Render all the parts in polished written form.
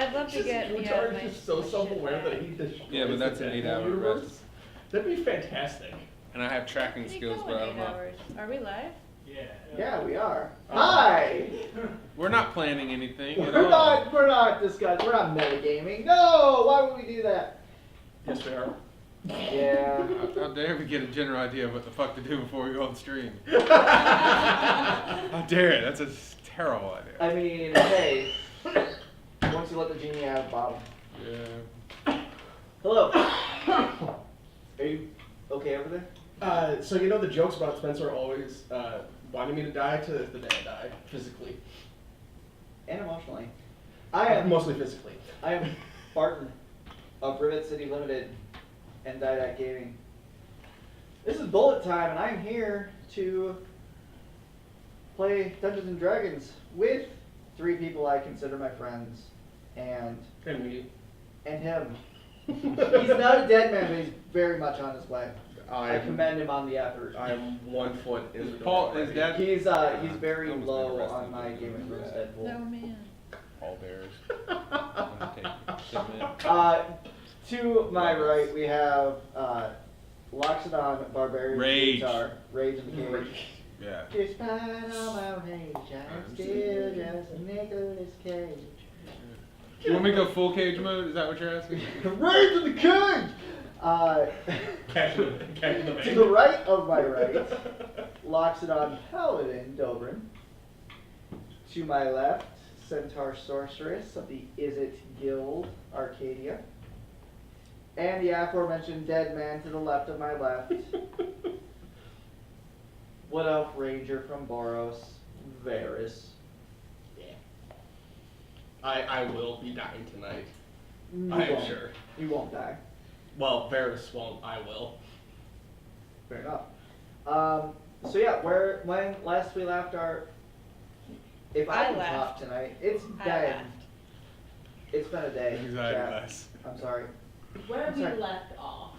I'd love to get me out of my just so self-aware that he destroys. Yeah, but that's an 8-hour rest. That'd be fantastic. And I have tracking Where do you skills, go but I in don't 8 know. hours? Are we live? Yeah, we are. Hi! We're not planning anything at We're all. not discussing, we're not metagaming. No! Why would we do that? Yes, we are. Yeah. How dare we get a general idea of what the fuck to do before we go on stream? How dare it? That's a terrible idea. I mean, hey, once you let the genie out of the bottle. Yeah. Hello. Are you okay over there? So you know the jokes about Spencer are always wanting me to die to the day I die, physically. And emotionally. I am Mostly physically. I am Barton of Rivet City Limited and Didact Gaming. This is Bullet time, and I'm here to play Dungeons and Dragons with 3 people I consider my friends, and me. him. He's not a dead man, but he's very much on his way. I commend him on the effort. I'm 1 foot in the Paul, door is already. that? He's very Almost low been arrested on my because Game of of Thrones that. Deadpool. No, man. Paul Bears. To my right, we have Loxodon Barbarian Rage. Guitar, Rage in the Cage. Yeah. Despite all my rage, I'm still just a Nicolas Cage. You want me to go full cage mode? Is that what you're asking? Rage in the Cage! Cash in the To the right of my right, Loxodon Paladin Dobrin. To my left, Centaur Sorceress of the Is It Guild, Arcadia. And the aforementioned dead man to the left of my left, Wood Elf Ranger from Boros, Varys. Yeah. I will be dying tonight. You I am won't. sure. You won't die. Well, Varys won't. I will. Fair enough. So yeah, when last we left our... If I can left. talk tonight, it's I dead. left. It's been a day. Anxiety chat. less. I'm sorry. Where I'm we sorry. left off.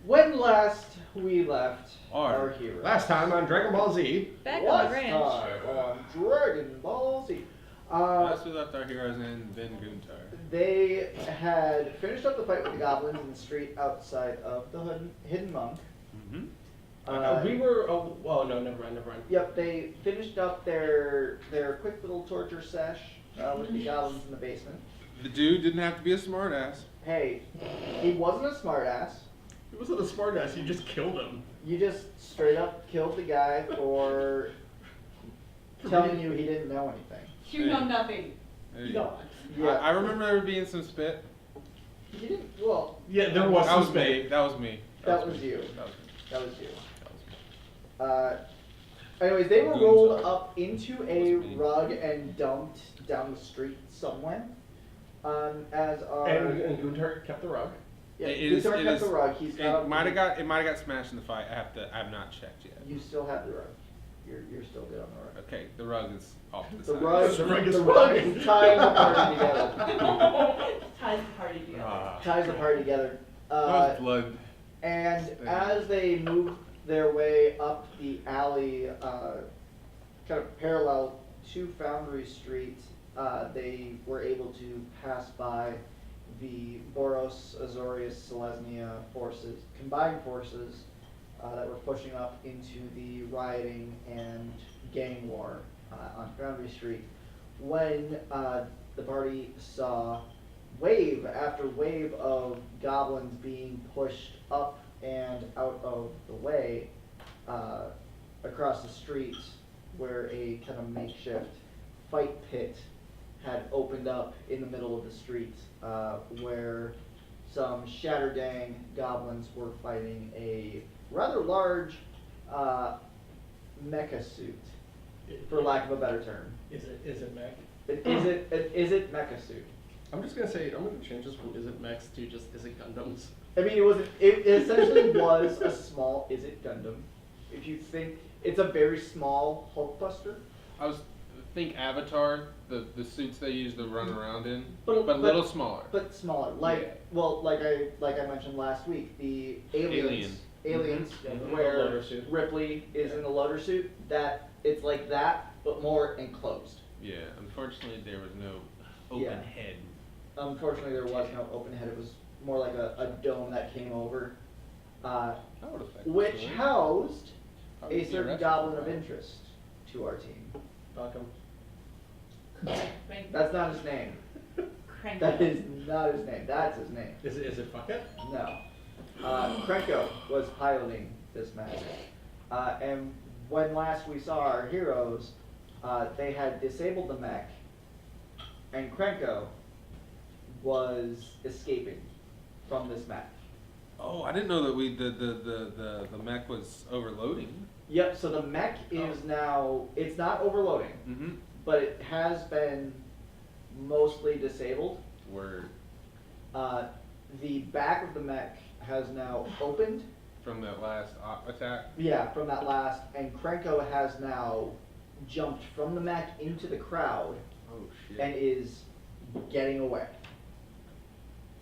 When last we left our hero. Last time on Dragon Ball Z. Back on Last the ranch. time on Dragon Ball Z. Last we left our heroes in Ben Guntar. They had finished up the fight with the goblins in the street outside of the Hidden Monk. Mm-hmm. We were. Oh, well, no, never mind. Yep, they finished up their quick little torture sesh with the goblins in the basement. The dude didn't have to be a smartass. Hey, he wasn't a smartass. He wasn't a smartass. You just killed him. You just straight up killed the guy for telling you he didn't know anything. You know nothing. Hey. You don't. Yeah. I remember there being some spit. You didn't. Well, Yeah, there was. That some was me. spit. That was me. that was you. That was me. That was you. That was me. Anyways, they were Goons rolled are- up into a Must be. rug and dumped down the street somewhere. As our And Gunter kept the rug. yeah, It Guitar is- it kept is- the rug. He's got. It might have got smashed in the fight. I have not checked yet. You still have the rug. You're still good on the rug. Okay, the rug is off to the The side. rug, The rug is the rug fine. is tying the party together. Ties the party together. Ah, Ties the party together. that was blood. And Stain. as they moved their way up the alley, kind of parallel to Foundry Street, they were able to pass by the Boros, Azorius, Selesnya forces, combined forces that were pushing up into the rioting and gang war on Foundry Street. When the party saw wave after wave of goblins being pushed up and out of the way across the street, where a kind of makeshift fight pit had opened up in the middle of the street, where some Shatterdang goblins were fighting a rather large mecha suit, for lack of a better term. Is it mech? Is it mecha suit? I'm just gonna say I'm gonna change this from is it mechs to just is it Gundams. I mean, it essentially was a small Is It Gundam. If you think it's a very small Hulkbuster, Think Avatar, the suits they use to run around in, But- but a little smaller. but smaller. Like Yeah. well, like I mentioned last week, the aliens, Mhm. where The loader suit. Ripley is in the loader suit. That it's like that, but more enclosed. Yeah, unfortunately there was no open Yeah. head. unfortunately there was no open head, it was more like a dome that came over, That would affect the which story. housed Probably a get certain arrested goblin for of that. interest to our team. Welcome. That's not his name. Crank That it. is not his name. That's his name. Is it Bucket? No. Krenko was piloting this magic. And when last we saw our heroes, they had disabled the mech, and Krenko was escaping from this mech. Oh, I didn't know that the mech was overloading. Yep, so the mech is now, it's not overloading, Mm-hmm. but it has been mostly disabled. Word. The back of the mech has now opened. From that last attack. Yeah, from that last, and Krenko has now jumped from the mech into the crowd Oh shit. and is getting away.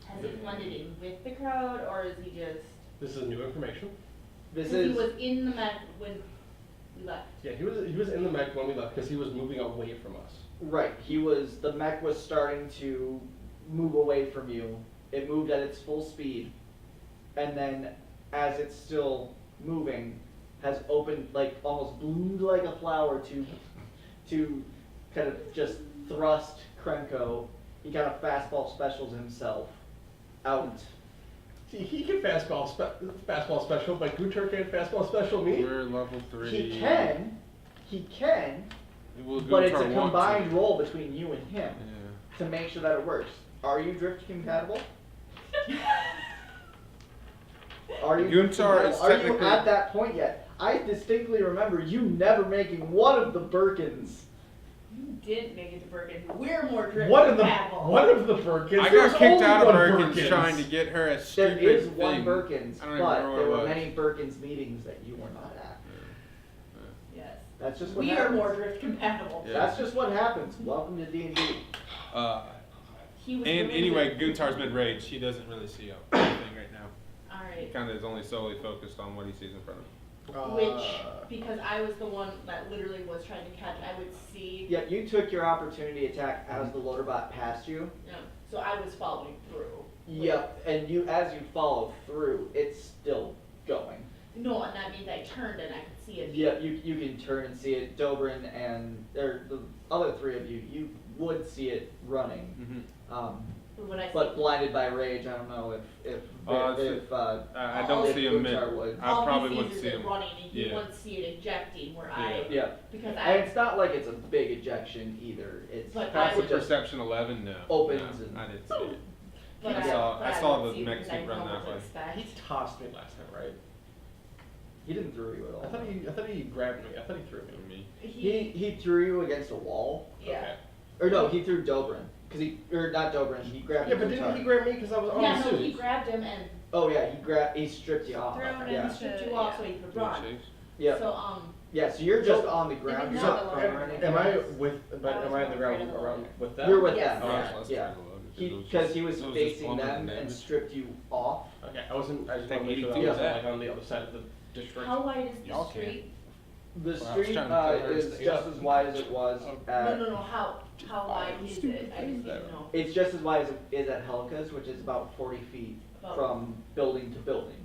Has he blended in with the crowd, or is he just? This is new information. This 'Cause he is, was in the mech when we left. Yeah, he was in the mech when we left because he was moving away from us. right, the mech was starting to move away from you. It moved at its full speed, and then as it's still moving, has opened, like, almost bloomed like a flower to kind of just thrust Krenko. He kind of fastball specials himself out. See, he can fastball special, but Guter can't fastball special me. We're level 3. He can, We'll but it's a Gunther want to. combined roll between you and him Yeah. to make sure that it works. Are you drift compatible? Are you drift Gunther is compatible? Are you technically- at that point yet? I distinctly remember you never making one of the Birkins. You didn't make it to Bergen. We're more drift One of the compatible. Birkins. I There's got kicked only out of one Birkins Birkins. trying to get her a There stupid is one thing. Birkins, I don't even but remember there what were it was. many Birkins meetings that you were not at. Yes. That's just what We are happens. more drift compatible. Yeah. That's just what happens. Welcome to D&D. He was And willing anyway, to- Guntar's been raged. He doesn't really see anything right now. All He right. kind of is only solely focused on what he sees in front of him. Which, because I was the one that literally was trying to catch, I would see. Yep, you took your opportunity attack as the loader bot passed you. Yeah, so I was following through. Yep, and as you follow through, it's still going. No, and that means I turned and I could see it. Yep, you can turn and see it. Dobrin and the other three of you would see it running. But when I But see, blinded by rage, I don't know if I All don't the see him mid. Guntar would. I all probably he wouldn't sees see is it him. running and you Yeah. wouldn't see it ejecting where I, Yeah, because and I, it's not like it's a big ejection either. It's But Passive would just- perception 11, no. Opens No, and- I didn't see it. but I saw would the see it mech because suit I run know that what to way. expect. He tossed me last time, right? he didn't throw you at all. I thought he grabbed me. I thought he threw me. Me. He threw you against a wall. Yeah. Okay. Or no, he threw Dobrin. Or not Dobrin, he grabbed Yeah, but Guntar. didn't he grab me because I was on Yeah, the no, suit? he grabbed him and Oh yeah, he stripped you off. Thrown Yeah. into- stripped you off so he could Do you run. chase? Yeah. So, Yeah, so you're just So- on the ground. If You're it's not not prone the or loader, anything. Am I Yes. with? But I am was I on the right ground of the around loader. with them? You're with Yes. them. Oh, Yeah, that's less yeah. than the load. Because he was it was just facing plumbing them and damage. stripped you off. Okay, I wasn't. I just Take want to make sure that 82 I of wasn't that. like on the other side of the district. how wide is the Y'all can. street? The Well, I was street trying to tell her to is stay just up. as wide as it was at. No, how wide is it? I just need to know. It's just as wide as it is at Helka's, which is about 40 feet About- from building to building.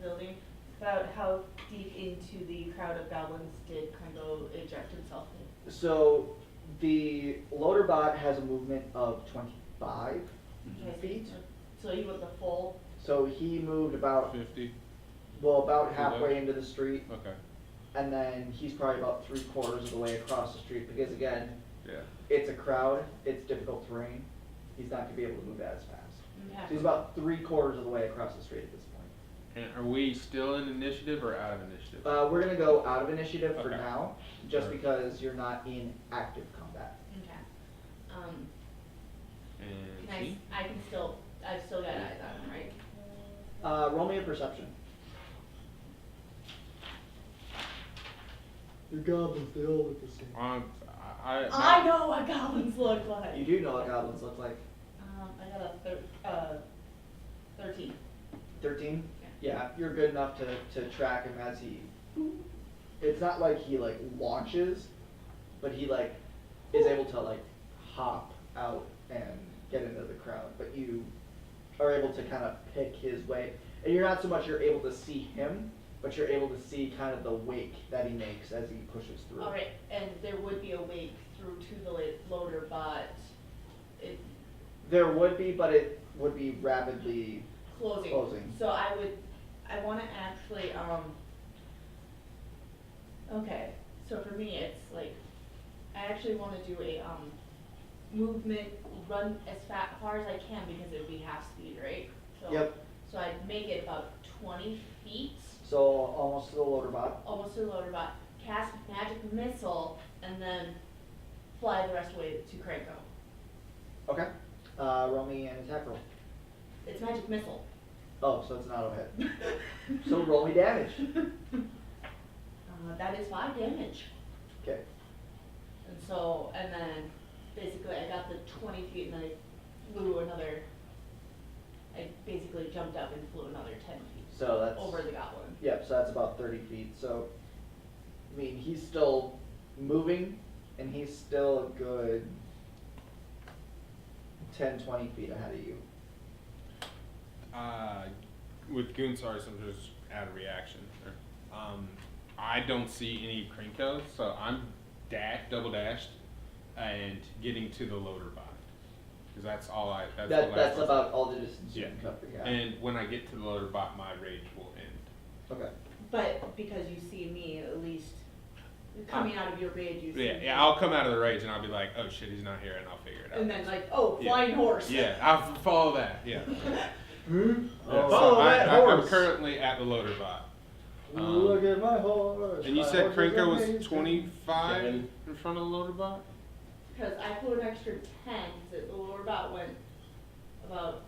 Building. About how deep into the crowd of goblins did Krengo eject himself in? So the loader bot has a movement of 25 Okay, feet. So he was the full, So he moved about 50. about Pretty halfway much. into the street, Okay. and then he's probably about 3/4 of the way across the street because again, Yeah. it's a crowd, it's difficult terrain. He's not gonna be able to move as fast. So okay. he's about 3/4 of the way across the street at this point. And are we still in initiative or out of initiative? We're gonna go out of initiative for Okay. now, just Alright. because you're not in active combat. Okay. And Can see? I can still, I've still got eyes on him, right? Roll me a perception. The goblins, they all look the same. I know what goblins look like. You do know what goblins look like. I got a 13. 13? Yeah, you're good enough to track him as he. It's not like he like launches, but he like is able to like hop out and get into the crowd, but you are able to kind of pick his way. And you're not so much you're able to see him, but you're able to see kind of the wake that he makes as he pushes through. Alright, and there would be a wake through to the loader, but it There would be, but it would be rapidly closing. So I wanna actually, okay, so for me, it's like, I actually wanna do a, movement, run as far as I can because it would be half speed, right? So- Yep. So I'd make it about 20 feet, So almost to the loader bot. almost to the loader bot, cast magic missile, and then fly the rest of the way to Cranko. Okay. Roll me an attack roll. It's magic missile. Oh, so it's not a hit. So roll me damage. That is 5 damage. Okay. And so, and then basically I got the 20 feet and then I flew another, I basically jumped up and flew another 10 feet So that's over the goblin. Yep, so that's about 30 feet. So, I mean, he's still moving, and he's still a good 10, 20 feet ahead of you. With Goonsars, I'm just out of reaction. I don't see any Krinkos, so I'm double dashed, and getting to the loader bot. Because that's all I. That's, the last That's one. about all the distance you Yeah. can cover. Yeah. And when I get to the loader bot, my rage will end. Okay. But because you see me, at least, coming out of your rage, you see Yeah, me. yeah. I'll come out of the rage and I'll be like, oh shit, he's not here, and I'll figure it out. And then like, oh, Yeah. flying horse. Yeah, I'll follow that. Yeah. Hmm? Yeah, Follow that I'm horse. currently at the loader bot. Look at my horse. And you my said horse is Krinko was amazing. 25 Seven. in front of the loader bot? Because I flew an extra 10, because the lower bot went about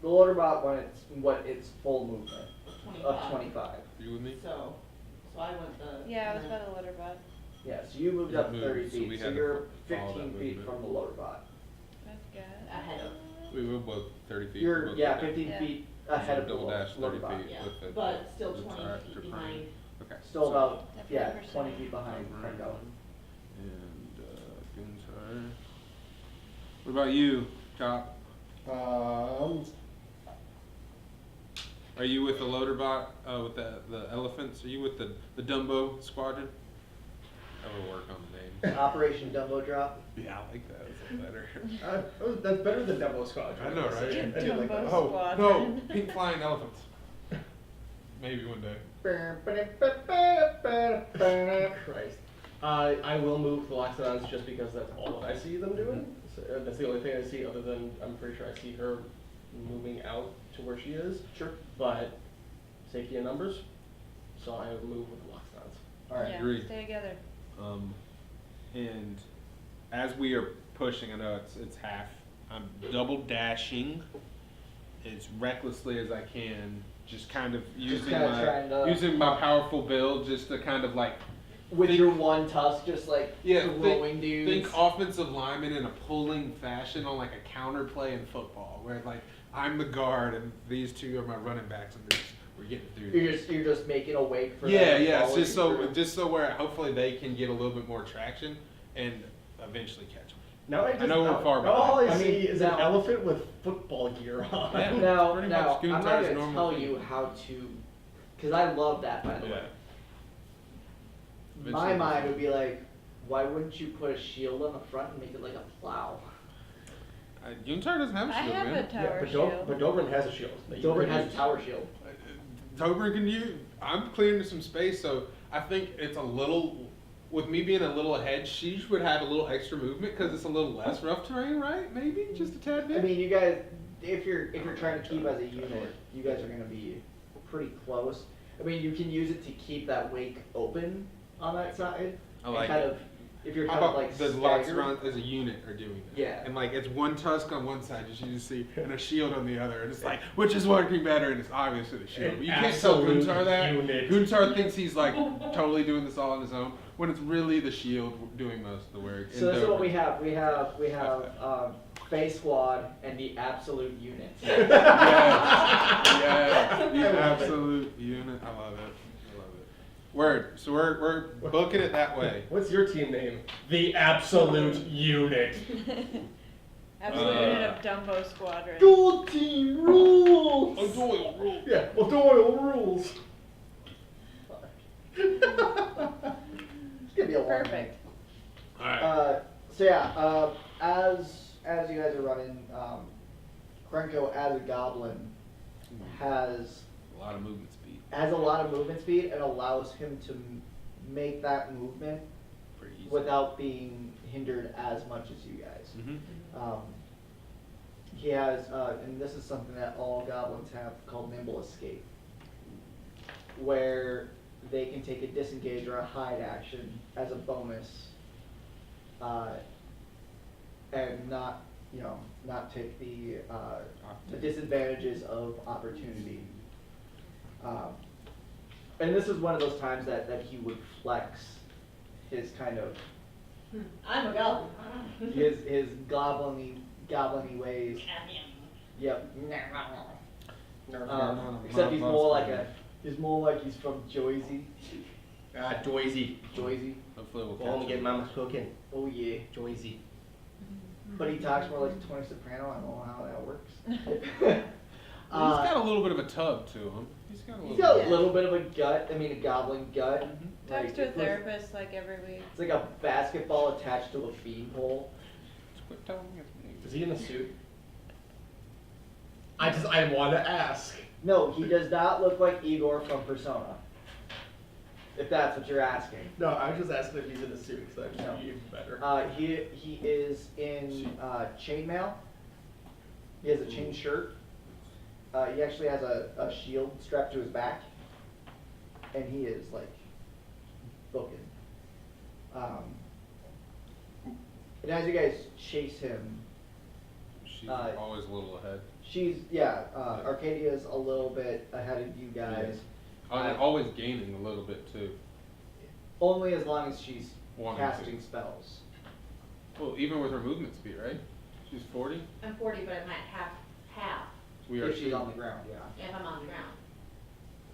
The loader bot when it's full movement 25. of 25. You with me? So I went the. Yeah, I was and about a litter bud. Yeah, so you moved You up moved, 30 so we feet, so had to you're follow 15 that feet movement. from the loader bot. That's good. Ahead of. We were both 30 feet. You're, both yeah, there. 15 Yeah. feet ahead of the Double dash 30 loader bot. feet. Yeah, with the- but still the 20 tractor feet frame. behind. Okay. Still so- about, Definitely yeah, percent. 20 feet behind Right. Krinko. And Gunsar. What about you, Chop? Are you with the loader bot, with the elephants? Are you with the Dumbo squadron? That would work on the name. Operation Dumbo Drop. Yeah, I like that. That's better. That's better than Demo Squad. I know, right? I do like that. Dumbo Oh, Squadron. no, pink flying elephants. Maybe one day. Christ. I will move the Loxodons just because that's all that I see them doing. So, that's the only thing I see other than I'm pretty sure I see her moving out to where she is. Sure. But safety in numbers, so I will move with the Loxodons. Alright. Yeah, Agreed. stay together. And as we are pushing, I know it's half. I'm double dashing as recklessly as I can, just kind of using kinda trying to- using my powerful build just to kind of like With think- your one tusk, just like throwing dudes. think offensive lineman in a pulling fashion on like a counter play in football, where like I'm the guard and these two are my running backs and we're getting through. You're just making a wake for Yeah, them to yeah. It's follow you through. just so where hopefully they can get a little bit more traction and eventually catch them. Now I know we're far now all I behind. see is an Now- elephant with football gear on. Yeah. Now, Pretty now, much I'm not Goontar's gonna normal tell thing. you how to, because I love that, by the way. My Eventually. mind would be like, why wouldn't you put a shield on the front and make it like a plow? Guntar doesn't have a I shield, have man. a tower but shield. Dobrin has a shield. that you Dover can has use. a tower shield. Dobrin can you? I'm clearing some space, so I think it's a little. With me being a little ahead, she would have a little extra movement because it's a little less rough terrain, right? Maybe just a tad bit. I mean, you guys, if you're trying to keep as a unit, you guys are gonna be pretty close. I mean, you can use it to keep that wake open on that side. I like and kind it. of, if you're How kind of about like the staggered. Loxodons as a unit are doing that? Yeah. And like it's one tusk on one side, just you see, and a shield on the other, and it's like which is working better, and it's obviously the shield. An But you can't tell absolute Guntar that. unit. Guntar thinks he's like totally doing this all on his own, when it's really the shield doing most of the work. So And this is what Dobrin. we have. We have Face Squad and the absolute unit. Yes, yes, the absolute unit. I love it. I love it. Word. So we're booking it that way. What's your team name? The Absolute Unit. Absolute unit of Dumbo Squadron. Gold team rules! O'Doyle rule. Yeah, O'Doyle rules. It's gonna be a long night. Perfect. Alright. So yeah, as you guys are running, Krenko as a goblin has A lot of movement speed. a lot of movement speed and allows him to make that movement Pretty easy. without being hindered as much as you guys. Mm-hmm. He has, and this is something that all goblins have called nimble escape, where they can take a disengage or a hide action as a bonus, and not take the disadvantages of opportunity. And this is one of those times that he would flex his kind of I'm a goblin. his goblin-y ways. Yep. Except he's more like he's from Jersey. Ah, Joyzy. Jersey. Hopefully we'll Go home and catch get him. mama's cooking. Oh yeah. Joyzy. But he talks more like Tony Soprano. I don't know how that works. Well, he's got a little bit of a tub to him. He's got a little He's got bit. a little bit of a gut. I mean, a goblin gut. Talks Like, to a it's like- therapist like every week. It's like a basketball attached to a beanpole. Quit telling me his name. Is he in a suit? I want to ask. No, he does not look like Igor from Persona. If that's what you're asking. No, I was just asking if he's in a suit because that No. would be even better. He is in chainmail. He has a chain shirt. He actually has a shield strapped to his back, and he is like booking. And as you guys chase him, She's Uh, always a little ahead. Arcadia's a little bit ahead of you guys. Always gaining a little bit too. Only as long as she's Wanting casting to. spells. Well, even with her movement speed, right? She's 40. I'm 40, but I'm at half, We are If she's two. on the ground, yeah. if I'm on the ground.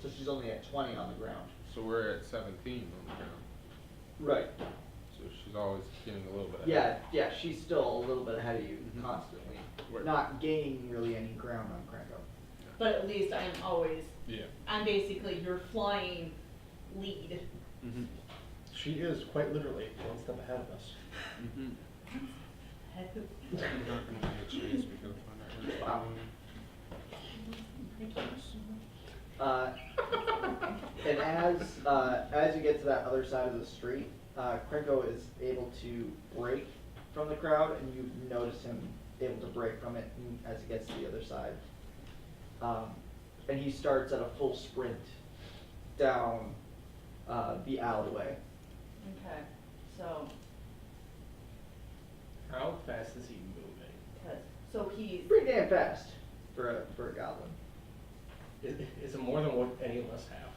So she's only at 20 on the ground. So we're at 17 on the ground. Right. So she's always getting a little bit ahead. Yeah, she's still a little bit ahead of you Mhm. constantly. Right. Not gaining really any ground on Krenko. But at least Yeah. I'm basically your flying lead. Mm-hmm. She is quite literally one step ahead of us. Mm-hmm. We're not gonna get a chase. We gotta find out where it's Wow. going. And as you get to that other side of the street, Krenko is able to break from the crowd, and you notice him able to break from it as he gets to the other side. And he starts at a full sprint down the alleyway. Okay, so, How fast is he moving? so he's, Pretty damn fast for a goblin. Is it more than what any of us have?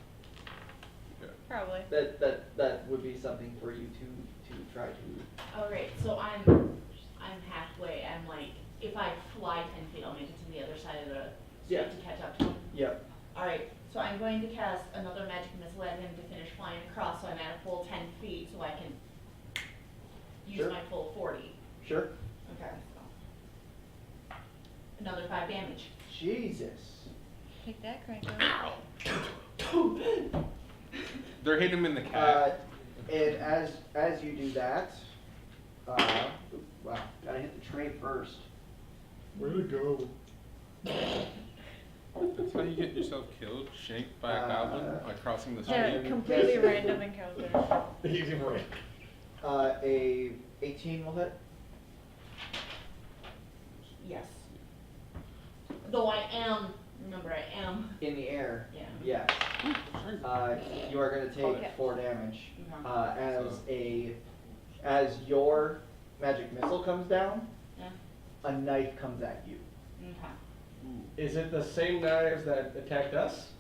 Okay. Probably. That would be something for you to try to. alright, so I'm halfway, I'm like, if I fly 10 feet, I'll make it to the other side of the Yeah. street to catch up to him. Yep. Alright, so I'm going to cast another magic missile at him to finish flying across, so I'm at a full 10 feet, so I can use Sure. my full 40. Sure. Okay, so. Another 5 damage. Jesus. Take that, Cranko. They're hitting him in the calf. And as you do that, wow, gotta hit the tray first. Where'd it go? That's how you get yourself killed, shanked by a goblin by crossing the street. Yeah, completely random encounter. Easy for me. A 18 will hit. Yes. Though I am, remember I am, In the air. yeah. Yes. You are gonna take Okay. 4 damage. Okay. As your magic missile comes down, Yeah. a knife comes at you. Okay. Is it the same knives that attacked us?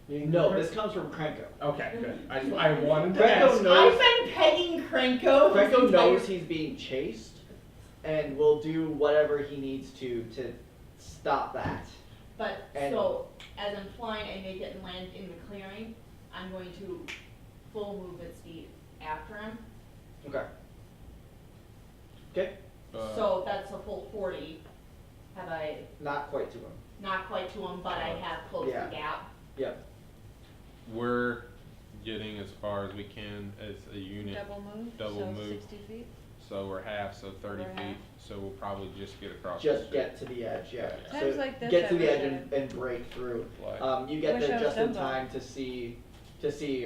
No, this comes from Krenko. Okay, good. I wanted to Krenko ask. knows- I've been pegging Krenko. this Krenko entire- knows he's being chased and will do whatever he needs to stop that. But, And- so, as I'm flying, I make it and land in the clearing, I'm going to full movement speed after him. Okay. Okay. So that's a full 40. Have I, Not quite to him. not quite to him, but I have closed Yeah. the gap. Yep. We're getting as far as we can as a unit. Double Double so move. 60 feet. So we're half, so 30 We're feet. half. So we'll probably just get across. the Just street. get to the edge, yeah. Times So like this, get I to the wish edge and break through. Like, You get Wish there I was just in Dumbo. time to see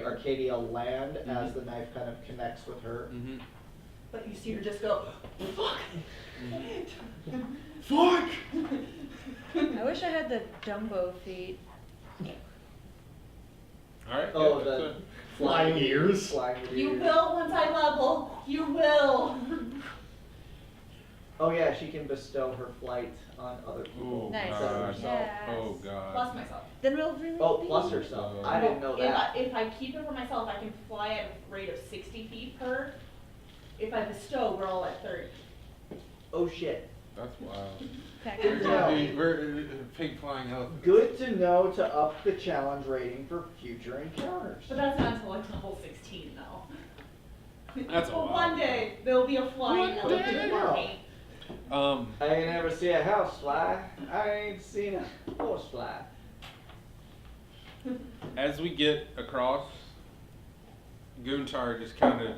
Arcadia land as the knife kind of connects with her. Mhm. But you see her just go, fuck. Fuck! I wish I had the Dumbo feet. All right. Oh, yeah, the that's it. Flying ears. Flying with You ears. will once I level. You will. Oh yeah, she can bestow her flight on other people. Oh Nice. instead of God. herself. Yes. Oh God. Plus myself. Then we'll really Oh, be- plus herself. I didn't know that. If I keep it for myself, I can fly at a rate of 60 feet per. If I bestow, we're all at 30. Oh shit. That's wild. Pack Good it to down. know. We're pig flying elephants. Good to know to up the challenge rating for future encounters. But that's not until like level 16 though. That's a But while. one day, there'll be a flying One elephant day. for me. I ain't never see a house fly. I ain't seen a horse fly. As we get across, Guntar just kind of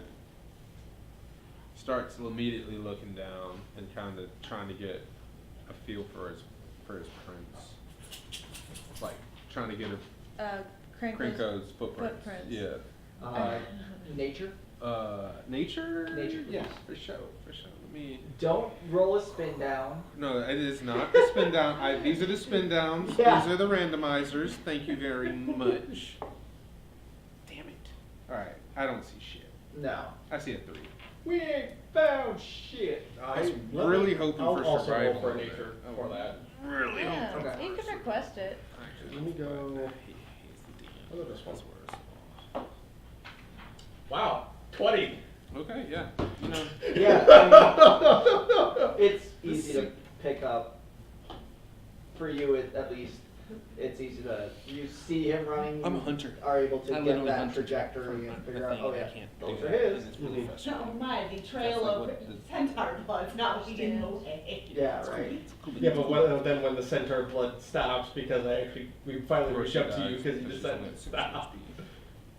starts immediately looking down and kind of trying to get a feel for his prints, like trying to get a Krenko's footprints. footprints. Yeah. Nature. Nature. Nature, Yes, yeah. for sure. For sure. Let me. Don't roll a spin down. No, it is not the spin down. These are the spin downs. Yeah. These are the randomizers. Thank you very much. Damn it. Alright, I don't see shit. No. I see a 3. We ain't found shit. I was really hoping I'll for also survival roll for over nature there. for that. Really Yeah, hoping Okay. you can request it. Actually, Let me go- He's I'll go this one. That's worse. Wow, 20. Okay, yeah. You know, Yeah, I mean, it's easy to pick up. For you, at least, it's easy to, you see him running. I'm a hunter. Are able to I get literally that hunt trajectory and the figure out, thing, oh I yeah, can't those do are that, his. and it's really No, frustrating. my, the trail That's like of what the- centaur blood's not leading the way. Yeah, right. Yeah, but then when the centaur blood stops, because we finally reached up to you because you just said stop.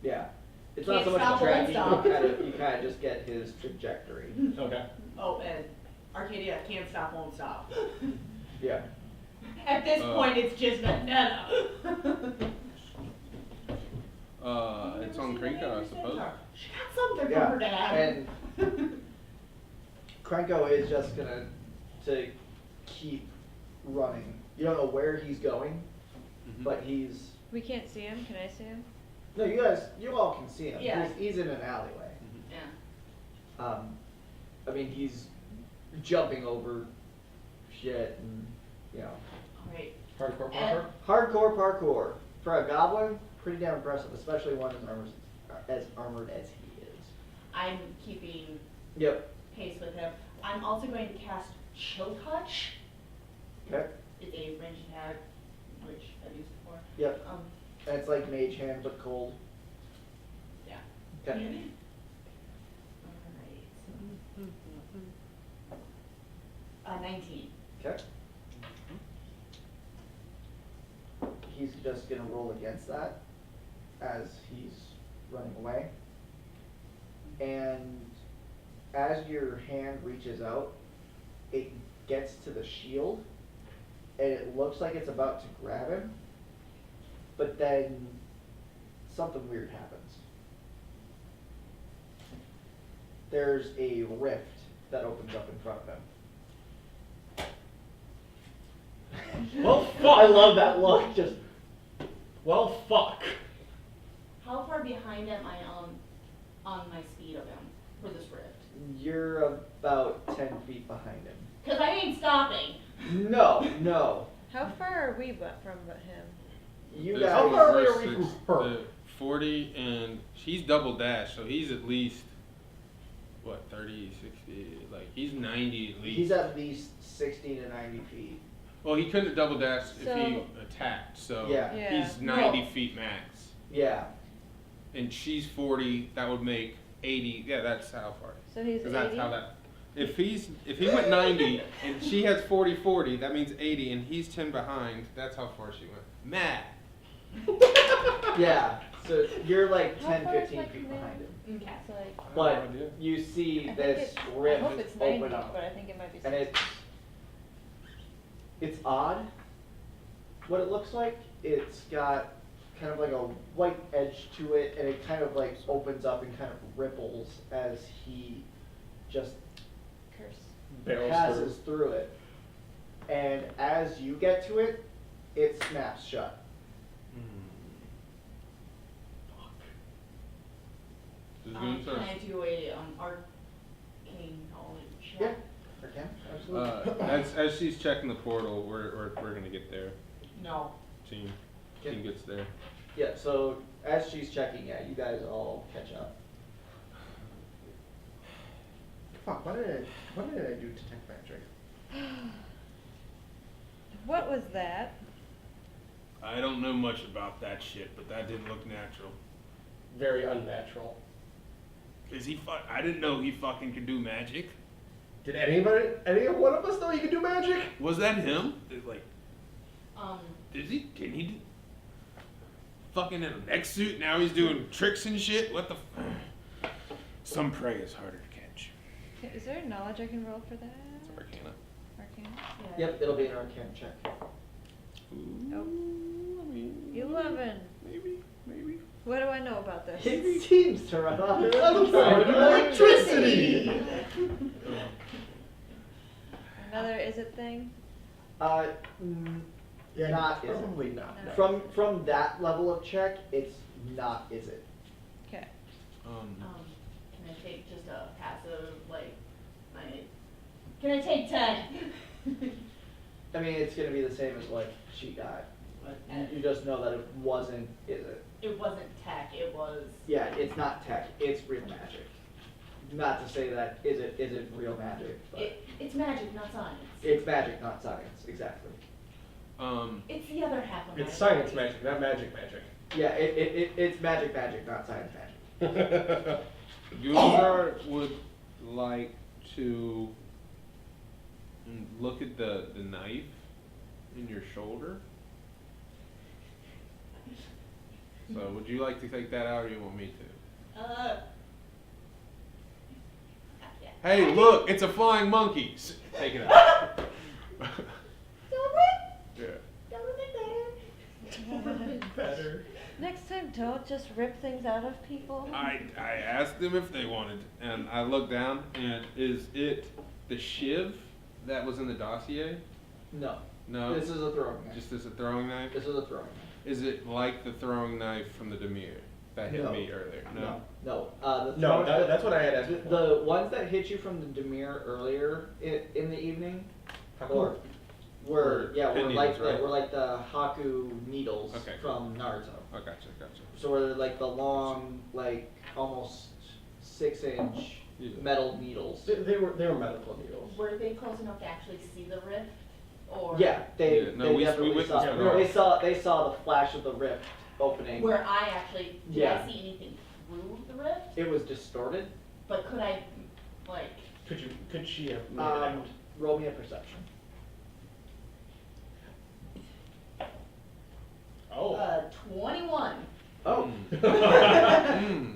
Yeah. It's not so Can't much stop, the won't tracking, stop. you kind of just get his trajectory. Okay. Oh, and Arcadia can't stop, won't stop. Yeah. At this point, it's just vendetta. It's on Krenko, I suppose. She got something from Yeah, her dad. and Krenko is just gonna to keep running. You don't know where he's going, Mhm. but he's, We can't see him. Can I see him? no, you all can see him. Yeah. He's in an alleyway. Yeah. I mean, he's jumping over shit and, you know, Alright. Hardcore And- popper? hardcore parkour. For a goblin, pretty damn impressive, especially one as armored as he is. I'm keeping Yep. pace with him. I'm also going to cast Chill Touch. Okay. It's a ranged attack, which I've used before. Yep. And it's like mage hand but cold. Yeah. Okay. Alright. 19. Okay. He's just gonna roll against that as he's running away. And as your hand reaches out, it gets to the shield and it looks like it's about to grab him, but then something weird happens. There's a rift that opens up in front of him. Well, fuck. I love that look, just Well, fuck. How far behind am I on my speed of him for this rift? you're about 10 feet behind him. Cause I ain't stopping. No. How far are we from him? You There's How guys, far away verse are we from six- her? 40, and he's double dash, so he's at least, what, 30, 60, like, he's 90 at least. he's at least 60 to 90 feet. Well, he couldn't have double dashed if he So- attacked, so Yeah. Yeah. he's 90 No. feet max. Yeah. And she's 40, that would make 80, yeah, that's how far. So he's 'Cause that's 80? how that, If he went 90 and she has 40-40, that means 80, and he's 10 behind. That's how far she went. Matt. Yeah, so you're like How 10, far is 15 my feet command? behind him. Okay. So like, I have But no idea. you see I think this I rift hope it's 90, open up. but I think it might be. And 60. it's odd. What it looks like, it's got kind of like a white edge to it, and it kind of like opens up and kind of ripples as he just Curse. Barrels passes through it. And as you get to it, it snaps shut. Does Can Goonsar- I do a arcane knowledge Yeah. check? Okay, absolutely. as she's checking the portal, we're gonna get there. No. Team Okay. gets there. Yeah, so as she's checking, yeah, you guys all catch up. Fuck, what did I do to detect magic? What was that? I don't know much about that shit, but that didn't look natural. Very unnatural. I didn't know he fucking could do magic. Did any one of us know he could do magic? Was that him? Like, Um, can he do fucking in a mech suit? Now he's doing tricks and shit? What the Some prey is harder to catch. Is there knowledge I can roll for that? It's Arcana. Arcana? yeah. Yep, it'll be an arcana check. Ooh, Oh. I mean, 11. Maybe. What do I know about this? It seems to run off Electricity! Another is it thing? Not is it. Probably not. No. From that level of check, it's not is it. Okay. Can I take just a passive, like, can I take 10? I mean, it's gonna be the same as what she got. You just know that it wasn't is it. It wasn't tech, it was, Yeah, it's not tech, it's real magic. Not to say that is it real magic, but it's magic, not science. it's magic, not science, exactly. It's the other half of my It's science ability. magic, not magic magic. Yeah, it's magic, not science magic. Gulzar would like to look at the knife in your shoulder. So would you like to take that out or you want me to? Yeah. Hey, look, it's a flying monkey. Take it out. Yeah. Better. Next time, don't just rip things out of people. I asked them if they wanted, and I looked down, and is it the shiv that was in the dossier? No. No. This is a throwing knife. Just as a throwing knife? This is a throwing knife. Is it like the throwing knife from the Demir that hit No. me earlier? No. No, throwing- that's what I had asked before. The ones that hit you from the Demir earlier in the evening Haku. were Pin like needles, right? were like the Haku needles Okay, cool. from Naruto. Oh, gotcha. So were like the long, like almost 6-inch Yeah. metal needles. They were medical needles. Were they close enough to actually see the rift? Or Yeah, they Yeah, no, they we definitely saw. witnessed it all. They saw the flash of the rift opening. where I actually, did Yeah. I see anything through the rift? It was distorted. But could I, like, Could she have made it out? Roll me a perception. Oh. 21. Oh. Mm.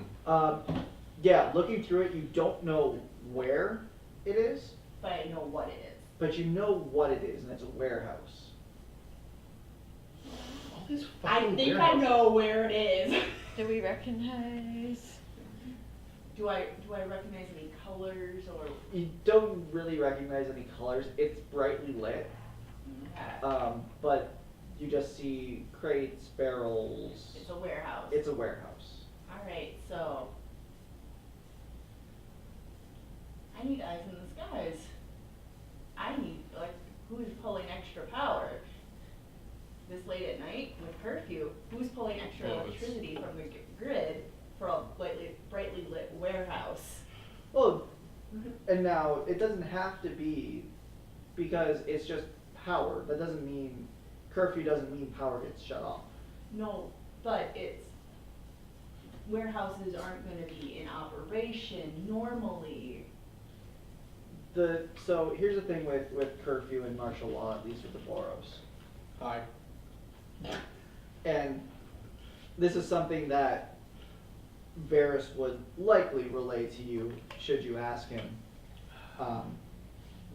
Yeah, looking through it, you don't know where it is, But I know what it is. but you know what it is, and it's a warehouse. All these I fucking think I warehouses. know where it is. Do we recognize? Do I recognize any colors or? You don't really recognize any colors. It's brightly lit, but you just see crates, barrels. It's a warehouse. It's a warehouse. Alright, so. I need eyes in the skies. I need, like, who's pulling extra power? This late at night with curfew, who's pulling extra Well, it's- electricity from the grid for a brightly lit warehouse? Well, and now it doesn't have to be because it's just power. That doesn't mean curfew doesn't mean power gets shut off. No, but it's, warehouses aren't gonna be in operation normally. So here's the thing with curfew and martial law, at least with the boroughs. Hi. And this is something that Varys would likely relay to you, should you ask him,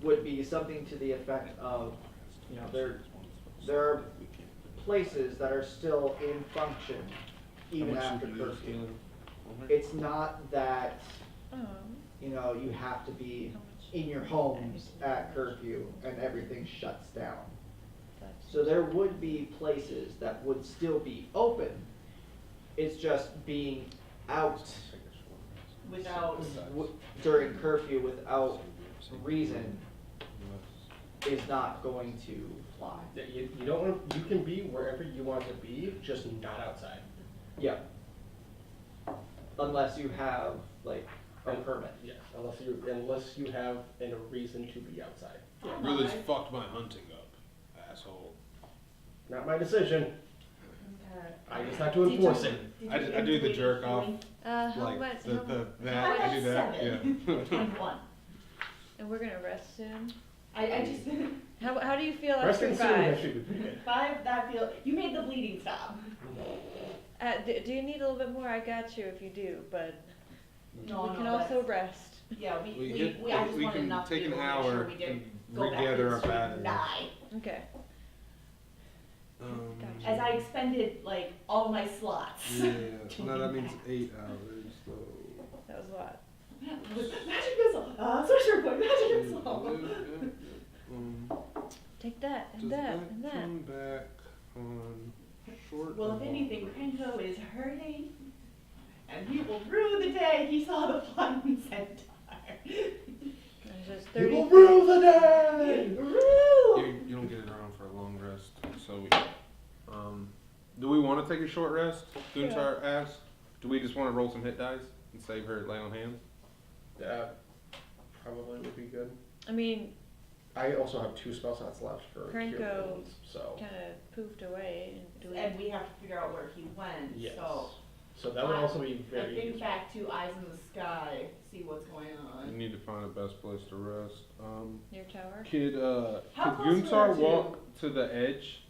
would be something to the effect of, there are places that are still in function even after curfew. It's not that, you have to be in your homes at curfew and everything shuts down. So there would be places that would still be open. It's just being out Without, during curfew without reason is not going to fly. Yeah, you don't want, you can be wherever you want to be, just not outside. Yeah. Unless you have like a permit. Yes, unless you have a reason to be outside. Really fucked my hunting up, asshole. Not my decision. okay. I just have to enforce it. I do the jerk off, How like much? that. I do that. Yeah. 21. And we're gonna rest soon. I just, How do you feel after Resting soon 5? actually would be good. 5, that feel, you made the bleeding stop. Do you need a little bit more? I got you if you do, but No, we can no, also rest. Yeah, We I just we wanted can enough to take be an able to make hour sure we didn't and go back regather in our the street and batteries. die. Okay. As I expended like all my slots. Yeah, no, that means 8 hours. So. That was a lot. Magic missile! Sorcerer point, magic missile! Take that Does and that and that. come back on short? Well, or if long anything, rest? Krenko is hurting, and he will rue the day he saw the flying centaur. There's just You 30. will rule the day! You don't get it around for a long rest, so we. Do we want to take a short rest? Guntar asked. Do we just want to roll some hit dice and save her lay on hands? Yeah, probably would be good. I mean, I also have 2 spell slots left for Krenko Cure Wounds, so. kind of poofed away. And do we? And we have to figure out where he went, Yes. so. So that would also be I very think useful. back to eyes in the sky, see what's going We on. need to find the best place to rest. Your tower? Could How could close we are Guntar to- walk to the edge,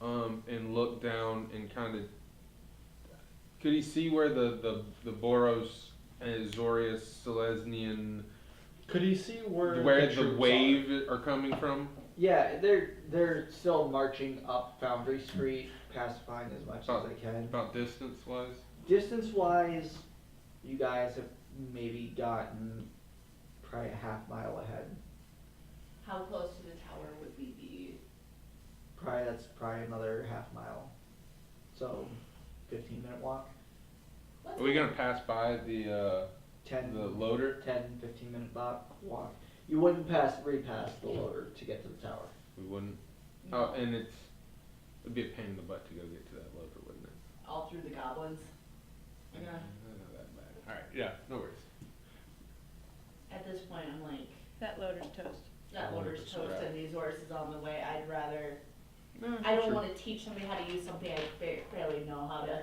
and look down and kind of? Could he see where the Boros and Azorius Selesnian, Could he see where where the the troops wave are coming from? Yeah, they're still marching up Foundry Street, pacifying as much as they can. About distance wise. Distance wise, you guys have maybe gotten probably a half mile ahead. How close to the tower would we be? That's probably another half mile. So 15-minute walk. Let's Are we go. gonna pass by the 10, loader? 15-minute walk. You wouldn't repass the loader to get to the tower. We wouldn't. No. Oh, and it'd be a pain in the butt to go get to that loader, wouldn't it? All through the goblins. Yeah. Not that bad. All right. Yeah. No worries. At this point, I'm like, That loader's toast. that order's toast and the Azores is on the way. I'd rather, No, I don't sure. want to teach somebody how to use something I barely know how to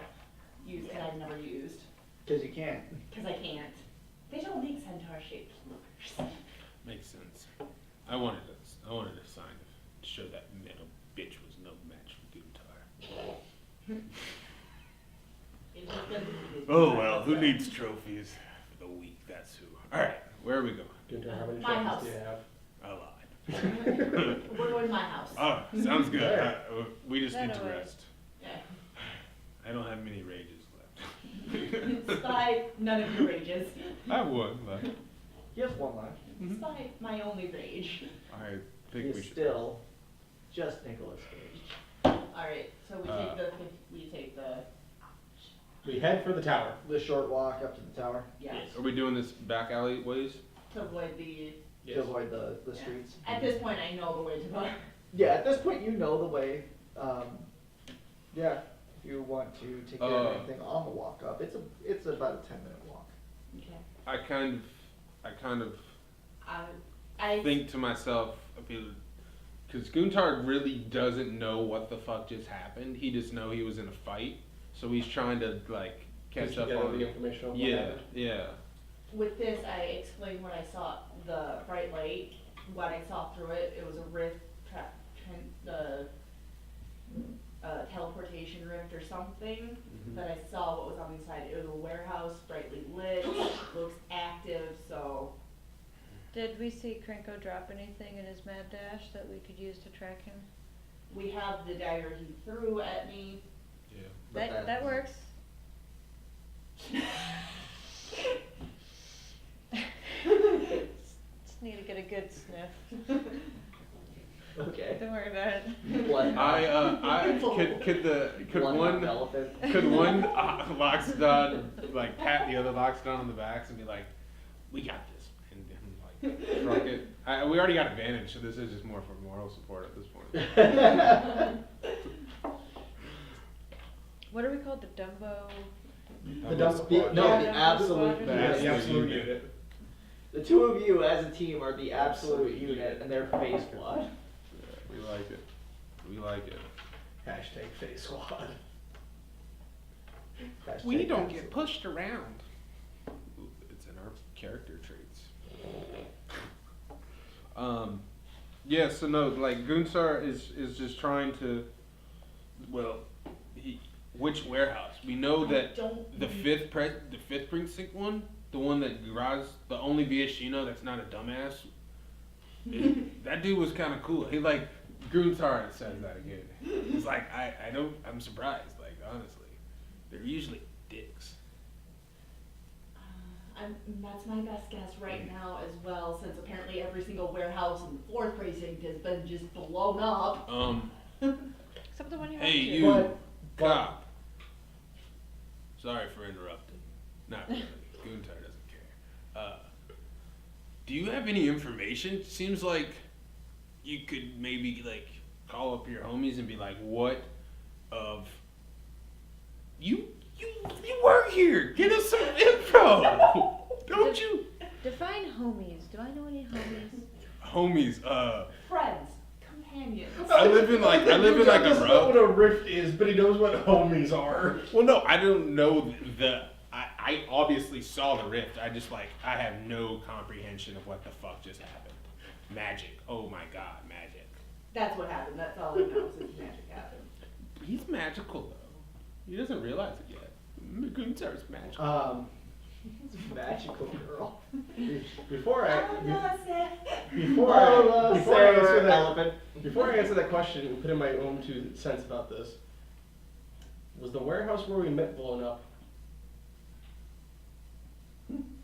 use because I've never used. Because you can't. Because I can't. They don't make centaur-shaped loaders. Makes sense. I wanted a sign to show that metal bitch was no match for Guntar. It was gonna be- Oh well, who needs trophies for the weak? That's who. All right, where are we going? Gunter, how many My trophies house. do you have? I lied. We're going to my house. Oh, sounds good. Alright. We just need to That away. rest. Yeah. I don't have many rages It's by none of your rages. I have one, but He has one left. It's by my only rage. I He think we is should. still just Nicolas Cage. Alright, so we take the, We head for the tower. The short walk up to the tower yes, Are we doing this back alley ways? to avoid the, to avoid the Yeah. streets. at this point I know the way to go. Yeah, at this point you know the way. Yeah, if you want to take care of anything on the walk up, it's about a 10-minute walk. Okay. I kind of I think to myself, because Guntar really doesn't know what the fuck just happened. He just know he was in a fight, so he's trying to catch Put up together on. the information on what Yeah, happened. yeah. with this, I explained what I saw the bright light, when I saw through it, it was a rift, teleportation rift or something. But I saw what was on the inside. It was a warehouse, brightly lit, looks active, so. Did we see Krenko drop anything in his mad dash that we could use to track him? We have the dagger he threw at me. Yeah. But That works. Just need to get a good sniff. Okay. Don't worry about it. Blood. Could one elephant. could one Loxodon like pat the other Loxodon on the backs and be like, "We got this," and like truck it. We already got advantage, so this is just more for moral support at this point. What are we called? The Dumbo? The dump squad. No, Yeah, the Dumbo absolute. squad? The That's absolute the unit. The two of you as a team are the absolute unit, and they're face squad. We like it. We like it. Hashtag face squad. We don't get pushed around. It's in our character traits. Yeah, so no, like Gunsar is just trying to, well, which warehouse? We know that the fifth precinct one, the one that Graz, the only Viashino that's not a dumbass. That dude was kind of cool. He like Gunsar says that again. He's like, I'm surprised. Like honestly, they're usually dicks. That's my best guess right now as well, since apparently every single warehouse in the 4th precinct has been just blown up. Except the one you Hey went to. you, cop. Sorry for interrupting. Not really. Guntar doesn't care. Do you have any information? Seems like you could maybe like call up your homies and be like, "What of you work here? Get us some info, don't you?" Define homies. Do I know any homies? Homies, Friends, companions. I live in like He a doesn't know row. what a rift is, but he knows what homies are. Well, no, I don't know I obviously saw the rift. I have no comprehension of what the fuck just happened. Magic. Oh my god, magic. That's what happened. That's all I know since magic happened. He's magical though. He doesn't realize it yet. Gunsar's magical. Magical girl. Before I Oh, answer that elephant. before I answer that question and put in my own 2 cents about this, was the warehouse where we met blown up?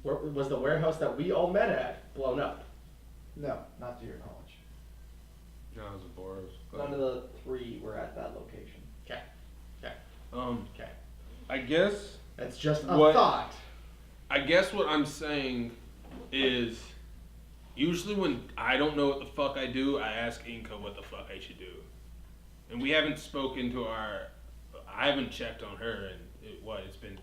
Was the warehouse that we all met at blown up? No, not to your knowledge. No, it was a Boros. None of the 3 were at that location. Okay. Okay. I guess That's just a What- thought. I guess what I'm saying is usually when I don't know what the fuck I do, I ask Inka what the fuck I should do. And we haven't spoken to I haven't checked on her in it's been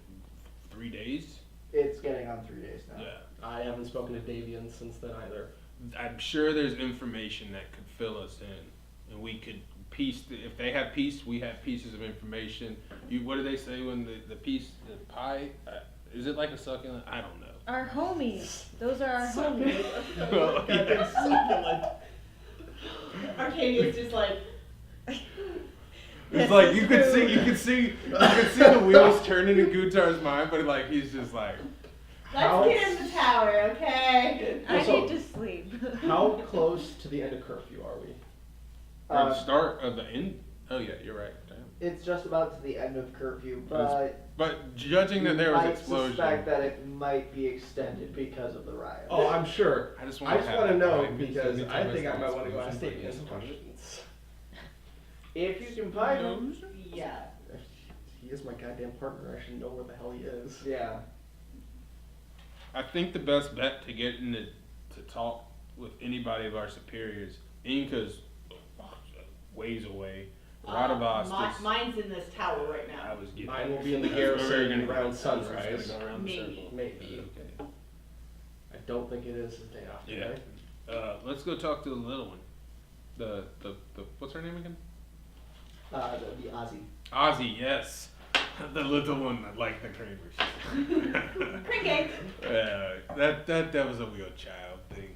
3 days? It's getting on 3 days now. Yeah. I haven't spoken to Davian since then either. I'm sure there's information that could fill us in, and we could if they have we have pieces of information. What do they say when the pie, is it like a succulent? I don't know. Our homies. Those are our homies. Goddamn succulent. Arcadia's just like, It's like you could see the wheels turning in Gutar's mind, but like he's just like, let's get in the tower, okay? I Also- need to sleep. How close to the end of curfew are we? or the start of the end. Oh yeah, you're right. Damn. It's just about to the end of curfew, That's- but But judging that there was might explosion, suspect that it might be extended because of the riot. Oh, I'm sure. I just I want just to want to know 5 minutes, because every I time think I there's might an want to go ask explosion, Davian some but yes, questions. If you can find him. Yeah. He is my goddamn partner. I should know where the hell he is. Yeah. I think the best bet to get into to talk with anybody of our superiors, Inca's ways away. Radavast is. Mine's in this tower right I now. was getting. Mine will be in the We're garrison gonna- around we're sunrise. just gonna go around the Maybe. circle. Maybe. Okay. I don't think it is the day after. Yeah. Right? Let's go talk to the little one. The what's her name again? The Ozzy. Ozzy, yes. The little one that liked the Kramers. Cricket. That was a real child thing.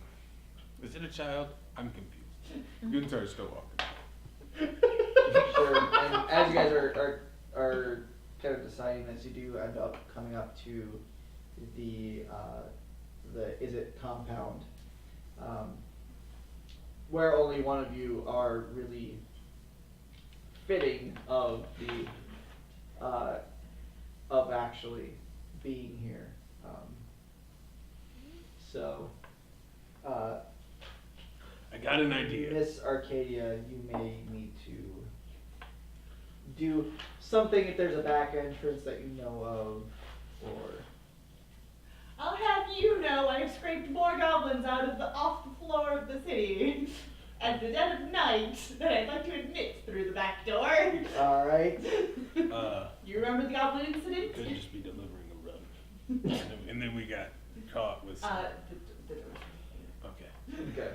Is it a child? I'm confused. Gunther's still walking. Sure, and as you guys are kind of deciding this, you do end up coming up to the is it compound, where only one of you are really fitting of the of actually being here. So I got an idea. Miss Arcadia, you may need to do something if there's a back entrance that you know of, or I'll have you know I've scraped more goblins off the floor of the city at the dead of night than I'd like to admit through the back door. all right. You remember the goblin incident? Could just be delivering a rub. And then we got caught with. The door. Okay. Okay.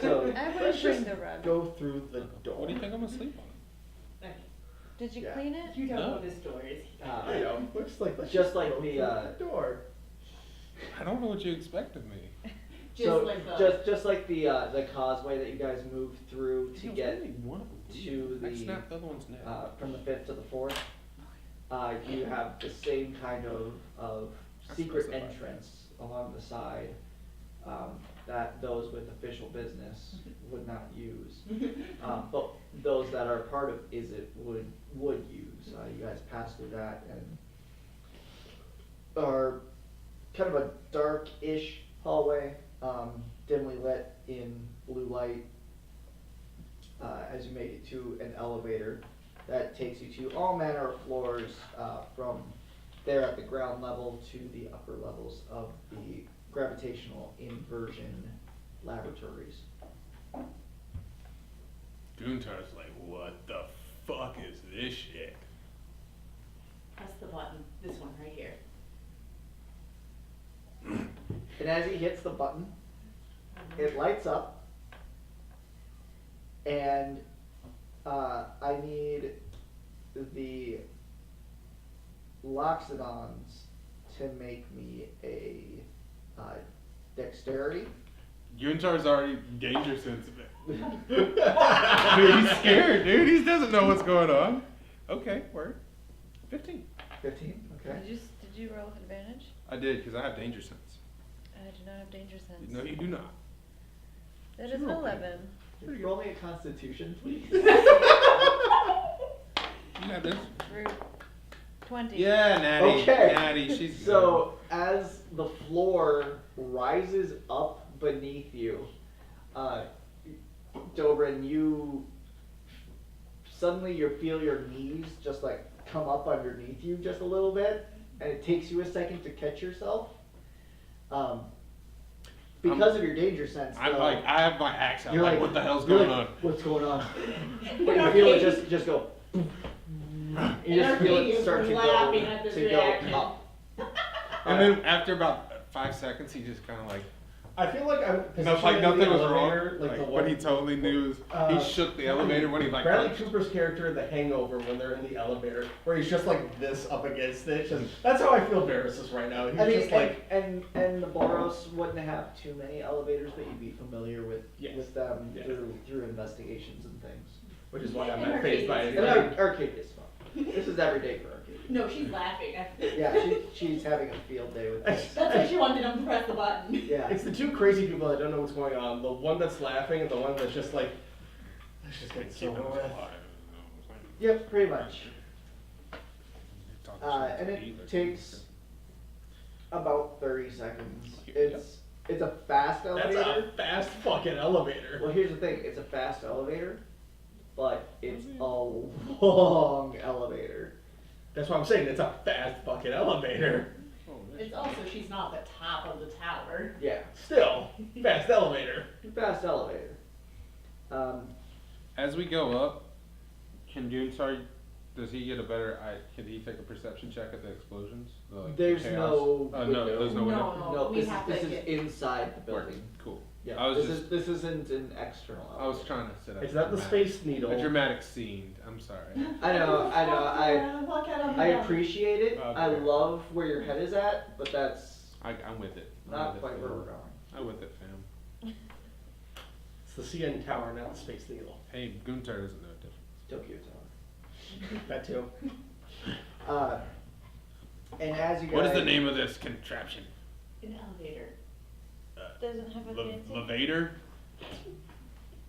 So I would Let's bring just the rug. go through the door. What do you think I'm gonna sleep on? Okay. Did you Yeah. clean it? You don't No. know this door is. I know. Looks like let's Just just like go the, through door. I don't know what you expect of me. Just so like the. just like the causeway that you guys moved through to get one of them. to I the, snapped the other one's neck. from the 5th to the 4th, you have the same kind of That's secret specified. entrance along the side that those with official business would not use. But those that are part of it would use. You guys pass through that and are kind of a dark-ish hallway, dimly lit in blue light. As you make it to an elevator that takes you to all manner of floors from there at the ground level to the upper levels of the gravitational inversion laboratories. Gunther's like, what the fuck is this shit? Press the button. This one right here. And as he hits the button, it lights up, and I need the Loxodons to make me a dexterity. Gunther's already danger sensitive. Dude, he's scared, dude. He doesn't know what's going on. Okay, word. 15. 15, okay. Did you roll with advantage? I did, because I have danger sense. I do not have danger sense. No, you do not. That is an You're okay. 11. Could you roll me a constitution, please? You got this. Through 20. Yeah, Natty. Okay. Natty, she's So as the floor rises up beneath you, Dobrin, you feel your knees just like come up underneath you just a little bit, and it takes you a second to catch yourself. Because of your danger sense, I'm though, like, I have my axe out. you're Like, what the hell's you're going like, on? What's going on? But you feel it just go. You just feel it start to laughing at this go reaction. up. And then after about 5 seconds, he just kind of like, I feel like I'm no, like nothing was wrong. elevator, like the Like, one, what he totally knew is he shook the elevator when he like. Bradley punched. Cooper's character in The Hangover when they're in the elevator, where he's just like this up against it. Just, that's how I feel Varys is right now. He's I mean, just like, and the Boros wouldn't have too many elevators, but you'd be familiar with Yes. them Yeah. through investigations and things. which is why I'm And not phased by Arcadia's it. And Arcadia is fun. This is every day for Arcadia. No, she's laughing. Yeah, she's having a field day with this. That's why she wanted him to press the button. Yeah. It's the two crazy people that don't know what's going on. The one that's laughing and the one that's just like, let's just get this Keeping over us with. alive. Yep, pretty much. Talking And shit to it Eve. takes about 30 seconds. Yep. It's a fast That's elevator. a fast fucking elevator. Well, here's the thing. It's a fast elevator, but it's a long elevator. That's what I'm saying. It's a fast fucking elevator. Oh, It's also, she's not the top of the tower. Yeah, Still, fast elevator. fast elevator. As we go up, can Gunther, does he get a better? Can he take a perception check at the explosions? The, like, There's chaos? no No, window. there's no window. No, we this have is to get. inside the Word. building. Cool. Yeah, I was this isn't an external. I was elevator. trying to set up. It's not the dramatic- Space Needle. A dramatic scene. I'm sorry. I know. I appreciate it. Okay. I love where your head is at, but that's I'm with it. I'm not with quite it, where fam. we're going. I'm with it, fam. It's the CN Tower, not the Space Needle. Hey, Gunther doesn't know difference. Tokyo Tower. That too. And as you guys. What is the name of this contraption? An elevator. Doesn't have a fancy. Levator?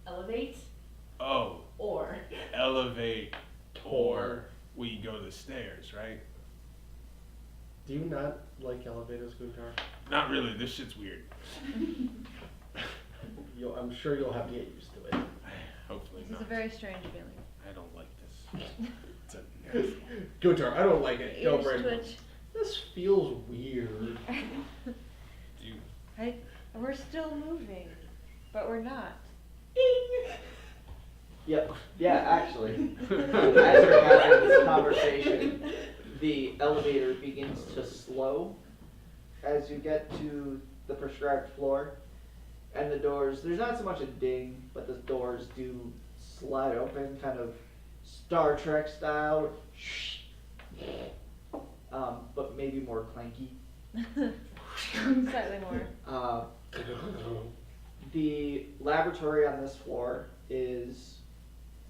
Elevate Oh, or. elevate. Or we go to the stairs, right? Do you not like elevators, Guntar? Not really. This shit's weird. I'm sure you'll have to get used to it. Hopefully This not. is a very strange feeling. I don't like this. It's a nasty. Guntar, I don't like it. Go, Ears Brandon. twitch. This feels weird. You, We're still moving, but we're not. Yep. Yeah, actually, as we're having this conversation, the elevator begins to slow as you get to the prescribed floor, and the doors, there's not so much a ding, but the doors do slide open, kind of Star Trek style, but maybe more clanky. Slightly more. The laboratory on this floor is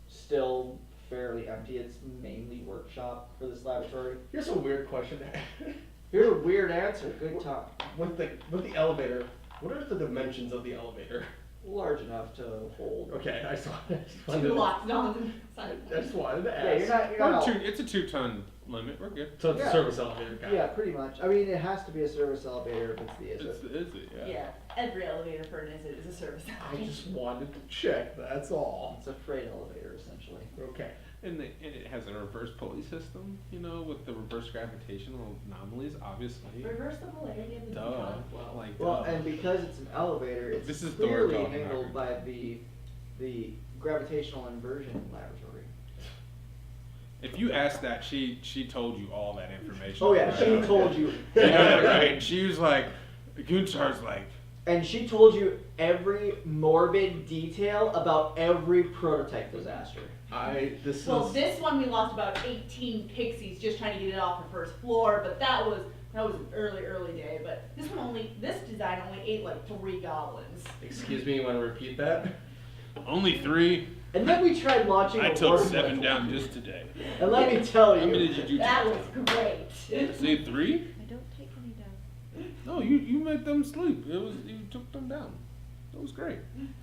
still fairly empty. It's mainly workshop for this laboratory. Here's a weird question. Here's a weird answer. Good talk. With the elevator, what are the dimensions of the elevator? Large enough to hold. Okay, I just Two wanted to, blocks on the side. I just wanted to ask. Yeah, you're not all- it's a 2-ton limit. We're good. So it's Yeah. a service elevator, got Yeah, it. pretty much. I mean, it has to be a service elevator if it's the Is ISO. it? Yeah, every elevator for an is a service I elevator. just wanted to check, that's all. It's a freight elevator, essentially. Okay. And it has a reverse pulley system, you know, with the reverse gravitational anomalies, obviously. Reverse the polarity of the Duh. neutron flow. Like, Well, duh. and because it's an elevator, it's This is Thor clearly talking, handled Robert. by the gravitational inversion laboratory. If you asked that, she told you all that information. Oh yeah, right? she told you. You know that, right? She was like, Gunthar's like, And she told you every morbid detail about every prototype disaster. Well, this one we lost about 18 pixies just trying to get it off the first floor, but that was an early day. But this design only ate like 3 goblins. Excuse me, you want to repeat that? only 3. And then we tried launching I a took worm 7 rifle. down just today. And let me tell How many you, did you do? That was great. Say 3? I don't take any down. No, you made them sleep. You took them down. That was great.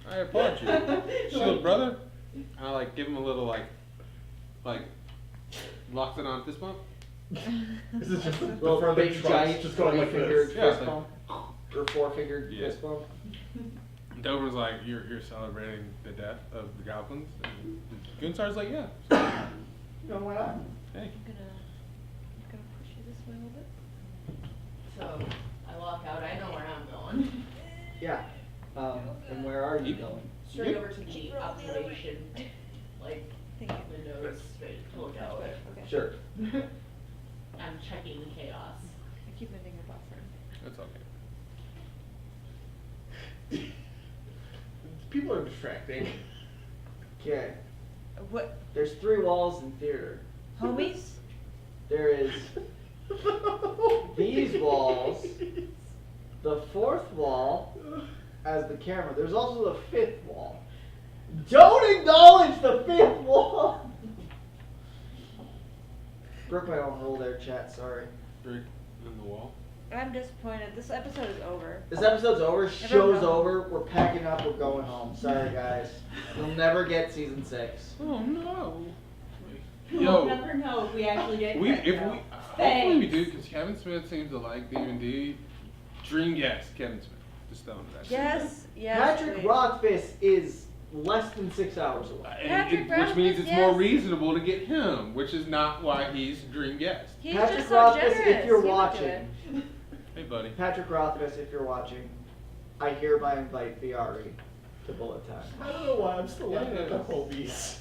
I applaud you. Shield brother. I like give him a little like locks it on fist bump. This is just the little front of the big trunks giant just going like three-fingered this. Yeah, fist like- bump. Or 4-fingered Yeah. fist bump. Dover's like, you're celebrating the death of the goblins. And Gunthar's like, yeah. No, why not? Hey. I'm gonna push you this way a little bit. So I walk out. I know where I'm going. Yeah. And where are you You- going? Straight over to the observation, like Thank you. windows, straight to look out. Okay. Sure. I'm checking the chaos. I keep moving your buffer. That's okay. People are distracting. Okay. What? There's 3 walls in theater. Homies? There is these walls, the 4th wall as the camera. There's also the 5th wall. Don't acknowledge the 5th wall! Broke my own rule there, chat, sorry. Brick in the wall. I'm disappointed. This episode is over. This episode's over, show's Everyone- over, we're packing up, we're going home. Sorry guys. You'll never get season 6. Oh no. We'll Yo, never know if we actually get we cracked if out. we hopefully we Thanks. do because Kevin Smith seems to like D&D. Dream guest Kevin Smith. Just tell him that. Yes, yes. Patrick please. Rothfuss is less than 6 hours away. Patrick Which means Rothfuss, it's more yes. reasonable to get him, which is not why he's dream guest. He's Patrick just so Rothfuss, generous. if you're He would do watching, it. Hey buddy. Patrick Rothfuss, if you're watching, I hereby invite Viari to Bullet Time. I don't know why I'm still looking at the homies.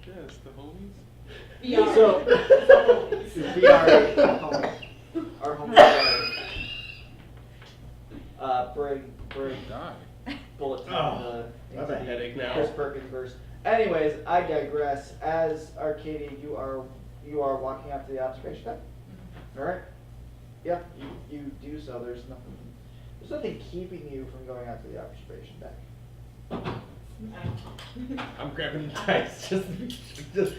Yes, the homies. VR. So, Viari, our home Viari. Bring Die. Bullet Oh, Time I have a headache now. Chris Perkins verse. Anyways, I digress. As Arcadia, you are walking up to the observation deck. All right. Yeah, you do so. There's nothing keeping you from going out to the observation deck. I'm grabbing dice. Just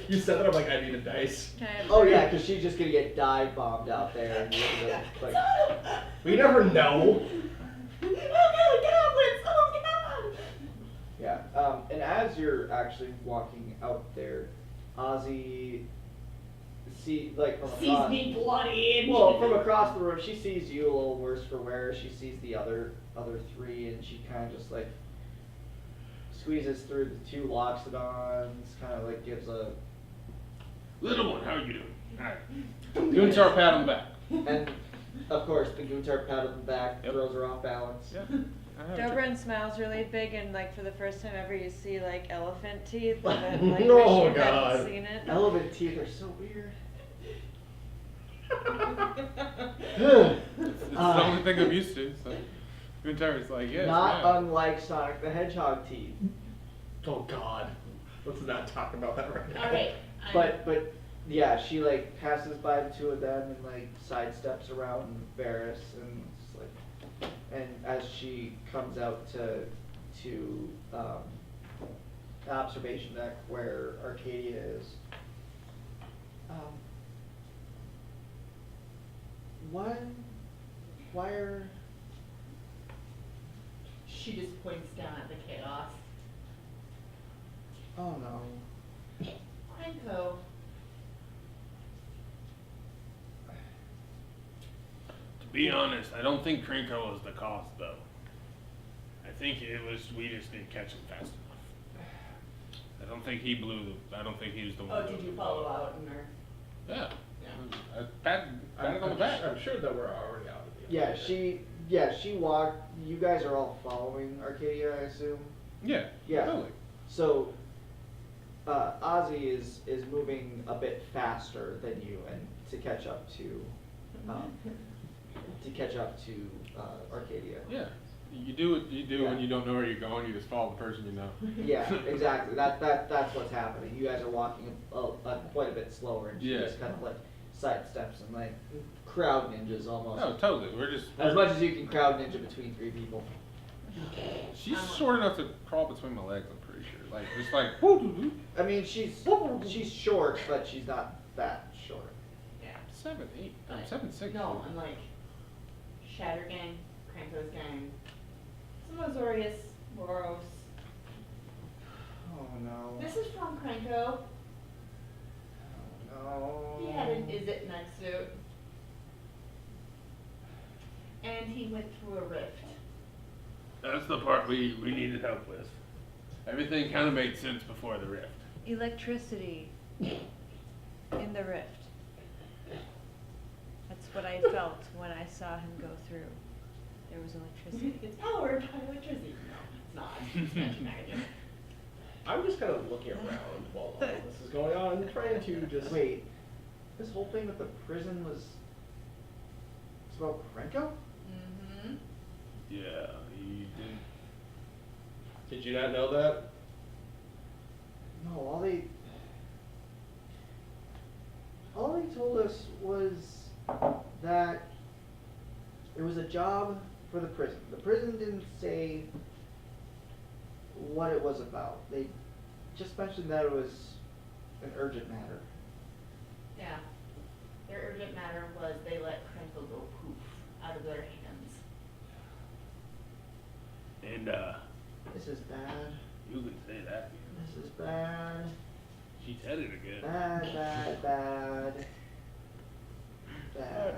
you said that. I'm like, I need a dice. Can I have Oh three? yeah, because she's just gonna get dive bombed out there. And you're gonna, like, We never know. Oh god, goblins! Oh god! yeah. And as you're actually walking out there, Ozzy like from Sees across. me bloodied. Well, from across the room, she sees you a little worse for wear. She sees the other three, and she kind of just like squeezes through the two loxodons, kind of like gives a, Little one, how you doing? Alright. Goonsar pat on the back. and of course the Guntar pat on the back, Yep. throws her off balance. Yep. I have Dobrin smiles really big, and like for the first time ever, you see like elephant teeth, and then, like Oh, wish you God. hadn't seen it. Elephant teeth are so weird. It's the only thing I'm used to, so. Goonsar's like, yes, Not yeah. unlike Sonic the Hedgehog teeth. Oh God. Let's not talk about that right now. Alright. But yeah, she like passes by the two of them and like sidesteps around Varys and it's like, and as she comes out to the observation deck where Arcadia is, why are She just points down at the chaos. oh no. Franco. To be honest, I don't think Krenko was the cause, though. I think it was, we just didn't catch him fast enough. I don't think he I don't think he was the one. Oh, that did you blew follow the- out in her? Yeah. Yeah. I patted on the back. I'm sure that we're already out of the. Yeah, she walked. You guys are all following Arcadia, I assume. Yeah. Yeah. Totally. So, Ozzy is moving a bit faster than you, and to catch up to Arcadia. Yeah. You do what you do Yeah. when you don't know where you're going. You just follow the person you know. Yeah, exactly. That's what's happening. You guys are walking quite a bit slower, and she Yeah. just kind of like sidesteps and like crowd ninjas almost. No, totally. We're just. As much as you can crowd ninja between three people. She's short enough to crawl between my legs. I'm pretty sure. Like just like. woo-doo-doo. I mean, she's short, but she's not that short. Yeah. 7'8". I'm But 7'6". No, I'm like Shatter Gang, Kranko's gang, some Azorius, Boros. Oh no. This is from Kranko. Oh no. He had an Is It neck suit. And he went through a rift. That's the part we needed help with. Everything kind of made sense before the rift. Electricity in the rift. That's what I felt when I saw him go through. There was electricity. It's powered by electricity. No, it's not. It's not. I'm just kind of looking around while all this is going on, and trying to just. Wait, this whole thing with the prison was. It's about Krenko? Mm-hmm. Yeah, he did. Did you not know that? No, all they told us was that it was a job for the prison. The prison didn't say what it was about. They just mentioned that it was an urgent matter. Yeah. Their urgent matter was they let Krenko go poof out of their hands. And This is bad. you could say that. This is bad. She said it again. Bad, bad, bad. Bad.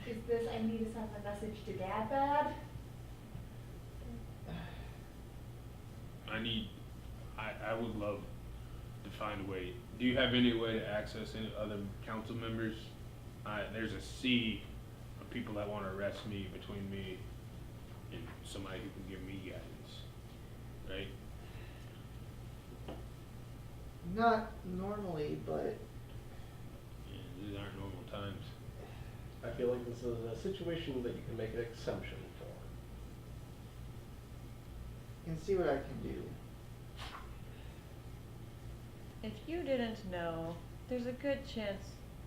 Is this I need to send a message to Dad bad? I would love to find a way. Do you have any way to access any other council members? There's a sea of people that want to arrest me between me and somebody who can give me guidance, right? Not normally, but Yeah, these aren't normal times. I feel like this is a situation that you can make an exemption for. I can see what I can do. If you didn't know, there's a good chance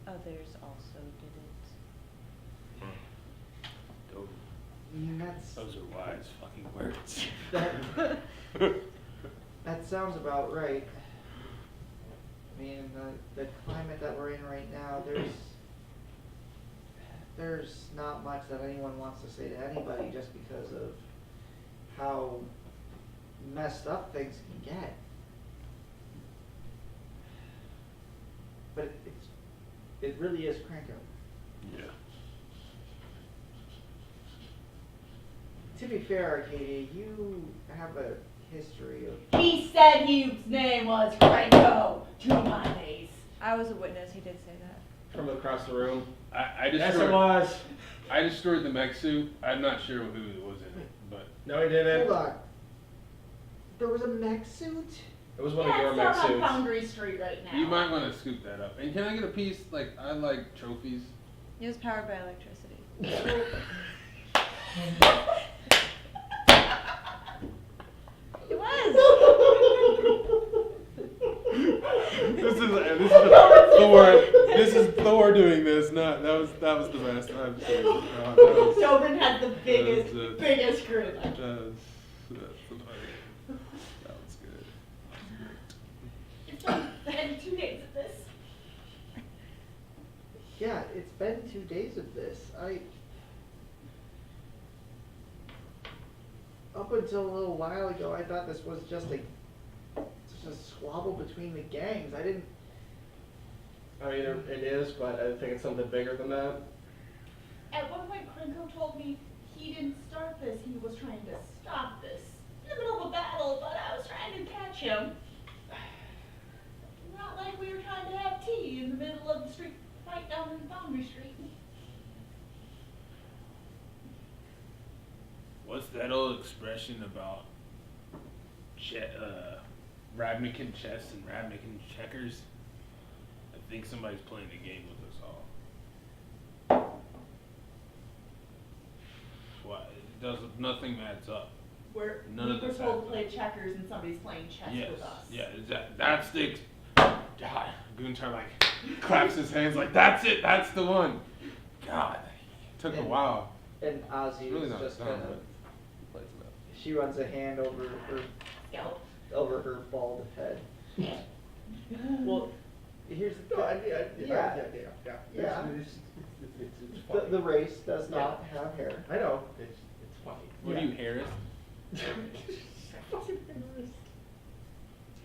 others also didn't. Those, I mean, those are wise fucking words. that sounds about right. I mean, the climate that we're in right now, there's not much that anyone wants to say to anybody just because of how messed up things can get. But it really is Cranko. Yeah. To be fair, Arcadia, you have a history of. He said his name was Franco to my face. I was a witness, he did say that. From across the room. I Yes, it destroyed. was. I destroyed the mech suit. I'm not sure who was in it, but No, he didn't. Hold on. There was a mech suit? It was one Yeah, of your it's mech down on suits. Foundry Street right now. you might want to scoop that up. And can I get a piece? Like I like trophies. It was powered by electricity. It was! This is Thor. This is Thor doing this. Not that was the best. I'm sorry. Dobrin had the biggest, that was, biggest grin. that's funny. That was good. It's been 2 days of this. Yeah, it's been 2 days of this. Up until a little while ago, I thought this was just a squabble between the gangs. I didn't. I mean, it is, but I think it's something bigger than that. At one point, Krenko told me he didn't start this, he was trying to stop this. In the middle of a battle, but I was trying to catch him. Not like we were trying to have tea in the middle of the street, right down in Foundry Street. What's that old expression about Ravnican chess and Ravnican checkers? I think somebody's playing a game with us all. What? It does nothing adds up. We None were of this told adds to play up. checkers and somebody's playing chess Yes. with us. Yeah. That's the. God. Goontar like claps his hands like that's it. That's the one. God. It took a And- while. And Ozzy It's really was not just dumb, kind of. but plays it up. She runs a hand over her bald head. Well, here's the No, thing. yeah. Yeah. It's The, funny. the race does not have hair. I know. It's funny. What are you, Harris?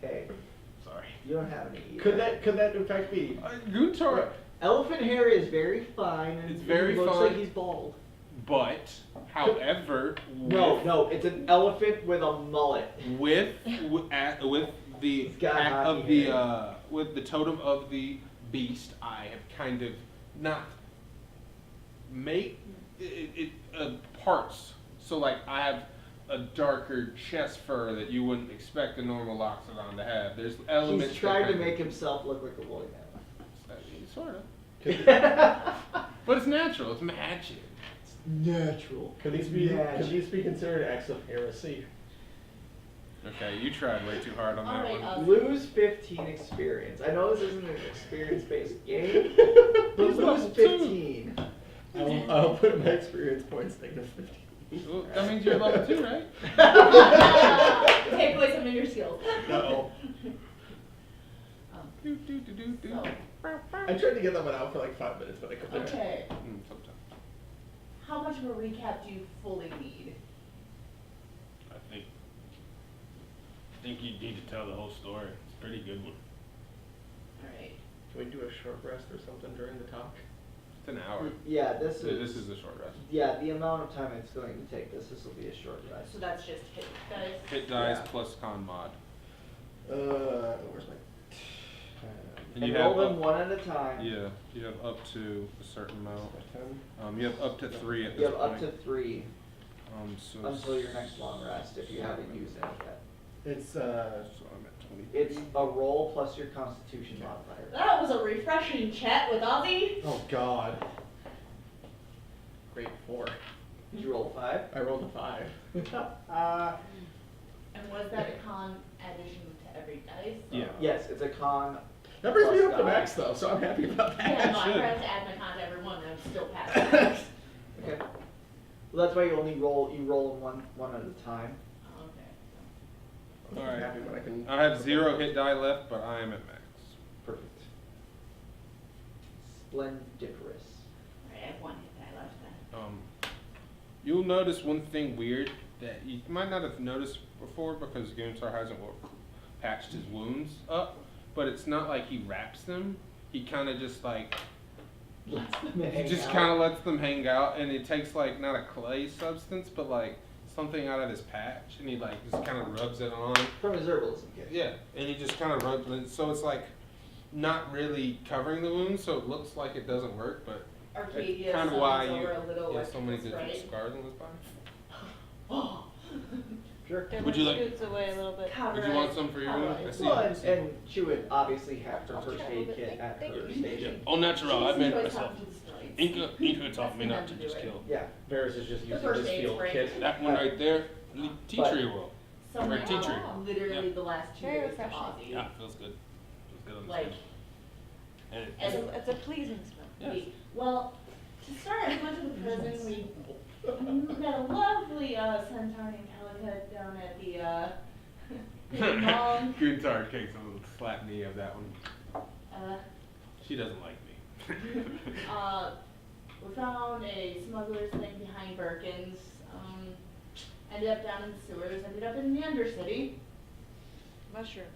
Hey, Sorry. you don't have any either. Could that in fact be? Goontar. Elephant hair is very fine and It's very he looks fine. like he's bald. But, however, No, it's an elephant with a mullet. with the He's got pack hockey of the hair. with the totem of the beast, I have kind of not make it parts. So like I have a darker chest fur that you wouldn't expect a normal Loxodon to have. There's elements. He's trying that to kind make himself look like a woolly of, sort of, mammoth. but it's natural. It's magic. Natural. Could these be considered acts of heresy? Okay, you tried way too hard on that Alright, one. Lose 15 experience. I know this isn't an experience-based game, but He's lose level 15. I'll put my experience points negative 15. Well, that means you're level 2, right? Take away some of your skills. No. Do, do, do, do, do. So, I tried to get that one out for like 5 minutes, but I couldn't. okay, Sometimes. how much of a recap do you fully need? I think you need to tell the whole story. It's a pretty good one. Alright. Can we do a short rest or something during the talk? It's an hour. Yeah, this So is. this is a short rest. Yeah, the amount of time it's going to take this will be a short rest. So that's just hit dice. Hit dice Yeah. plus con mod. Where's my? And And you roll have them up, one at a time. yeah, you have up to a certain amount. 10? You have up to 3 at You this have point. up to 3 So until your next long rest if you haven't used any yet. It's So I'm at 20. It's a roll plus your constitution modifier. That was a refreshing chat with Ozzy. oh god. Great 4. Did you roll a 5? I rolled a 5. And was that a con addition to every dice? Yeah. Yes, it's a con. That brings me plus up to die. max though, so I'm happy about that. Yeah, no, I should. tried to add my con to every one and I'm still passing. Okay. Well, that's why you only roll. You roll them one at a time. Oh, okay. I'm Alright. happy when I can. I have 0 hit die left, but I am at max. Perfect. Splendiferous. Alright, I have 1 hit die left then. You'll notice one thing weird that you might not have noticed before because Goonsar hasn't patched his wounds up, but it's not like he wraps them. He kind of just like Lets them he hang just out. kind of lets them hang out, and it takes like not a clay substance, but like something out of his patch, and he like just kind of rubs it on. From his herbalism kit. Yeah, and he just kind of rubs it, so it's like not really covering the wound, so it looks like it doesn't work, but Arcadia kind of summons why over a little you have so many electrical different sprite. scars on his body. Oh. Sure. Devin Would you like- scoots away a little bit. Cover Would you it. want some for your wound? Cover I it. see. Well, I see. and she would obviously have her first Try a aid little kit bit. at Thank her you. station. All natural. I've been She's myself. talking to the sprites. Inca taught me That's not to enough just do it. kill. Yeah. Varys is just The using first his aid field spray. kit. That one right there, tea But- tree will. Someone Or tea tree. literally Yeah. the last 2 Very days to refreshing. Ozzy. Yeah, feels good. Feels good on the Like, skin. And it, It's a pleasing smell. Yes. well, to start, we went to the prison, we met a lovely centaur named Calicut down at the mall. Guntard takes a little slap knee of that one. She doesn't like me. We found a smuggler's thing behind Birkin's. Ended up down in the sewers. Ended up in the Undercity. Mushrooms.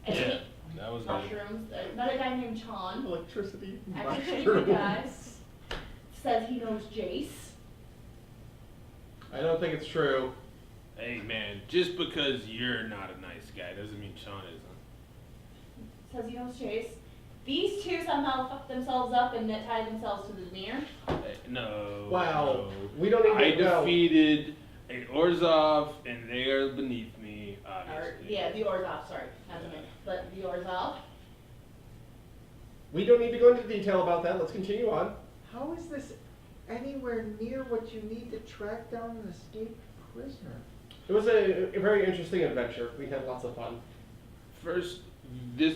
And Yeah, that was good. mushrooms. Met a guy named Chon. Electricity. Actually, pretty good guy. Says he knows Jace. I don't think it's true. Hey man, just because you're not a nice guy doesn't mean Sean isn't. Says he knows Jace. These two somehow fucked themselves up and tied themselves to the mirror. Hey, no. Wow. no. We don't I even know. defeated a Orzhov, and they are beneath me, Or, obviously. yeah, the Orzhov, sorry. Not the mirror. But the Orzhov. We don't need to go into detail about that. Let's continue on. How is this anywhere near what you need to track down an escaped prisoner? It was a very interesting adventure. We had lots of fun. First, the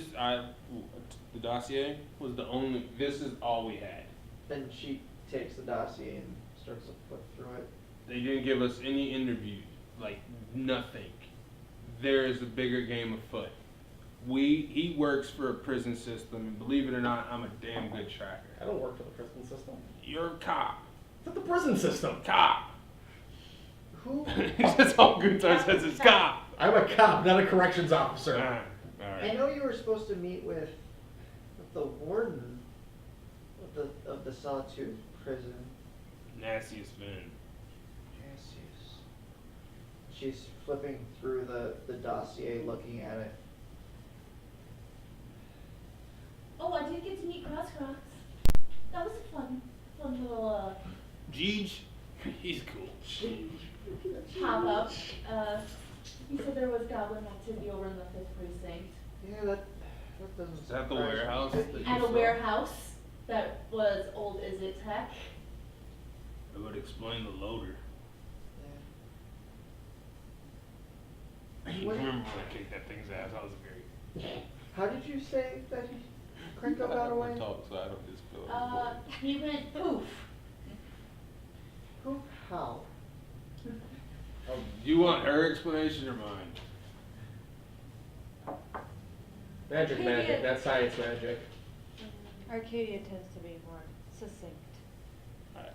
dossier was the only. This is all we had. Then she takes the dossier and starts to flip through it. They didn't give us any interviews, like nothing. There is a bigger game afoot. He works for a prison system, and believe it or not, I'm a damn good tracker. I don't work for the prison system. You're a cop. It's not the prison system. Cop. Who? That's all Gunther says is cop. I'm a cop, not a corrections officer. All I right. know you were supposed to meet with the warden of the Sawtooth prison. Nastiest Finn. Cassius. She's flipping through the dossier, looking at it. Oh, I did get to meet Cross Crocs. That was a fun little Jeej, he's cool. pop up. He said there was goblin activity over in the 5th precinct. Yeah, that doesn't. Is that the surprise me. warehouse that you At a saw? warehouse that was old Is It Tech. It would explain the loader. I What- remember when I kicked that thing's ass. I was very. How did you say that Krenko got away? Talk, so I don't just feel He went poof. Who? How? Do you want her explanation or mine? Magic, Arcadia- magic, not science magic. Arcadia tends to be more succinct.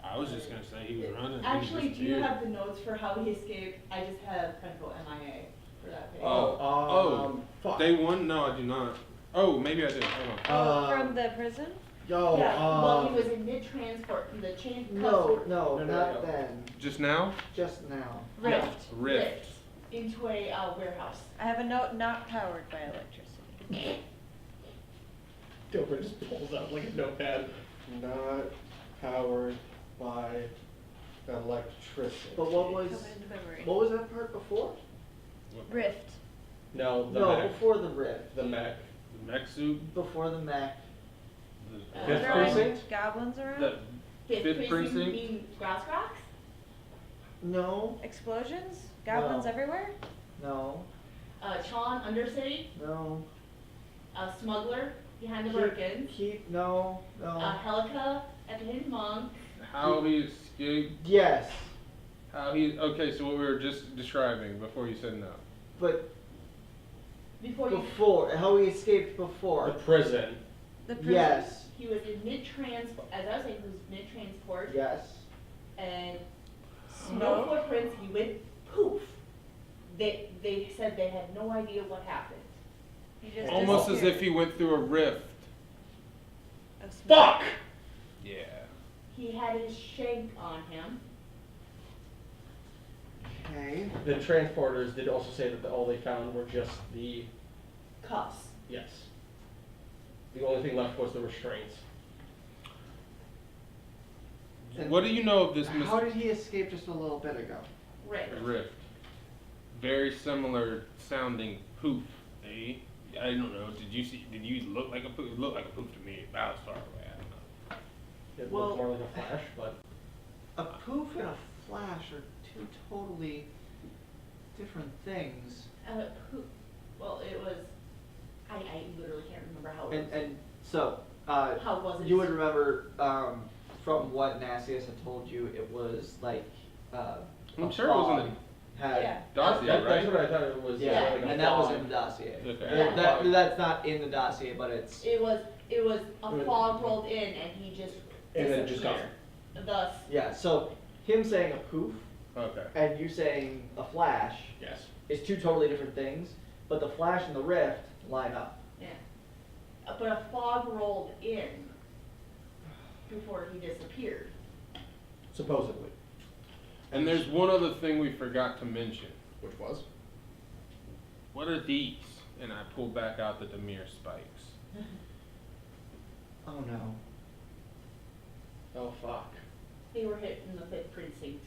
I was just gonna say he was running. and he Actually, do you disappeared. have the notes for how he escaped? I just have Krenko MIA for that page. Fuck. Day one? No, I do not. Oh, maybe I did. Hold on. From the prison? Yo, Yeah, well, he was in mid-transport from the chain No, No, not no. then. Just now? Just now. Rift into a warehouse. I have a note not powered by electricity. Dover just pulls out like a notepad. Not powered by electricity. But what was Come into memory. what was that part before? Rift. No, the No, mech. before the rift. The mech. The mech suit? Before the mech. The, Fifth Are there any precinct? goblins around? the fifth precinct? being Grouse Rocks? No, Explosions? Goblins No. everywhere? no, Chon, Undercity, no. a smuggler behind the Birkins, No, no. Helica at the Hidden Monk. How he escaped? Yes, How he? Okay, so what we were just describing before you said no. but Before you, Before, how he escaped The before. prison. The prison. Yes, he was in mid-transport, as I was saying, he was mid-transport, yes. and no Smoke. footprints, he went poof. They said they had no idea what happened. He just Almost as disappeared. if he went through a rift. Of smoke. Fuck! Yeah. He had his shank on him. Okay. The transporters did also say that all they found were just the, Cuffs. yes. The only thing left was the restraints. And What do you know of this How did he escape just a little bit ago? Right. rift? Very similar sounding poof, eh? I don't know. Did you look like a poof? It looked like a poof to me. About as far away. I don't know. It Well- looked more like a flash, but A poof and a flash are two totally different things. Poof. Well, it was. I literally can't remember how it was. And so, How was it? you would remember, from what Nassius had told you, it was like, I'm a sure it was in fog had. Yeah. Dossier, that's right? what I thought it was. Yeah, like a and that was fog. in the dossier. Okay. That's not in the dossier, but it's, It was a was- fog rolled in and he just And then just gone. disappeared. Thus, yeah, so him saying a poof Okay. and you saying a flash Yes. is two totally different things, but the flash and the rift line up. yeah. But a fog rolled in before he disappeared. Supposedly. And there's one other thing we forgot to mention. Which was? What are these? And I pulled back out the Demir spikes. Oh no. Oh fuck. They were hit in the 5th precinct.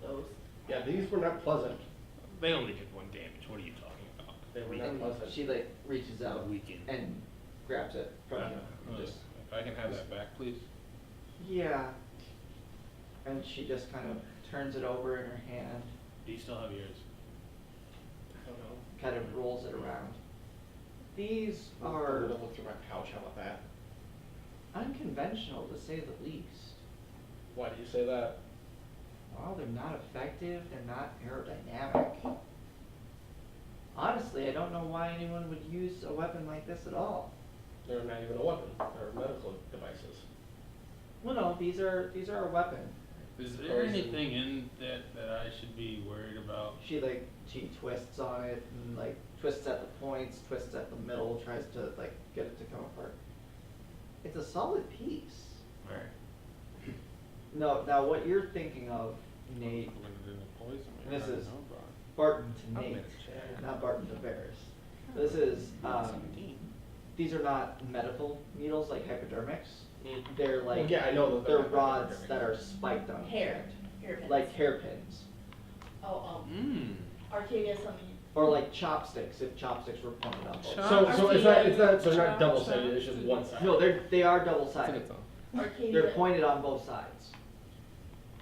Those. Yeah, these were not pleasant. They only did 1 damage. What are you talking about? They were not And pleasant. she like reaches out Weaken. and grabs it from you. and just, If I can have that back, please. yeah. And she just kind of turns it over in her hand, Do you still have yours? I don't know. kind of rolls it around. These I'm are gonna look through my pouch. How about that? unconventional to say the least. Why do you say that? Well, they're not effective, they're not aerodynamic. Honestly, I don't know why anyone would use a weapon like this at all. They're not even a weapon. They're medical devices. Well, no, these are a weapon. Is there anything in that I should be worried about? She twists on it and like twists at the points, twists at the middle, tries to like get it to come apart. It's a solid piece. Alright. No, now what you're thinking of, Nate, Put it in the poison. This I don't is- know about. Barton to I'll Nate, make a check. not Barton to Bears. This is, 17. these are not medical needles like hypodermics. Mm. They're Well, like, yeah, I know that they're not rods hypodermic. that are spiked on the Hair. end. Hairpins. Like hairpins. Oh, Mmm. Arcadia something. Or like chopsticks, if chopsticks were pointed up. So it's not so they're not double sided. It's just one side. No, they are double sided. Arcadia. They're pointed on both sides.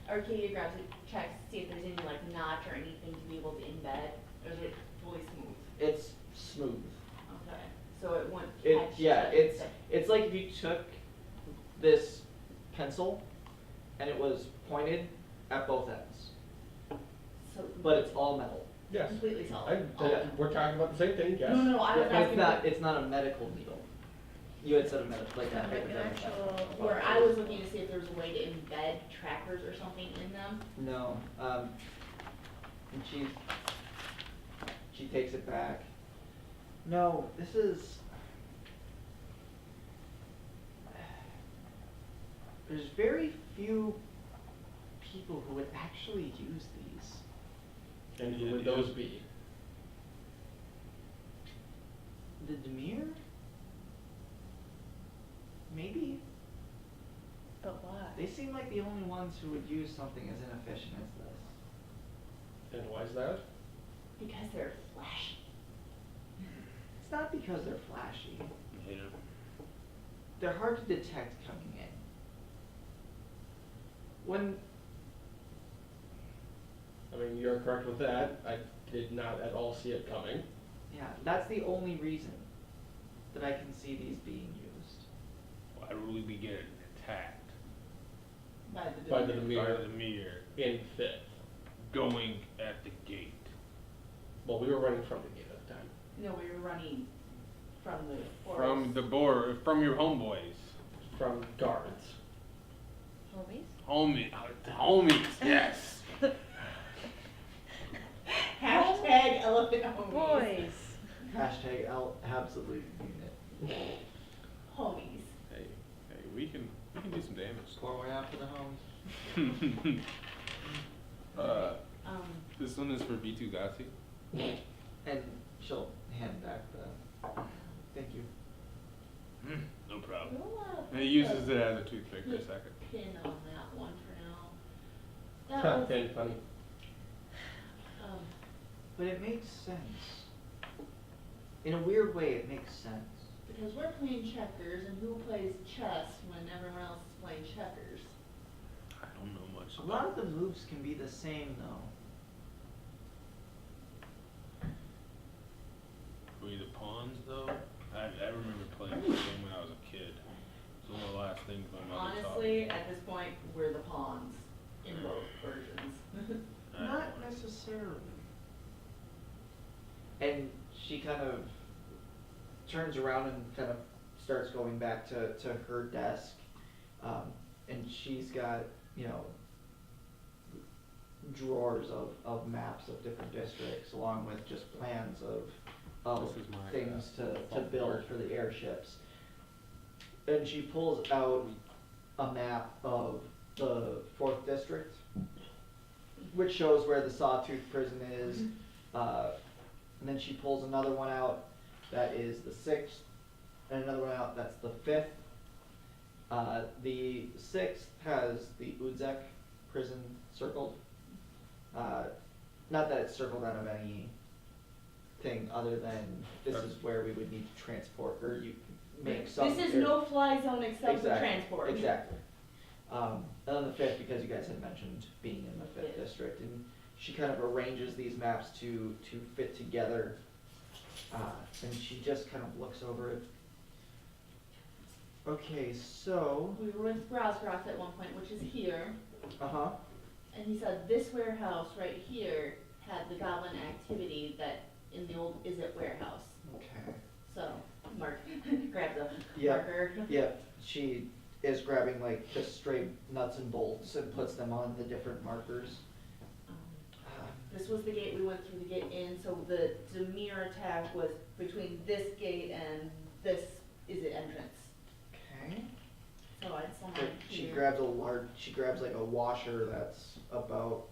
Arcadia grabs it, checks to see if there's any like notch or anything to be able to embed, or is it fully smooth? It's smooth. Okay, so it won't It, catch. yeah, the- it's like if you took this pencil and it was pointed at both ends, So but it's all metal. Yes. completely solid. We're talking about the same thing. Yes. No, I was Yeah, asking. it's not a medical needle. You had said a medical, like that. Like an actual. Where I was looking to see if there was a way to embed trackers or something in them. No, and she takes it back. No, this is. There's very few people who would actually use these. And who would those be? The Demir? Maybe. But why? They seem like the only ones who would use something as inefficient as this. And why is that? Because they're flashy. It's not because they're flashy. Yeah. They're hard to detect coming in. When I mean, you're correct with that. I did not at all see it coming. yeah, that's the only reason that I can see these being used. Why would we be getting attacked By the by Demir the mirror in fifth. going at the gate? Well, we were running from the gate at the time. No, we were running from the From the board, from your homeboys. From guards. Homies? Homies, yes. Hashtag elephant homies. Boys. Hashtag absolute unit. Homies. Hey, we can do some damage. Pour one out for the homies. This one is for B2 Gati. And she'll hand back the, thank you. No problem. We'll, And he uses it as a toothpick for a put second. a pin on that one for now. That was, Very funny. But it makes sense. In a weird way, it makes sense. because we're playing checkers, and who plays chess when everyone else is playing checkers? I don't know much. A lot of the moves can be the same though. Were you the pawns though? I remember playing this game when I was a kid. It's one of the last things my mother taught me. Honestly, at this point, we're the pawns in both versions. Not necessarily. And she kind of turns around and kind of starts going back to her desk. And she's got, you know, drawers of maps of different districts along with just plans of This is my, things to fault build part. for the airships. And she pulls out a map of the 4th district, which shows where the Sawtooth prison is. And then she pulls another one out that is the 6th, and another one out that's the 5th. The 6th has the Udzek prison circled. Not that it's circled out of any thing other than this is where we would need to transport, or you make some. This is no fly zone except for Exactly, transport. Exactly. And then the 5th, because you guys had mentioned being in the 5th district, and she kind of arranges these maps to fit together. And she just kind of looks over it. Okay, so, We were with Browscroft at one point, which is here, uh-huh, and he said this warehouse right here had the goblin activity that in the old Is It warehouse. okay. So, Mark grabs a Yeah. marker. Yep, she is grabbing like just straight nuts and bolts and puts them on the different markers. Um, This was the gate we went through to get in, so the Demir attack was between this gate and this Is It entrance. Okay. So I'd send But it she here. grabs like a washer that's about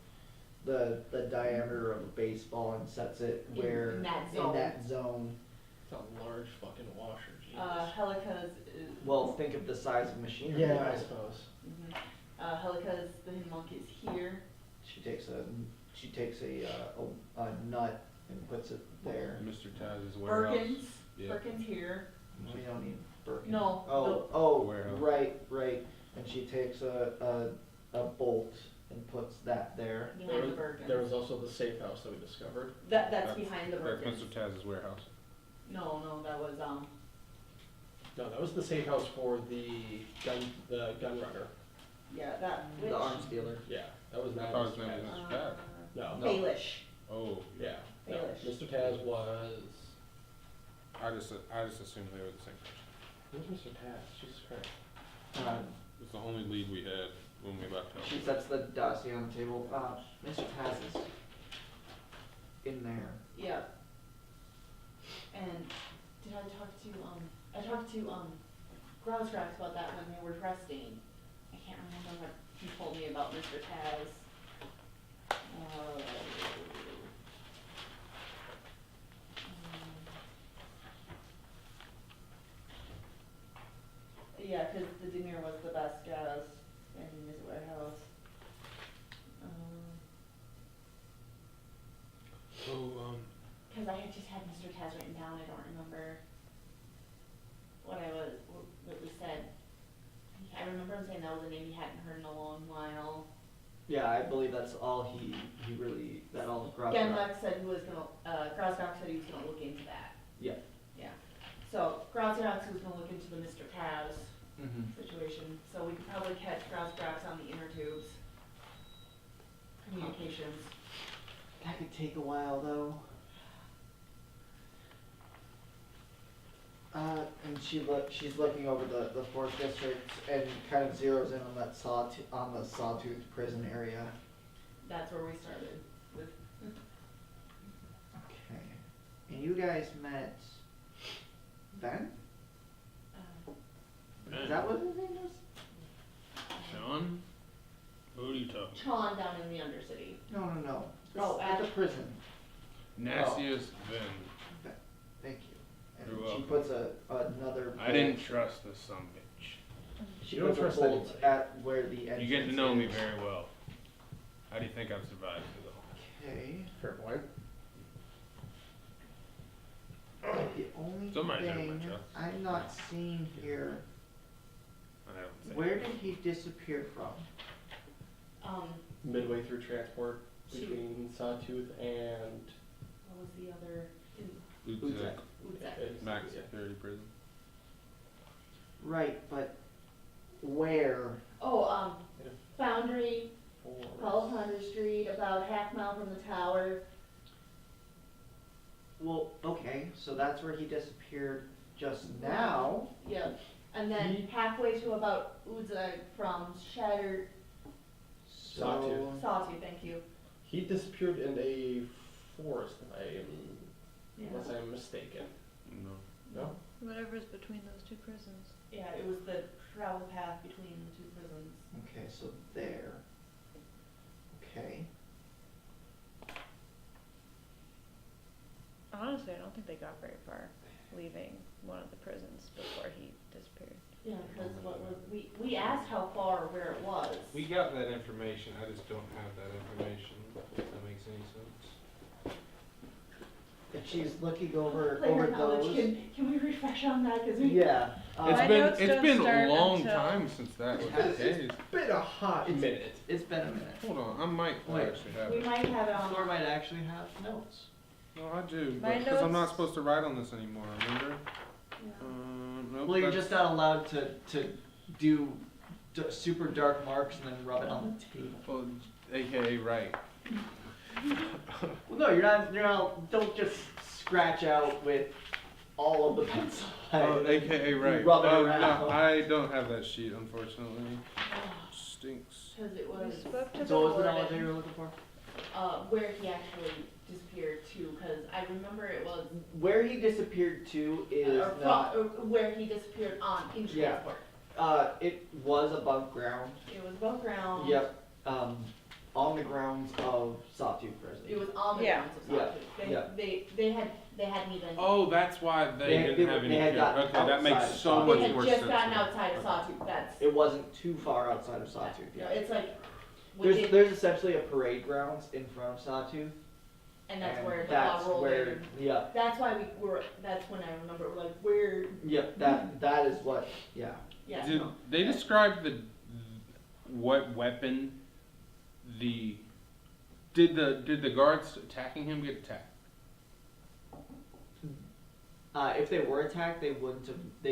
the diameter of a baseball and sets it In- where, in that in zone. that zone. It's a large fucking washer, Jesus. Helika's is. Well, think of the size of machinery. Yeah, I suppose. Mhm. Helika's, the Hemlock is here. She takes a nut and puts it there. Mr. Taz's warehouse. Birkins, Yeah. Birkins here. We don't need Birkin. No, Oh, Warehouse. right. And she takes a bolt and puts that there. Behind the Birkins. There was also the safe house that we discovered. That's behind the That's Birkins. Mr. Taz's warehouse. No, that was, No, that was the safe house for the gun runner. yeah, that, which? The arms dealer. Yeah, that was I not thought his Mr. name was Taz. Mr. Taz. No, Baelish. Oh, yeah, no. Baelish. Mr. Taz was. I just assumed they were the same person. Who's Mr. Taz? Jesus Christ. It's the only lead we had when we left home. She sets the dossier on the table. Mr. Taz is in there. Yeah. And did I talked to Grosgrax about that when they were resting. I can't remember what he told me about Mr. Taz. Yeah, cause the Demir was the best gas in his warehouse. So, Cause I had just had Mr. Taz written down, I don't remember what we said. I remember him saying that was a name he hadn't heard in a long while. Yeah, I believe that's all he really, that all Grosgrax. Genlek said he was gonna, Grosgrax said he was gonna look into that. Yeah. Yeah, so Grosgrax was gonna look into the Mr. Taz Mm-hmm. situation, so we could probably catch Grosgrax on the inner tubes. Communications. That could take a while though. And she's looking over the fourth district and kind of zeroes in on that on the Sawtooth prison area. That's where we started with. Okay. And you guys met Ben? Is that what his name is? Sean? Who are you talking? Chon down in the Undercity. No. Oh, At the at- prison. Nastiest Ben. Thank you. And You're she welcome. puts another. I didn't trust this sumbitch. She You don't puts a trust bolt anybody. at where the entrance You get to know me is. very well. How do you think I've survived it all? Okay. Fair point. The only Somebody's earned my thing trust. I'm not seeing here, I don't say where it. did he disappear from? Midway through transport She- between Sawtooth and What was the other? Udzak. Udzak. Max security prison. Right, but where? Oh, Foundry, Forest. Foundry Street, about half mile from the tower. Well, okay, so that's where he disappeared just now. Yep. And then He- halfway to about Udzak from Shattered Sawtooth. Sawtooth, thank you. He disappeared in a forest, unless Yeah. I'm mistaken. No. No? Whatever's between those two prisons. Yeah, it was the travel path between the two prisons. Okay, so there. Okay. Honestly, I don't think they got very far leaving one of the prisons before he disappeared. Yeah, because what was, we asked how far, where it was. We got that information, I just don't have that information, if that makes any sense. If she's looking over Player knowledge, those. can we refresh on that, because we. Yeah. My notes It's don't been start a long until- time since that was the It's case. been a hot minute. It's been a minute. Hold on, I might Wait. actually have We it. might have it on. Thor might actually have notes. No, I do, My because I'm not notes- supposed to write on this anymore, remember? Yeah. Nope, Well, you're that's- just not allowed to do super dark marks and then rub it on the table. Well, AKA right. Well, no, you're not, don't just scratch out with all of the pencil. Oh, AKA right. rub it Oh, around. no, I don't have that sheet, unfortunately. Stinks. Because it We was, spoke to the So what was the knowledge that warden. you were looking for? where he actually disappeared to, because I remember it was. Where he disappeared to is or from- not, or where he disappeared in Yeah. transport. it was above ground. It was above ground. Yep, on the grounds of Sawtooth Prison. It was on the Yeah. grounds of Yeah, Sawtooth. yeah. They hadn't even. Oh, that's why they They- didn't they- have any. they had gotten Okay, that makes outside so of much They had more just sense. gotten now. outside of Okay. Sawtooth, that's. It wasn't too far outside of Sawtooth No, yet. it's like. There's, within- there's essentially a parade grounds in front of Sawtooth. And that's and where the that's law rolled where- in. Yeah, That's why that's when I remember, we're like, where, yep, that is what, yeah. yeah. Did they describe what weapon did the guards attacking him get attacked? If they were attacked, they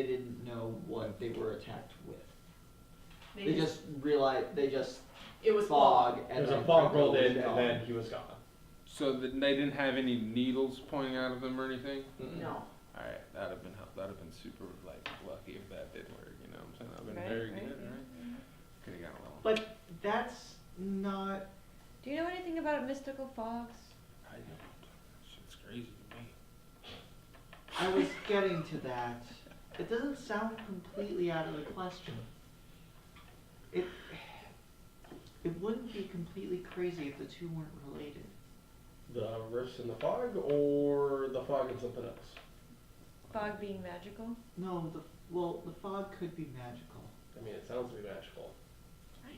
didn't know what they were attacked with. They just realized, it was fog and There's then a fog rolled was in and gone. then he was gone. So that they didn't have any needles pointing out of them or anything? No. Alright, that'd have been super lucky if that did work, you know what I'm saying? That'd have been Right, very right, good, yeah. right? Could've got a little. But that's not, Do you know anything about mystical fogs? I don't. Shit's crazy to me. I was getting to that. It doesn't sound completely out of the question. It wouldn't be completely crazy if the two weren't related. The rifts in the fog or the fog and something else? Fog being magical? No, the fog could be magical. I mean, it sounds to be magical.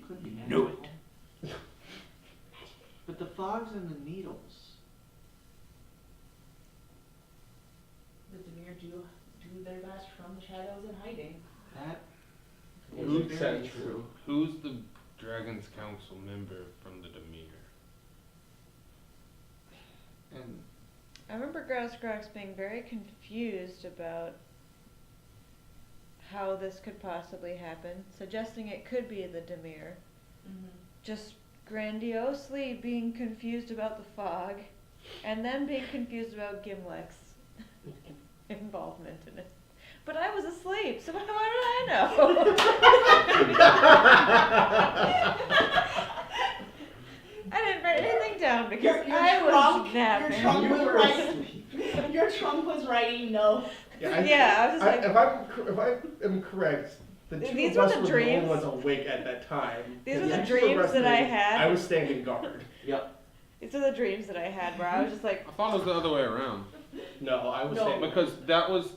Could be Knew magical. But the fogs and the needles. The Demir do their best from the shadows and hiding. That Makes is very sense. true. Who's the Dragon's Council member from the Demir? And I remember Grouse being very confused about how this could possibly happen, suggesting it could be the Demir. Mm-hmm. Just grandiosely being confused about the fog, and then being confused about Gimle's involvement in it. But I was asleep, so how did I know? I didn't write anything down because Your I trunk, was napping. Your trunk You was were writing. Your trunk was writing no. Yeah, I was just like- if I am correct, the two These of were us the were the only dreams. ones awake at that time. These were Yeah, the you were dreams that I resting. had. I was standing guard. Yep. These are the dreams that I had where I was just like, I thought it was the other way around. No, I was No. standing. Because that was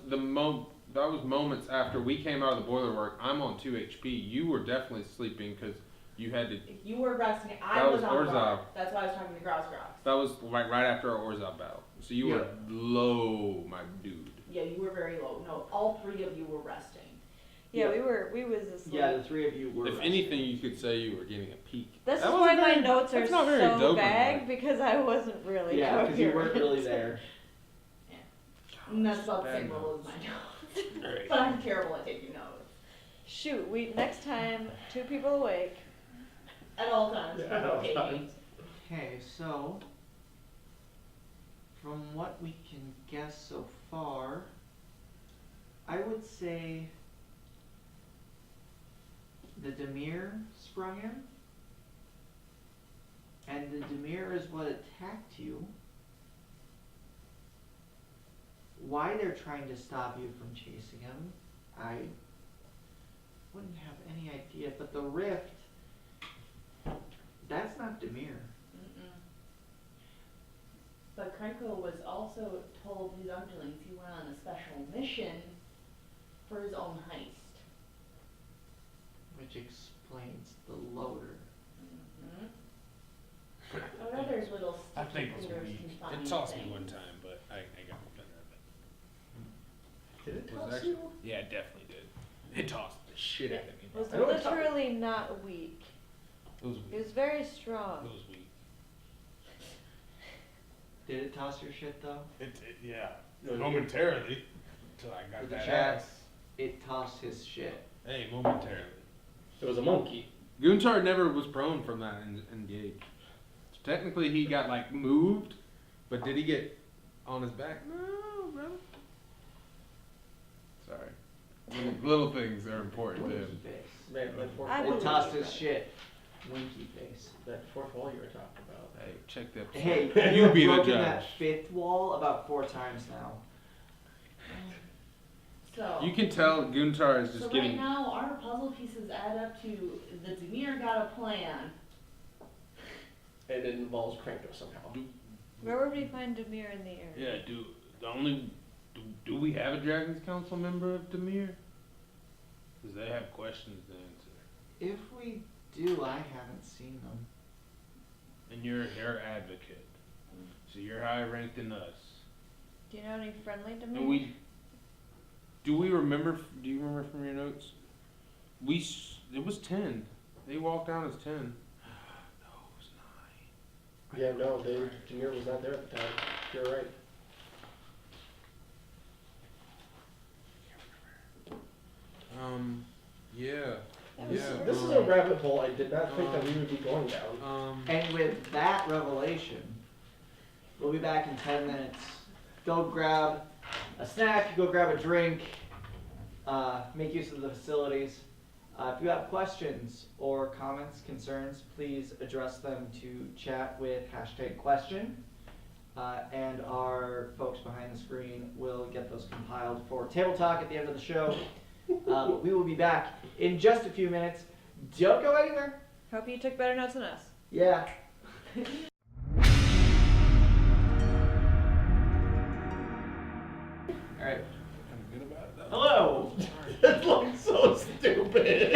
that was moments after we came out of the boiler work. I'm on 2 HP. You were definitely sleeping because you had to. If you were resting, I That was was on Orzhov. guard. That's why I was talking to Grouse. That was right after our Orzhov battle. So you were low, my dude. Yeah, you were very low. No, all three of you were resting. yeah, Yeah. we was asleep. Yeah, the three of you were. If anything, you could say you were getting a peek. This That is wasn't why my very- notes are that's not very so Doberman-like. vague because I wasn't really Yeah, because you weren't coherent. really there. And that's about the Bad same level notes. as my notes. Alright. But I'm terrible at taking notes. Shoot, next time 2 people awake. At all times. Yeah, at all taking. times. Okay, so from what we can guess so far, I would say the Demir sprung in, and the Demir is what attacked you. Why they're trying to stop you from chasing him, I wouldn't have any idea, but the rift, that's not Demir. Mm-mm. But Krenko was also told his underlings he went on a special mission for his own heist. Which explains the loader. Mm-hmm. What others little I sticky think it was fingers weak. can find It tossed me things? one time, but I got the better of it. Did it Was toss actually- you? Yeah, it definitely did. It tossed the shit out of me. It was I know it's not- literally not weak. It was It weak. was very It strong. was weak. Did it toss your shit though? Yeah. No, Momentarily. Until I got With the that chat, ass. it tossed his shit. Hey, momentarily. It was a monkey. Guntar never was prone from that engage. So technically, he got like moved, but did he get on his back? No, bro. Sorry. Little things are important to Winky him. face. Man, that fourth I wall It believe tossed you, his brother. shit. Winky face. that fourth wall you were talking about. Hey, check that. Hey, you you've be the broken judge. that fifth wall about 4 times now. So, You can tell Guntar is just so getting. right now our puzzle pieces add up to the Demir got a plan. And it involves Kranko somehow. Where would we find Demir in the area? Yeah, do we have a Dragons Council member of Demir? Because they have questions to answer. If we do, I haven't seen them. And you're their advocate. So you're higher ranked than us. Do you know any friendly Demir? And do you remember from your notes? It was 10. They walked down as 10. No, it was 9. Yeah, no, Demir was not there at the time. You're right. Yeah. This, Yeah, this is a rabbit hole I did not think that we would be going down. And with that revelation, we'll be back in 10 minutes. Go grab a snack, go grab a drink, make use of the facilities. If you have questions or comments, concerns, please address them to chat with #question. And our folks behind the screen will get those compiled for table talk at the end of the show. But we will be back in just a few minutes. Don't go anywhere. Hope you took better notes than us. Yeah. All right. I'm good about it though. Hello. That looks so stupid.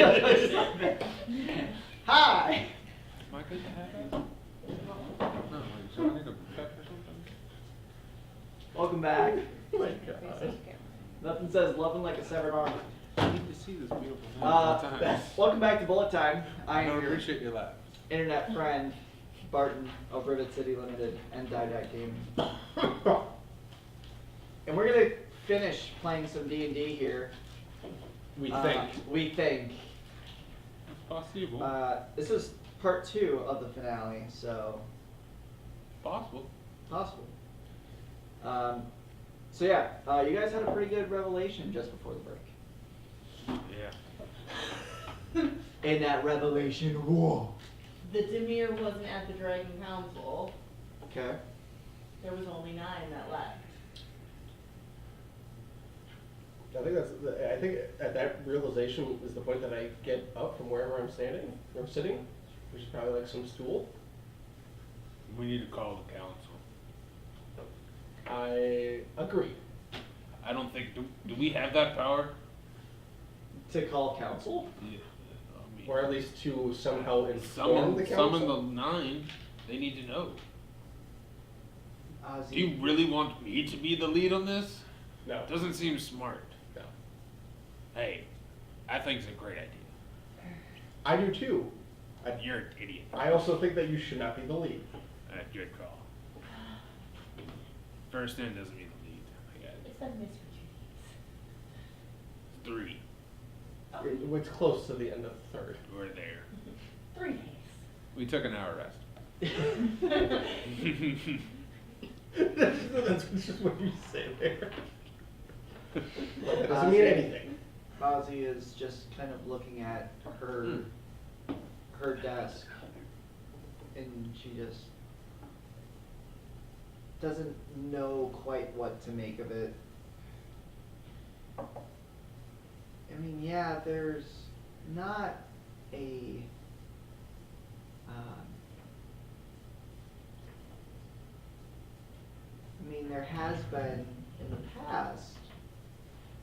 Hi. Am I good to have that? No, like, do I need a pep or something? Welcome back. Oh my Face god. of the camera. Nothing says loving like a severed arm. I need to see this beautiful thing all the time. Welcome back to Bullet Time. I I am your appreciate your laugh. internet friend, Barton of Rivet City Limited and Didact Gaming. And we're gonna finish playing some D&D here. We think. We think. It's possible. This is part 2 of the finale, so Possible. possible. So yeah, you guys had a pretty good revelation just before the break. Yeah. And that revelation, whoa. The Demir wasn't at the Dragon Council. Okay. There was only 9 that left. I think at that realization is the point that I get up from wherever I'm standing or sitting, which is probably like some stool. We need to call the council. I agree. I don't think, do we have that power? To call council? Yeah. I mean, Or at least to somehow inform the council. Summon the 9, they need to know. Ozzy. Do you really want me to be the lead on this? No. Doesn't seem smart. No. Hey, I think it's a great idea. I do too. You're an idiot. I also think that you should not be the lead. Good call. First in doesn't mean the lead. I got it. It's a mystery. 3. It's close to the end of the third. We're there. 3 days. We took an hour rest. That's just what you say there. That doesn't Ozzy- mean anything. Ozzy is just kind of looking at her desk, and she just doesn't know quite what to make of it. I mean, yeah, there's not a I mean, there has been in the past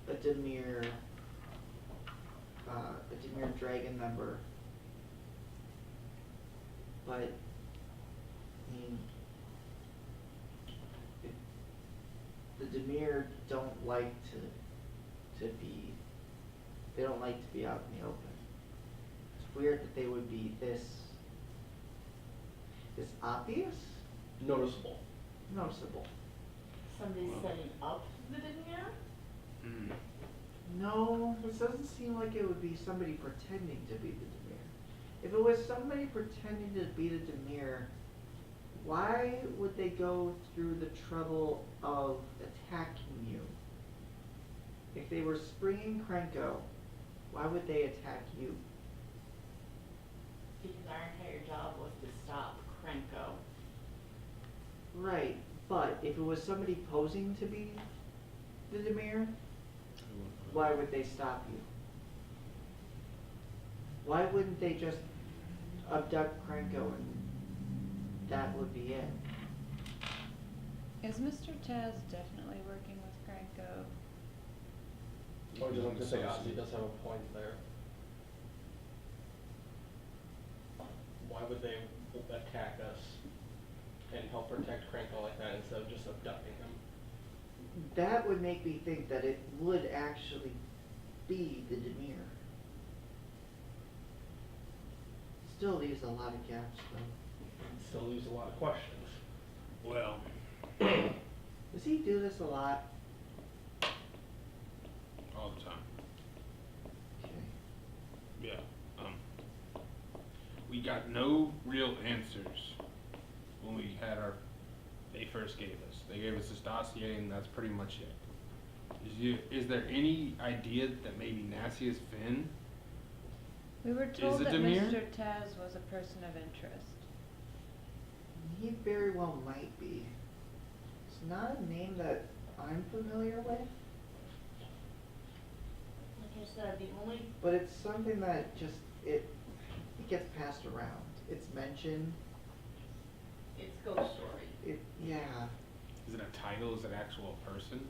a Demir Dragon member, but I mean, the Demir don't like to be. They don't like to be out in the open. It's weird that they would be this obvious, Noticeable. noticeable. Somebody's setting up the Demir? Mm. No, this doesn't seem like it would be somebody pretending to be the Demir. If it was somebody pretending to be the Demir, why would they go through the trouble of attacking you? If they were springing Krenko, why would they attack you? Because our entire job was to stop Krenko. Right, but if it was somebody posing to be the Demir, why would they stop you? Why wouldn't they just abduct Krenko and that would be it? Is Mr. Taz definitely working with Kranko? I was just going to say, Ozzy does have a point there. Why would they attack us and help protect Kranko like that instead of just abducting him? That would make me think that it would actually be the Demir. Still leaves a lot of gaps though. Still leaves a lot of questions. Well, Does he do this a lot? all the time. Okay. Yeah. We got no real answers when we had they first gave us. They gave us this dossier and that's pretty much it. Is there any idea that maybe Nassius Finn? We were told it that Demir? Mr. Taz was a person of interest. He very well might be. It's not a name that I'm familiar with, Like I said, the only but it's something that just it gets passed around. It's mentioned. it's ghost story. Yeah. Is it a title? Is it an actual person?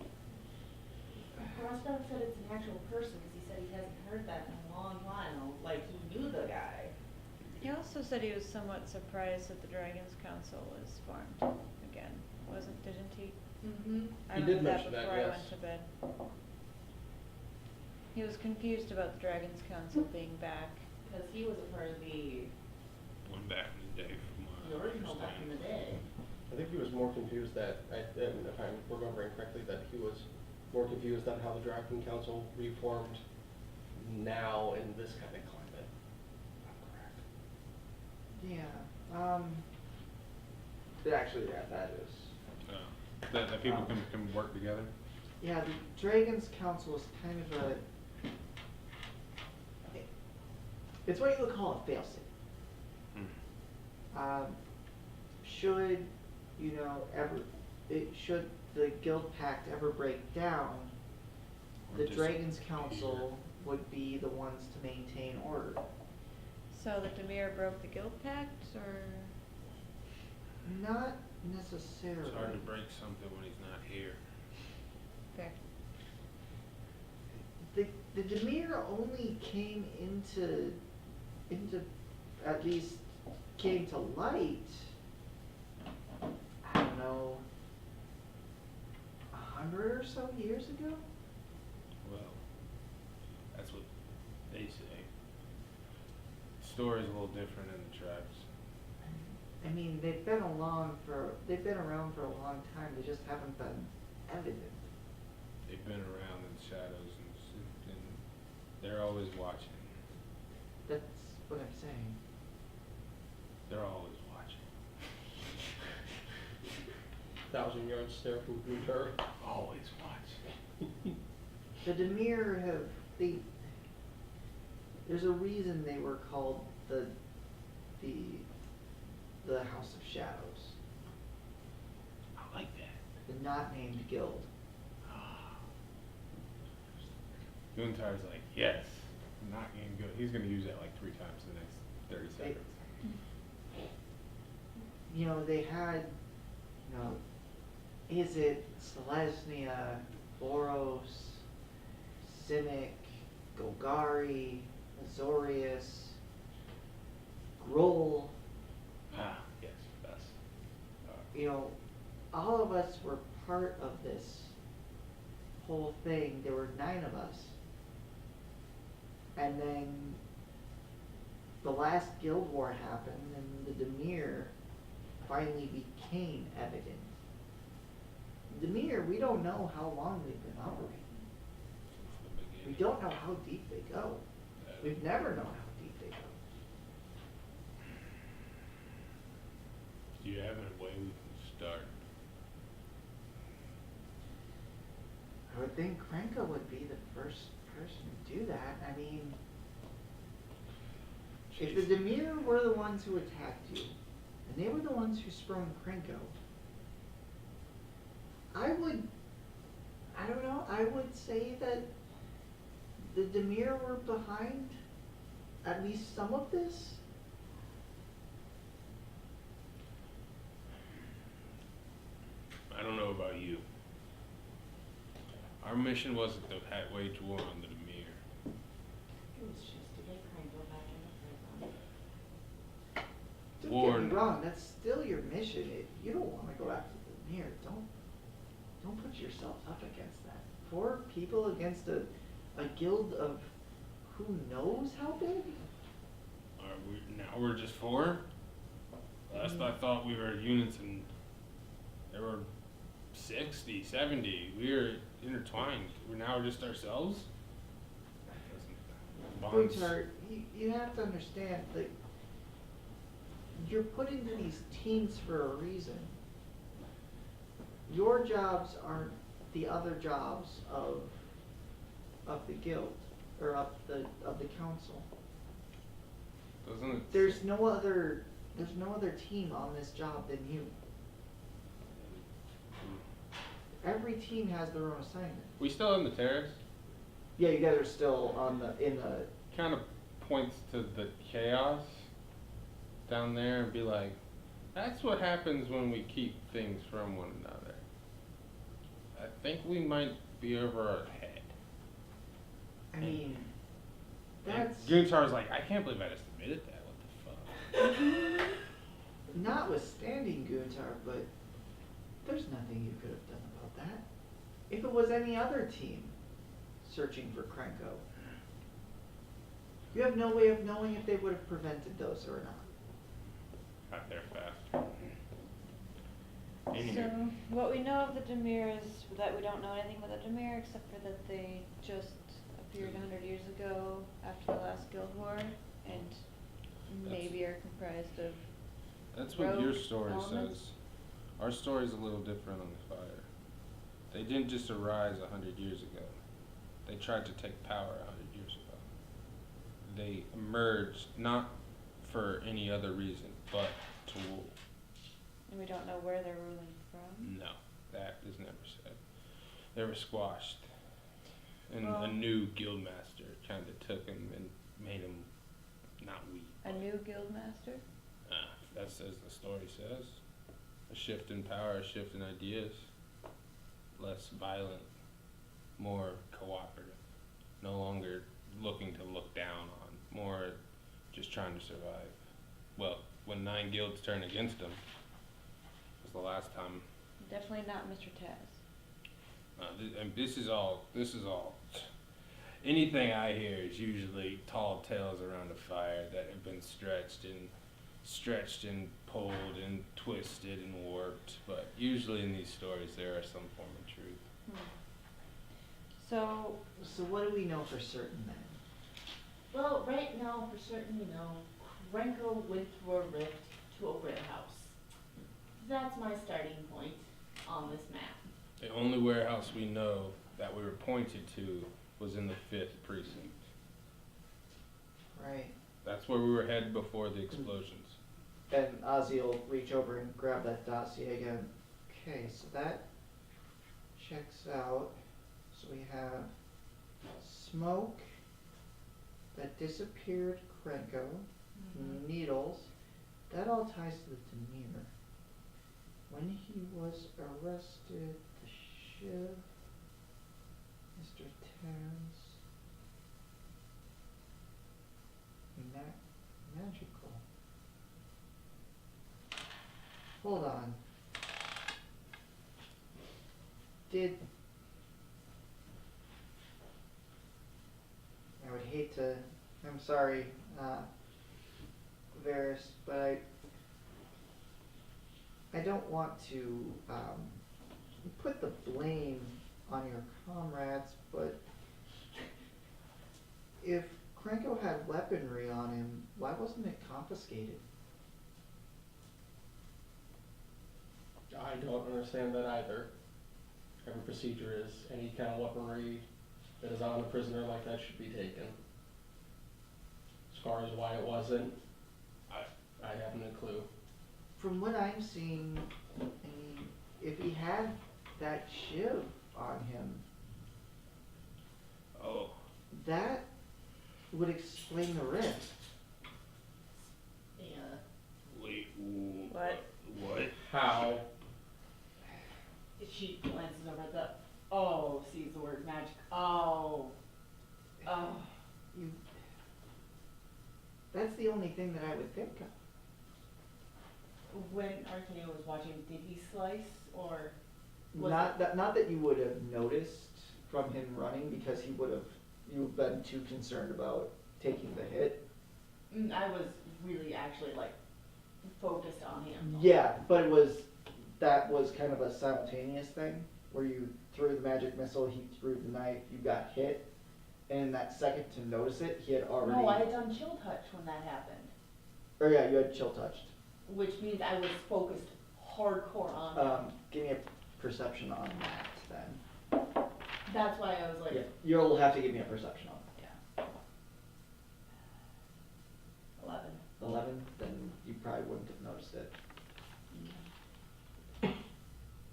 Roscoe said it's an actual person because he said he hasn't heard that in a long while. Like he knew the guy. He also said he was somewhat surprised that the Dragons Council was formed again. Didn't he? Mm-hmm. I He read did mention that, before I yes. went to bed. He was confused about the Dragons Council being back. Because he was a part of the One back in the day, from what I original back in the understand. day. I think he was more confused and if I'm remembering correctly, that he was more confused on how the Dragon Council reformed now in this kind of climate. I'm correct. Yeah. Actually, yeah, that is. That people can work together. Yeah, the Dragons Council is kind of a, it's what you would call a failsafe. Should, you know, should the guild pact ever break down, Or the disappear. Dragons Council would be the ones to maintain order. So the Demir broke the guild pact, or? Not necessarily. It's hard to break something when he's not here. Fair. The Demir only came into at least came to light, I don't know, 100 or so years ago? Well, that's what they say. The story's a little different in the tribes. I mean, they've been around for a long time, they just haven't been evident. They've been around in the shadows and they're always watching. That's what I'm saying. They're always watching. 1,000-yard stare from Gunter. Always watching. The Demir there's a reason they were called the House of Shadows, I like that. the not named guild. Guntar's like, yes, not getting good. He's gonna use that like 3 times in the next 30 seconds. You know, they had, you know, is it Selesnya, Boros, Simic, Golgari, Azorius, Grohl, Ah, yes, us. you know, all of us were part of this whole thing. There were 9 of us. And then the last guild war happened and the Demir finally became evident. Demir, we don't know how long they've been operating. We don't know how deep they go. We've never known how deep they go. Do you have a way we can start? I would think Krenko would be the first person to do that. I mean, if the Demir were the ones who attacked you, and they were the ones who sprung Krenko, I don't know, I would say that the Demir were behind at least some of this. I don't know about you. Our mission wasn't to wage war on the Demir. It was just to get Kringle back in the prison. Don't War- get me wrong, that's still your mission. You don't want to go after the Demir. Don't put yourself up against that. 4 people against a guild of who knows how big? Now we're just 4? Last I thought we were units and there were 60, 70. We were intertwined. We're just ourselves? Bonds. Guntar, you have to understand that you're put into these teams for a reason. Your jobs aren't the other jobs of the guild or of the council. Doesn't it? There's no other team on this job than you. Every team has their own assignment. We still on the terrace? Yeah, you guys are still in the. Kind of points to the chaos down there and be like, that's what happens when we keep things from one another. I think we might be over our head. I mean, And that's Guntar's like, I can't believe I just admitted that. What the fuck? notwithstanding Guntar, but there's nothing you could have done about that. If it was any other team searching for Krenko, you have no way of knowing if they would have prevented those or not. Got there fast. So, what we know of the Demir is that we don't know anything about the Demir except for that they just appeared 100 years ago after the last Guild War and maybe are comprised of. That's what your rogue story elements? says. Our story's a little different on the fire. They didn't just arise 100 years ago. They tried to take power 100 years ago. They emerged not for any other reason but to rule. And we don't know where they're ruling from? No, that is never said. They were squashed. And Well- a new guildmaster kind of took him and made him not weak. A new guild master? That's as the story says. A shift in power, a shift in ideas. Less violent, more cooperative. No longer looking to look down on, more just trying to survive. Well, when 9 guilds turned against him, was the last time. Definitely not Mr. Taz. And this is all. Anything I hear is usually tall tales around a fire that have been stretched and pulled and twisted and warped. But usually in these stories there are some form of truth. So, So what do we know for certain then? Well, right now, for certain, Krenko went through a rift to a warehouse. That's my starting point on this map. The only warehouse we know that we were pointed to was in the 5th precinct. Right. That's where we were headed before the explosions. And Ozzy will reach over and grab that dossier again. Okay, so that checks out. So we have smoke that disappeared Krenko, needles, that all ties to the Demir. When he was arrested, the Shiv, Mr. Taz, magical. Hold on. I would hate to, I'm sorry, Varys, but I don't want to put the blame on your comrades, but if Krenko had weaponry on him, why wasn't it confiscated? I don't understand that either. Every procedure is any kind of weaponry that is on a prisoner like that should be taken. As far as why it wasn't, I haven't a clue. From what I'm seeing, I mean, if he had that shiv on him, Oh. that would explain the rift. Yeah. Wait. What? What? How? She glances over at the, sees the word magic. That's the only thing that I would think of. When Arcanio was watching, did he slice or? Was Not that you would have noticed from him running, because you've been too concerned about taking the hit. I was really actually focused on him. Yeah, but that was kind of a simultaneous thing, where you threw the magic missile, he threw the knife, you got hit, and in that second to notice it, he had already. No, I had done chill touch when that happened, Or yeah, you had chill touched. which means I was focused hardcore on him. Give me a perception on that then. That's why I was like, Yeah, you'll have to give me a perception on that. 11. 11, then you probably wouldn't have noticed it.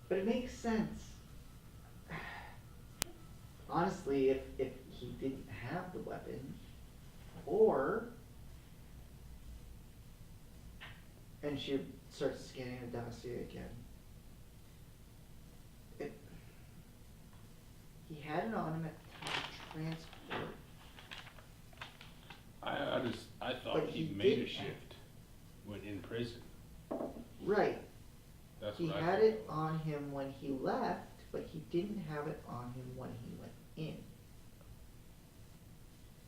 But it makes sense. Honestly, if he didn't have the weapon, and she starts scanning the dossier again. He had it on him at the time of transport. I thought But he he made a didn't. shift when in prison. Right. That's He what I had thought. it on him when he left, but he didn't have it on him when he went in.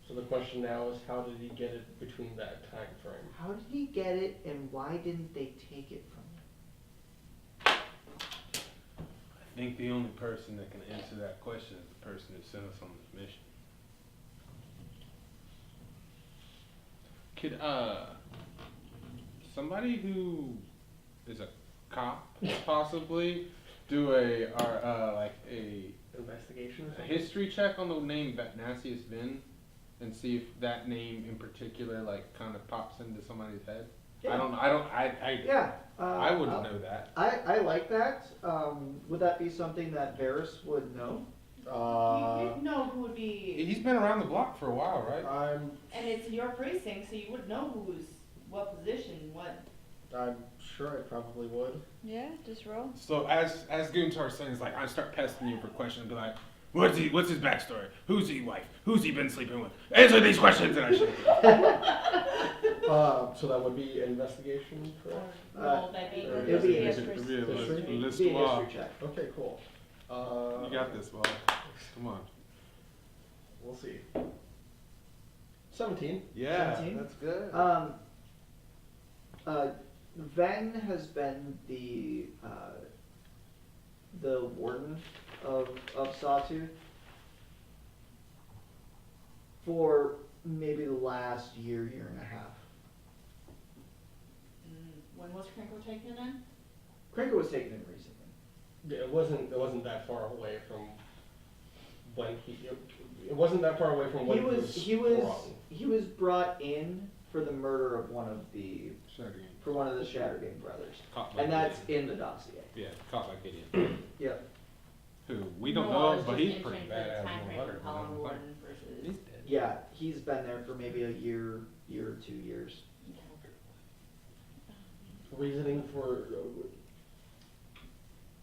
So the question now is, how did he get it between that time frame? How did he get it, and why didn't they take it from him? I think the only person that can answer that question is the person who sent us on this mission. Could somebody who is a cop possibly do a Investigation or a something? history check on the name Vatnasius Vin, and see if that name in particular like kind of pops into somebody's head. Yeah. I I wouldn't know that. I like that. Would that be something that Varys would know? You'd know who would be, He's been around the block for a while, right? and it's your precinct, so you would know who's what position, what. I'm sure I probably would. Yeah, just roll. So as Guntar's saying, it's like I start pestering you for questions and be like, what's his backstory? Who's he wife? Who's he been sleeping with? Answer these questions, and I should. So that would be investigation, correct? No, that'd be. It would be History. It'd be a History? list Be a law. history check. Okay, cool. You got this, Bob. Come on. We'll see. 17. Yeah, 17? that's good. Ven has been the warden of Sawtooth for maybe the last year and a half. When was Crinkle taken in? Crinkle was taken in recently. Yeah, it wasn't that far away from when it wasn't that far away from when He was brought in for the murder of one of the Shattergame brothers, Caught by and that's Gideon. in the dossier. Yeah, caught by Gideon. Yep. Who we don't No, I know, was but just he's pretty entering badass the time in the frame letter. of Howland Warden versus. He's dead. Yeah, he's been there for maybe a year or 2 years. reasoning for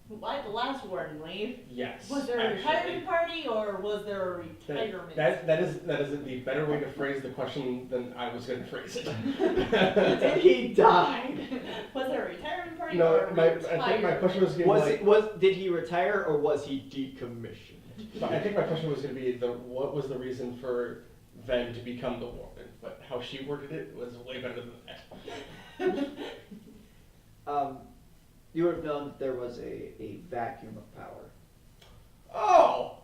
Why did the last warden leave? yes. Was there a actually. retirement party or was there a retirement? That is the better way to phrase the question than I was going to phrase it. Did he die? Was there a retirement party No, or I think my question was going to be Did he retire or was he decommissioned? I think my question was going to be what was the reason for Ven to become the warden, but how she worded it was way better than that. You would have known that there was a vacuum of power. Oh!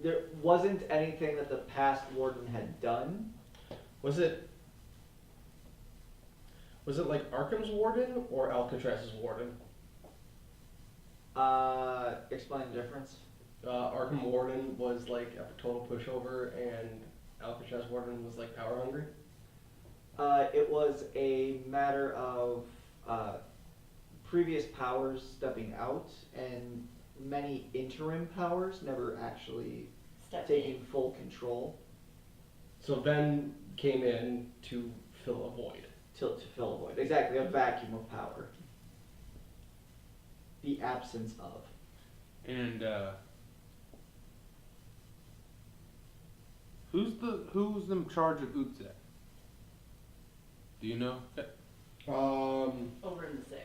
There wasn't anything that the past warden had done. Was it like Arkham's warden or Alcatraz's warden? Explain the difference. Arkham warden was like a total pushover, and Alcatraz warden was like power hungry. It was a matter of previous powers stepping out and many interim powers never actually taking full control. So Ven came in to fill a void. To fill a void. Exactly, a vacuum of power. The absence of. And who's in charge of Utzek? Do you know? Over in the six.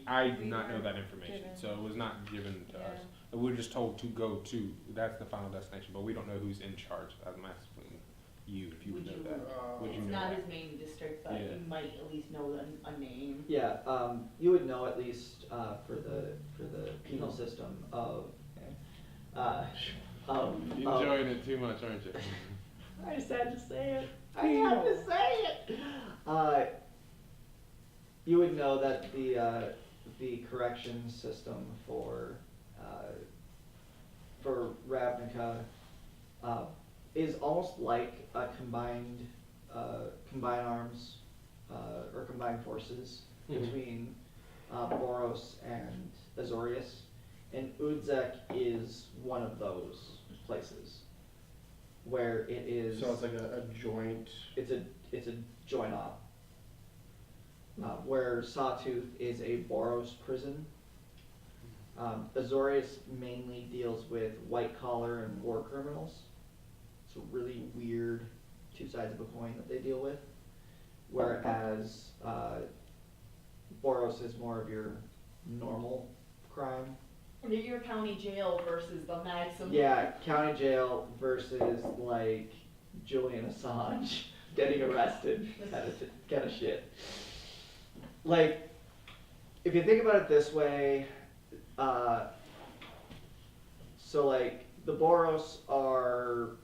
I do not know that information, given. so it was not given to Yeah. us. We were just told to go to. That's the final destination, but we don't know who's in charge. I'm asking you if you would know that. Would you It's know not that? his main district, but Yeah. you might at least know a name. Yeah, you would know at least for the penal system of. You're enjoying it too much, aren't you? I just had to say it. I had to say it. You would know that the correction system for Ravnica is almost like a combined arms or combined forces Mhm. between Boros and Azorius, and Udzek is one of those places where it is. So it's like a joint. It's a joint op. Where Sawtooth is a Boros prison. Azorius mainly deals with white collar and war criminals. It's a really weird two sides of a coin that they deal with. Whereas Boros is more of your normal crime. Your county jail versus the maximum. Yeah, county jail versus like Julian Assange getting arrested kind of shit. Like, if you think about it this way, so like the Boros are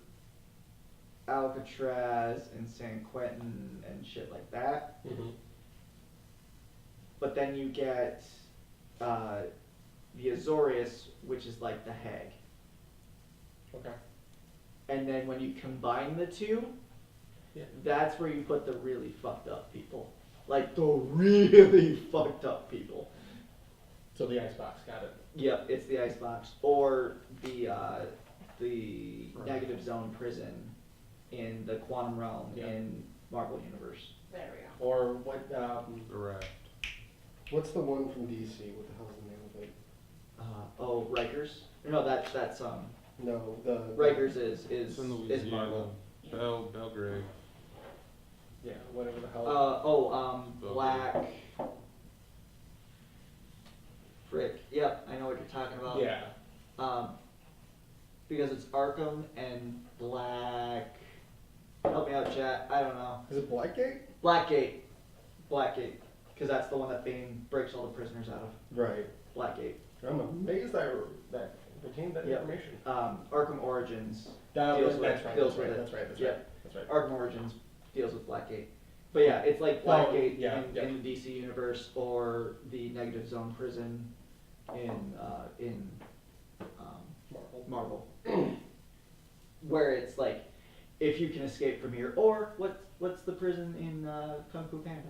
Alcatraz and San Quentin and shit like that. Mm-hmm. but then you get the Azorius, which is like the hag. Okay. And then when you combine the two, Yeah. that's where you put the really fucked up people. Like the really fucked up people. So the icebox, got it. Yep, it's the icebox. Or the Right. negative zone prison in the quantum realm Yeah. in Marvel Universe. There we go. Or what? The raft. What's the one from DC? What the hell's the name of it? Oh, Rikers? No, that's No, the Rikers is It's in is Marvel. Louisiana. Belgrade. Yeah, whatever the hell. Black. Frick. Yep, I know what you're talking about. yeah. Because it's Arkham and Black. Help me out, chat. I don't know. Is it Blackgate? Blackgate. Blackgate. Because that's the one that Bane breaks all the prisoners out of. Right. Blackgate. I'm amazed I retained that Yep. information. Arkham Origins That's deals right. with That's right. deals That's right. with it. That's right. That's Yep. right. That's right. Arkham Origins deals with Blackgate. But yeah, it's like Blackgate yeah, yeah. in the DC universe or the Negative Zone prison in Marvel. where it's like if you can escape from here, or what's the prison in Kung Fu Panda?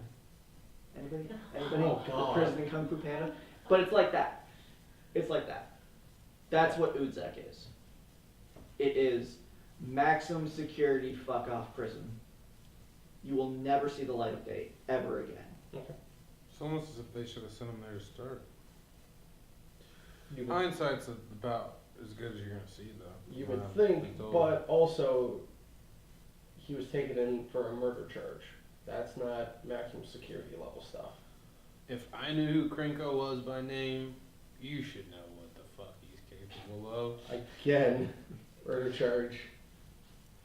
Anybody? Oh, God. The prison in Kung Fu Panda? But it's like that. It's like that. That's what Udzak is. It is maximum security fuck off prison. You will never see the light of day ever again. Okay. It's almost as if they should have sent him there to start. You would, Hindsight's about as good as you're gonna see, though. you When would I've think, been told. but also, he was taken in for a murder charge. That's not maximum security level stuff. If I knew who Krenko was by name, you should know what the fuck he's capable of. Again, murder charge.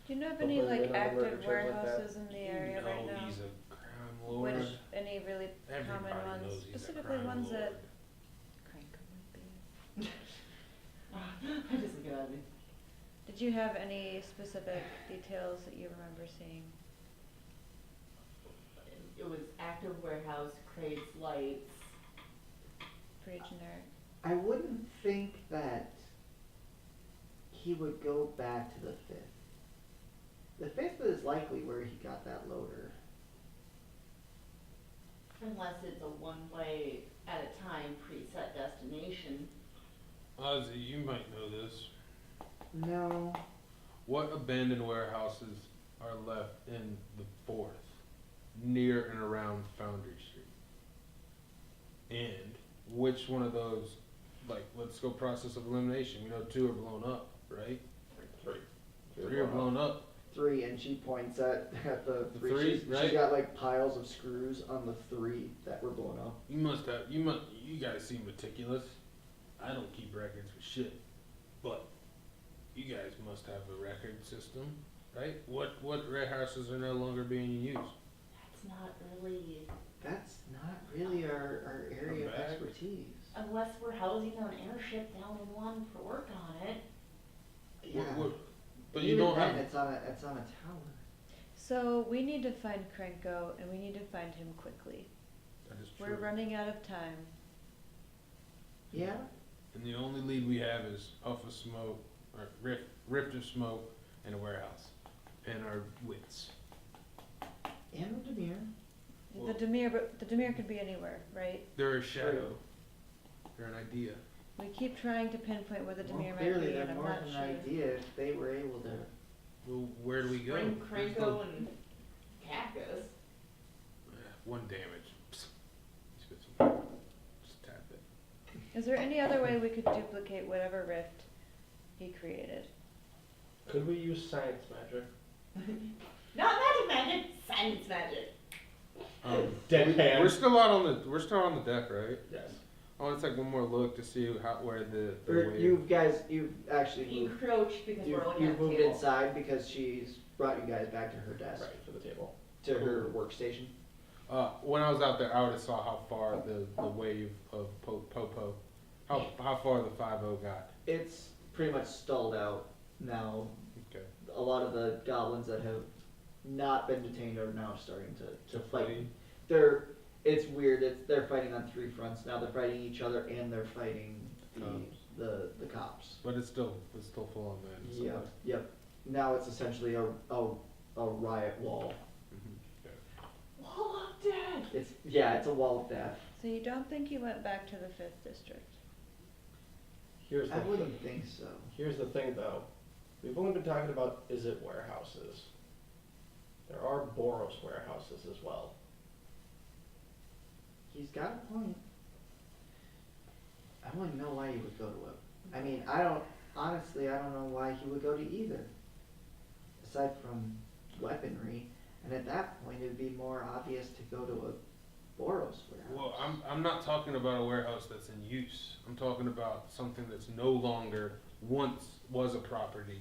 Do you know of Don't any blame like it on a murder active charge like that. warehouses in the area you know right now? he's a crime lord. Which, any really Everybody common ones, knows he's a specifically crime ones lord. that Cranko might be. I just get out of me. Did you have any specific details that you remember seeing? It was active warehouse, crates, lights. Pretty generic. I wouldn't think that he would go back to the fifth. The fifth is likely where he got that loader. Unless it's a one-way at a time preset destination. Ozzy, you might know this. No. What abandoned warehouses are left in the 4th, near and around Foundry Street? And which one of those, like, let's go process of elimination. We know 2 are blown up, right? 3. 3 are blown up. 3, and she points at the The 3. three, She's right? got like piles of screws on the 3 that were blown up. You guys seem meticulous. I don't keep records for shit. But you guys must have a record system, right? What warehouses are no longer being used? That's not really, That's not really our area of bag? expertise. unless we're housing an airship down in one for work on it. Yeah. But you Even don't then, have. it's on a tower. So we need to find Krenko and we need to find him quickly. That is We're true. running out of time. Yeah. And the only lead we have is Puff of Smoke, or Rift of Smoke, and a warehouse, and our wits. And Demir. Well- The Demir, but the Demir could be anywhere, right? They're a shadow. They're an idea. We keep trying to pinpoint where the Well, Demir might clearly be, they're and I'm more not than sure. an idea if they were able to. Well, where do we go? Bring There's Krenko no- and Cactus. One damage. Psst. Spit some. Just tap it. Is there any other way we could duplicate whatever rift he created? Could we use science magic? Not magic, science magic. Deadpan. We're still on the deck, right? Yes. I want to take one more look to see where the wave. You've actually moved. Encroached because we're looking You've at the moved table. inside because she's brought you guys back to her desk, Right, for the table. to her workstation. When I was out there, I would have saw how far the wave of Popo, how far the 5-0 got. It's pretty much stalled out now. Okay. A lot of the goblins that have not been detained are now starting to fight. Flee. They're it's weird, they're fighting on three fronts now, they're fighting each other and they're fighting the cops. But it's still full on men. So Yep, yep, now it's essentially a riot wall. Wall of death. It's a wall of death. So you don't think he went back to the 5th district? Here's the I wouldn't think so. Here's the thing though, we've only been talking about is it warehouses. There are Boros warehouses as well. He's got a point. I wouldn't know why he would go to it. I mean, honestly, I don't know why he would go to either. Aside from weaponry, and at that point, it'd be more obvious to go to a Boros warehouse. Well, I'm not talking about a warehouse that's in use. I'm talking about something that's no longer once was a property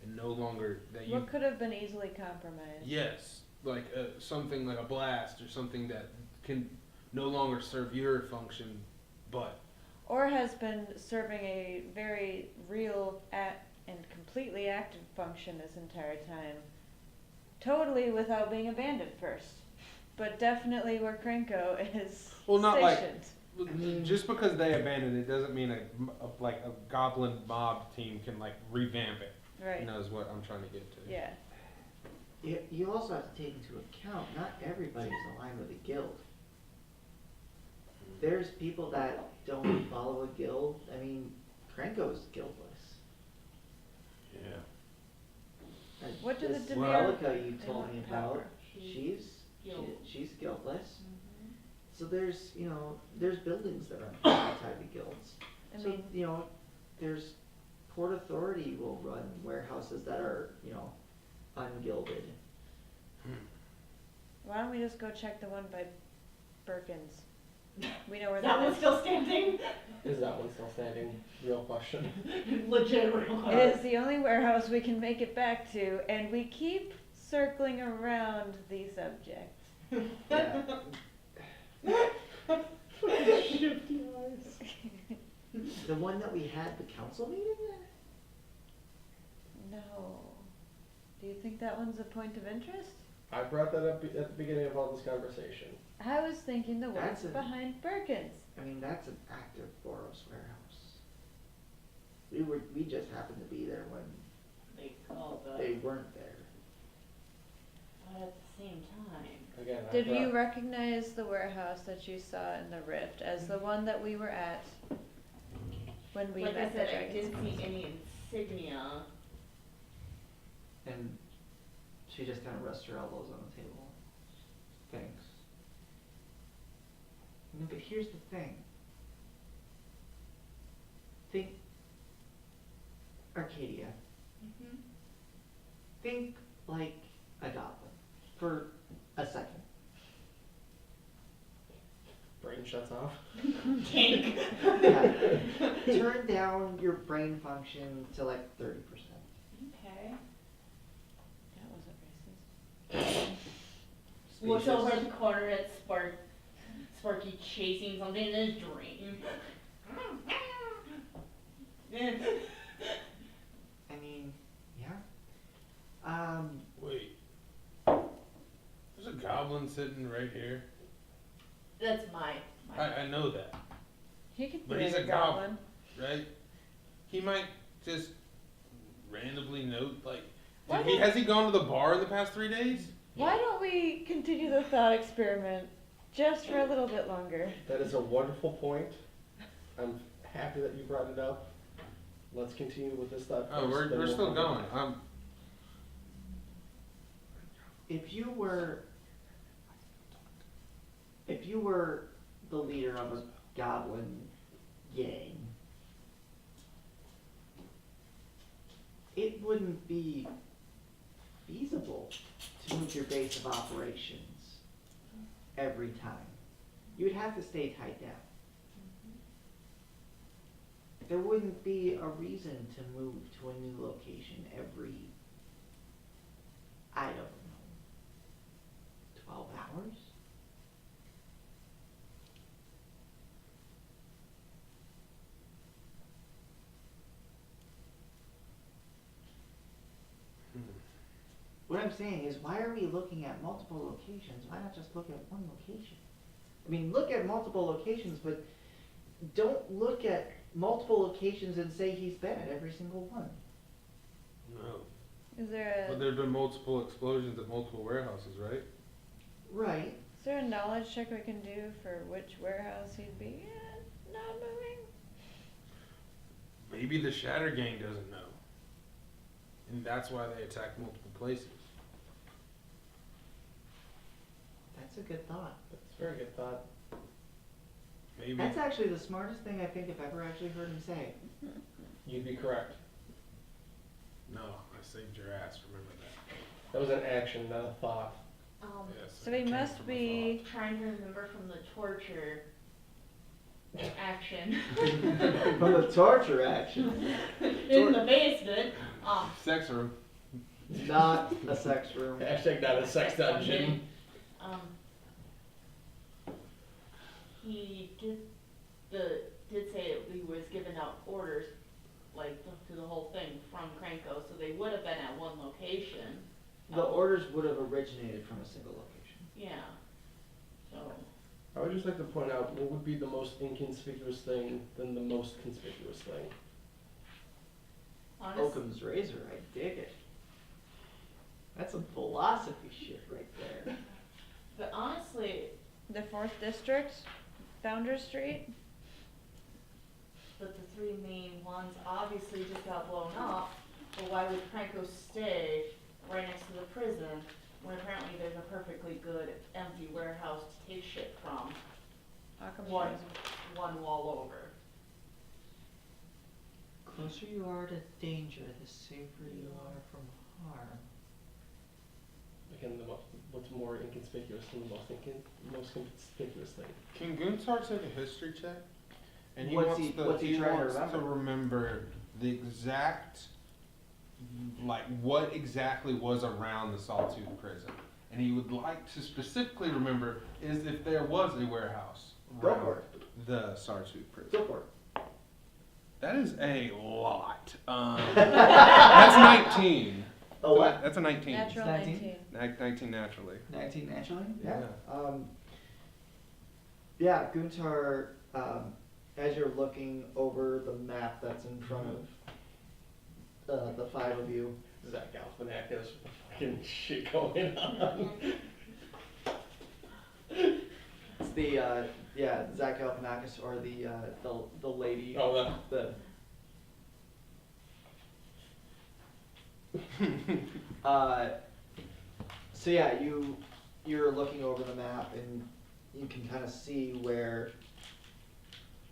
and no longer that you. What could have been easily compromised? Yes, like something like a blast or something that can no longer serve your function, but. Or has been serving a very real and completely active function this entire time. Totally without being abandoned first. But definitely where Krenko is Well, not like- stationed. Just because they abandoned it doesn't mean a goblin mob team can like revamp it. Right. You know, is what I'm trying to get to. Yeah. You also have to take into account, not everybody's aligned with a guild. There's people that don't follow a guild. I mean, Krenko's guildless. Yeah. What do the This Demir Relica you told and me power? about, she's guildless. Mhm. So there's buildings that are tied to guilds. I So, mean, there's Port Authority will run warehouses that are, ungilded. why don't we just go check the one by Birkins? We know where That that one's is. still standing? Is that one still standing? Real question. Legit real It quick. is the only warehouse we can make it back to, and we keep circling around the subject. Yeah. Shifty eyes. The one that we had the council meeting at? No. Do you think that one's a point of interest? I brought that up at the beginning of all this conversation. I was thinking the ones That's a- behind Birkins. I mean, that's an active Boros warehouse. We just happened to be there when They called the, they weren't there. but at the same time. Again, I Did brought- you recognize the warehouse that you saw in the Rift as the one that we were at when we Like I met the said, I Dragons? didn't see any insignia. And she just kind of rests her elbows on the table. Thanks. No, but here's the thing. Think Arcadia. Mm-hmm. Think like a goblin for a second. Brain shuts off. Tank. Yeah. Turn down your brain function to like 30%. Okay. That wasn't racist. Looks over at the corner at Sparky chasing something in his dream. I mean, yeah. Wait. There's a goblin sitting right here. That's my. I know that, He could But be he's like a a goblin. right? He might just randomly note like. Why Has he gone to the bar in the past 3 days? Why don't we continue the thought experiment just for a little bit longer? That is a wonderful point. I'm happy that you brought it up. Let's continue with this thought. Oh, first, we're then we'll still come going. back. If you were the leader of a goblin gang, it wouldn't be feasible to move your base of operations every time. You'd have to stay tied down. There wouldn't be a reason to move to a new location every, I don't know, 12 hours? What I'm saying is, why are we looking at multiple locations? Why not just look at one location? I mean, look at multiple locations, but don't look at multiple locations and say he's been at every single one. No. Is there But there've been multiple explosions at multiple warehouses, right? Right. is there a knowledge check we can do for which warehouse he'd be at not moving? Maybe the Shatter Gang doesn't know. And that's why they attacked multiple places. That's a good thought. That's a very good thought. Maybe. That's actually the smartest thing I think I've ever actually heard him say. You'd be correct. No, I saved your ass, remember that. That was an action, not a thought. Yes, So it he came must from a be Trying to remember from the torture action From the torture action. in the basement. thought. Sex room. Not a sex room. Hashtag not a sex dungeon. He did say he was giving out orders, like to the whole thing from Cranko, so they would have been at one location. The orders would have originated from a single location. Yeah. So I would just like to point out what would be the most inconspicuous thing than the most conspicuous thing. honestly, Occam's razor, I dig it. That's some philosophy shit right there. but honestly, the 4th District, Founders Street. but the three main ones obviously just got blown up. But why would Cranko stay right next to the prison when apparently there's a perfectly good empty warehouse to take shit from Occam's one, razor. one wall over? Closer you are to danger, the safer you are from harm. Again, what's more inconspicuous than the most conspicuous thing? Can Gunsar take a history check? And he What's wants he trying to wants to remember the exact, like what exactly was around the Sawtooth prison, and he would like to specifically remember is if there was a warehouse Go around for the Sawtooth prison. Go for it. That is a lot. That's 19. Oh, what? That's a 19. Natural 19? 19. 19 naturally. 19 naturally? Yeah. Yeah, Guntar, as you're looking over the map that's in front of the five of you, Zach Galifianakis, fucking shit going on. it's the, Zach Galifianakis or the lady, Oh, the, so yeah, you're looking over the map and you can kind of see where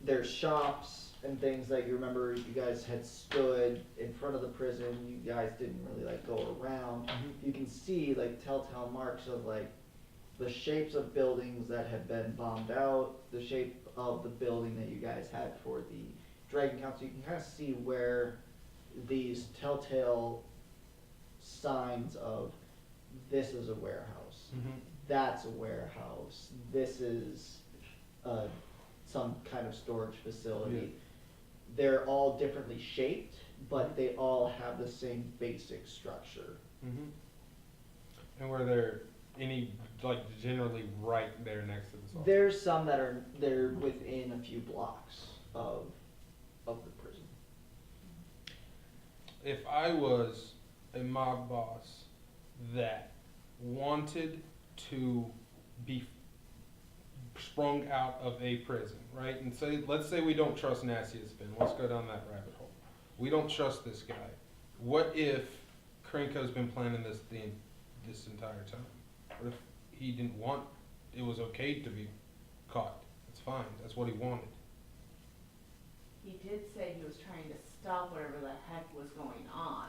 there's shops and things that you remember you guys had stood in front of the prison, you guys didn't really like go around. You can see like telltale marks of like the shapes of buildings that had been bombed out, the shape of the building that you guys had for the Dragon Council. You can kind of see where these telltale signs of this is a warehouse, that's a warehouse, this is some kind of storage facility. Yeah. They're all differently shaped, but they all have the same basic structure. And were there any, like, generally right there next to the Sawtooth? There's some that are they're within a few blocks of the prison. If I was a mob boss that wanted to be sprung out of a prison, right? And let's say we don't trust Nasty as Spin. Let's go down that rabbit hole. We don't trust this guy. What if Krenko's been planning this this entire time? What if he didn't want, it was okay to be caught? It's fine. That's what he wanted. He did say he was trying to stop whatever the heck was going on.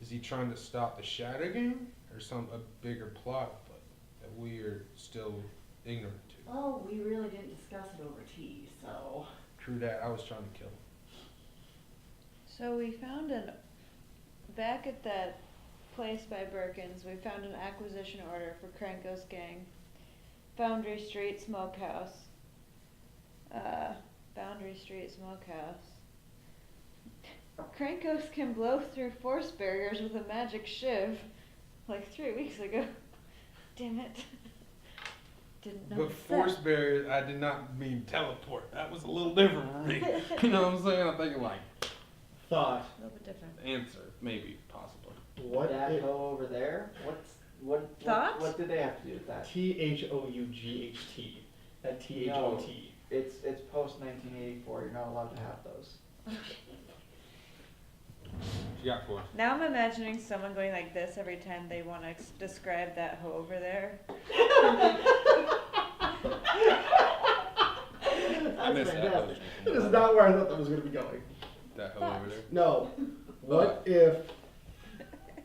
Is he trying to stop the Shatter Gang or a bigger plot that we are still ignorant to? Well, we really didn't discuss it over tea, so. True that. I was trying to kill him. So we found back at that place by Birkins, we found an acquisition order for Kranko's gang. Boundary Street Smokehouse. Boundary Street Smokehouse. Krankos can blow through force barriers with a magic shiv, like 3 weeks ago. Damn it. didn't know. But what it force said. barriers, I did not mean teleport. That was a little different for me. You know what I'm saying? I'm thinking like Thought, A little bit different. answer, maybe, possibly. what That if hoe over there, what Thought? did they have to do with that? THOUGHT, that THOT. It's post 1984, you're not allowed to have those. You got four. Now I'm imagining someone going like this every time they want to describe that hoe over there. I missed that. fantastic. That is not where I thought that was gonna be going. That hoe over there. No, what if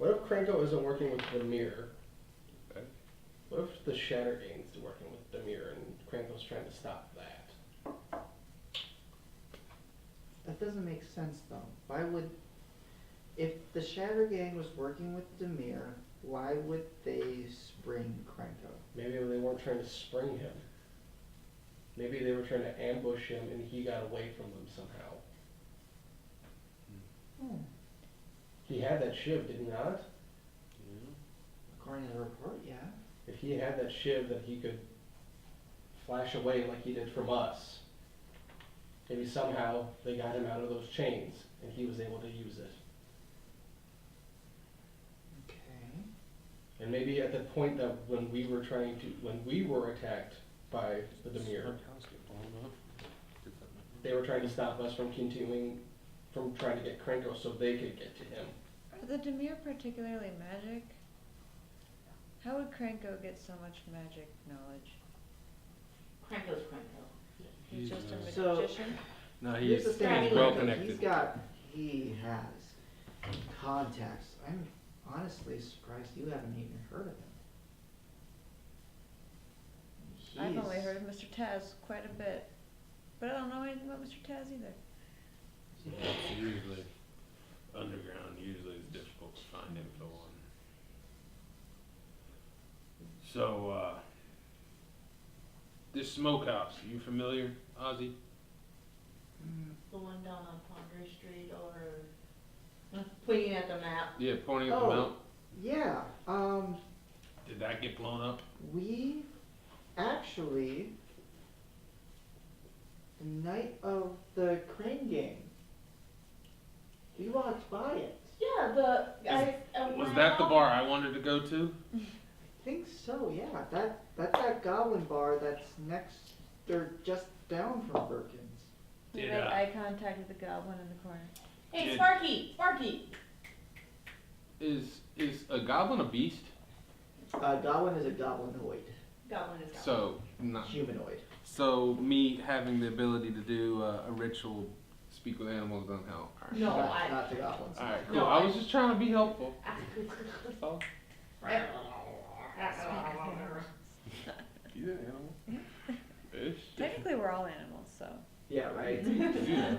Krenko isn't working with the mirror? Okay. What if the Shatter Gang's working with the mirror and Krenko's trying to stop that? That doesn't make sense though. Why would, if the Shatter Gang was working with Demir, why would they spring Krenko? Maybe they weren't trying to spring him. Maybe they were trying to ambush him and he got away from them somehow. Hmm. He had that shiv, did he not? According to the report, yeah. If he had that shiv that he could flash away like he did from us, maybe somehow they got him out of those chains and he was able to use it. Okay. And maybe at the point that when we were attacked by the Demir, they were trying to stop us from trying to get Krenko so they could get to him. Are the Demir particularly magic? How would Krenko get so much magic knowledge? Krenko's Krenko. He's just a So- magician? No, Here's he's, the thing, he's Krenko, well He connected. has contacts. I'm honestly surprised you haven't even heard of him. I've only He's- heard of Mr. Taz quite a bit, but I don't know anything about Mr. Taz either. It's usually underground. Usually it's difficult to find info on. So, this smokehouse, you familiar, Ozzy? The one down on Pondry Street or pointing at the map. Yeah, pointing at the Oh. mount. Yeah, Did that get blown up? we actually, the night of the crane game, we walked by it. Yeah, the guys. Was that the bar I wanted to go to? I think so, yeah. That's that goblin bar that's next, or just down from Birkin's. We Did, made uh, eye contact with the goblin in the corner. Hey, Did- Sparky, Sparky. Is a goblin a beast? Goblin is a goblinoid, Goblin is goblin. So not. humanoid. So me having the ability to do a ritual, speak with animals, doesn't help. All right. No, Not- not the goblins. All right, cool. No, I was just trying to be helpful. That's all. You an animal? Fish. Technically, we're all animals, so. Yeah, right. Yeah.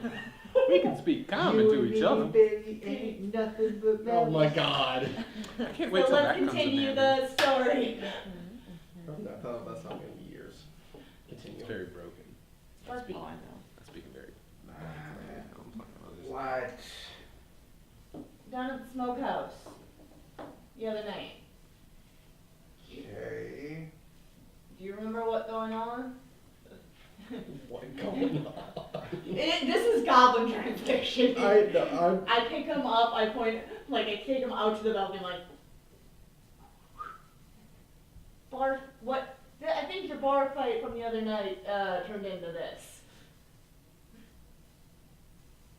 We can speak common You to and each me, other. baby, ain't nothing but Oh my mammals. god. I can't wait So till that let's comes in continue handy. the story. I thought that's not gonna be years. Continue. It's very broken. Sparky. Oh, I know. I'm speaking very. What? Down at the smokehouse. The other night. Okay. Do you remember what going on? What going on? This is goblin translation. I know. I pick him up, I point, like, I take him out to the balcony, like, bar, what, I think your bar fight from the other night, turned into this.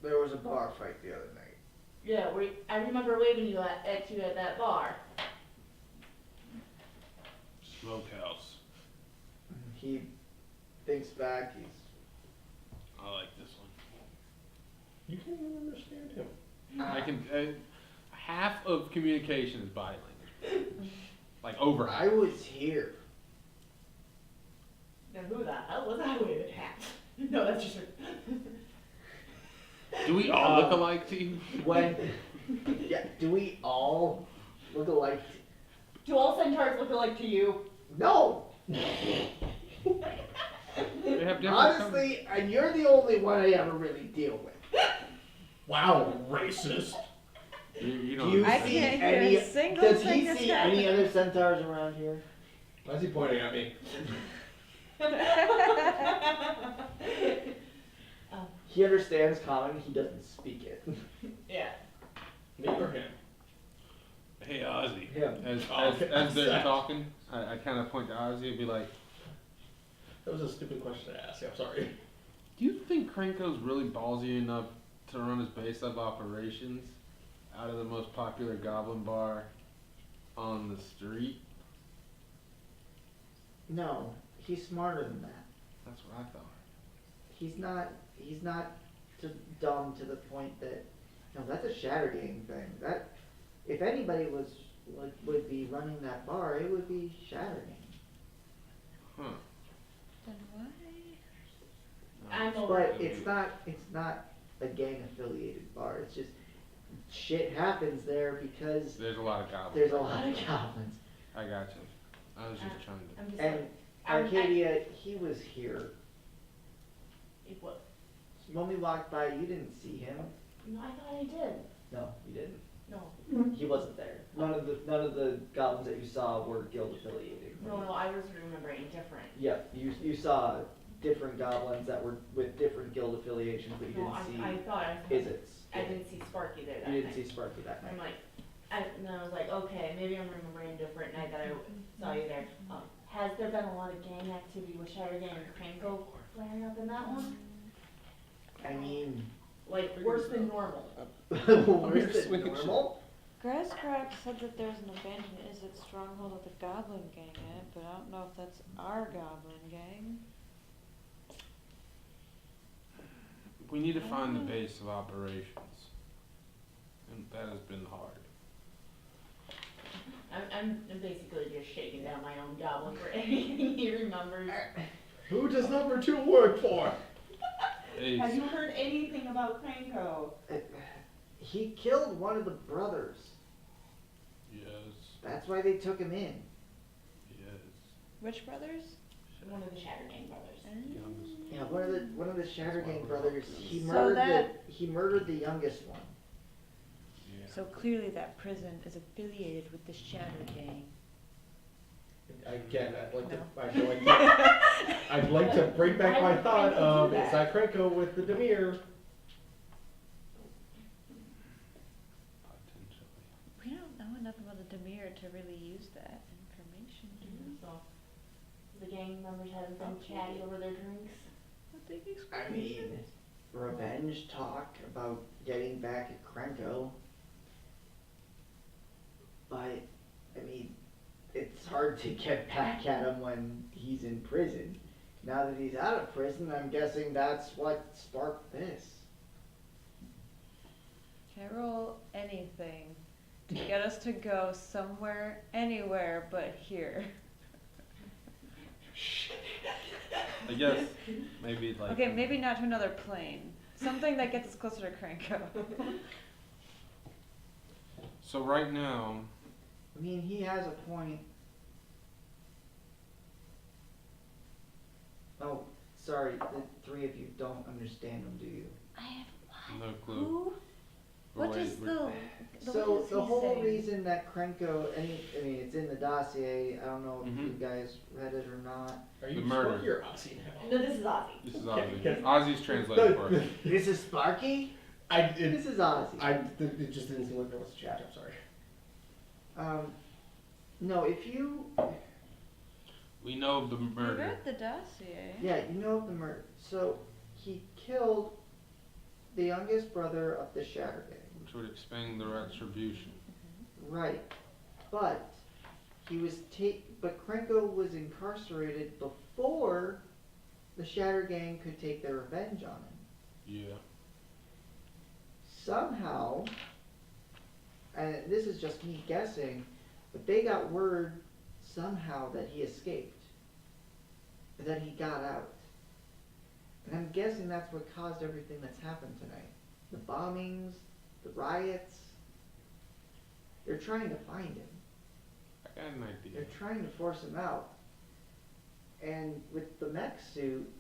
There was a bar fight the other night. Yeah, I remember waving you at you at that bar. Smokehouse. He thinks back, he's I like this one. You can't even understand him. I can. Half of communication is body language. Like over half. I was here. Now who the hell was I waving at? No, that's just Do we all look alike to you? When, yeah, do we all look alike? Do all centaurs look alike to you? No! They have different Honestly, and you're the only one I ever really deal with. Wow, racist. You Do don't. you I see can't hear any, a single does thing he that's see any happening. other centaurs around here? Why is he pointing at me? He understands common, he doesn't speak it. Yeah. Me or him? Hey, Ozzy. Him. As they're talking, I kind of point to Ozzy and be like, That was a stupid question to ask. I'm sorry. "Do you think Krenko's really ballsy enough to run his base of operations out of the most popular goblin bar on the street?" No, he's smarter than that. That's what I thought. He's not dumb to the point that, no, that's a Shattergang thing. That, if anybody would be running that bar, it would be Shattergang. Huh. Then why? I'm over But it's not a gang affiliated bar. It's just shit happens there because There's a lot of goblins. there's a lot of goblins. I got you. I was just trying to. I'm just And like, Arcadia, he was here. it was. When we walked by, you didn't see him. No, I thought I did. No, you didn't. No. He wasn't there. None of the goblins that you saw were guild affiliated. No, I was remembering different. Yep, you saw different goblins that were with different guild affiliations, but you No, didn't I see thought Izzets. I didn't see Sparky there that You didn't night. see Sparky that night. I'm like, and then I was like, okay, maybe I'm remembering a different night that I saw you there. Has there been a lot of gang activity with Shattergang and Cranko flaring up in that one? I mean, Like, worse than normal? worse than normal? Grasscrop said that there's an abandoned Izzet stronghold with a goblin gang in it, but I don't know if that's our goblin gang. We need to find the base of operations, and that has been hard. I'm basically just shaking down my own goblin for anything he remembers. Who does number 2 work for? Hey, Have you heard anything about Cranko? He killed one of the brothers. yes, That's why they took him in. yes. Which brothers? One of the Shattergang brothers. Youngest. Yeah, one of the Shattergang brothers. He So murdered that- he murdered the youngest one. Yeah. So clearly that prison is affiliated with the Shatter Gang. Again, I'd like to. No. I'd like to bring back Why my would thought Cranko do of that? inside Krenko with the Demir. Potentially. We don't know enough about the Demir to really use that information, do we? So, the gang members haven't been chatty over their drinks. What they I mean, revenge talk about getting back at Krenko. But, I mean, it's hard to get back at him when he's in prison. Now that he's out of prison, I'm guessing that's what sparked this. Can I roll anything to get us to go somewhere, anywhere but here? I guess maybe like. Okay, maybe not to another plane. Something that gets us closer to Cranko. So right now, I mean, he has a point. Oh, sorry, the three of you don't understand him, do you? I have no clue. who? We're What wait- is we're- the So what is the he whole saying? reason that Krenko, I mean, it's in the dossier. I don't know if you Mhm. guys read it or not. Are The you murder. Sparky or Ozzy now? No, this is Ozzy. This is Okay, Ozzy. because- Ozzy's translating for us. This is Sparky. This is Ozzy. It just didn't seem like there was a chat. I'm sorry. No, if you, We know of the We murder. read the dossier. yeah, you know of the murder. So he killed the youngest brother of the Shattergang. Which would expand the retribution. Right, but but Krenko was incarcerated before the Shattergang could take their revenge on him. Yeah. Somehow, and this is just me guessing, but they got word somehow that he escaped, that he got out. And I'm guessing that's what caused everything that's happened tonight. The bombings, the riots. They're trying to find him. I got an idea. They're trying to force him out. And with the mech suit,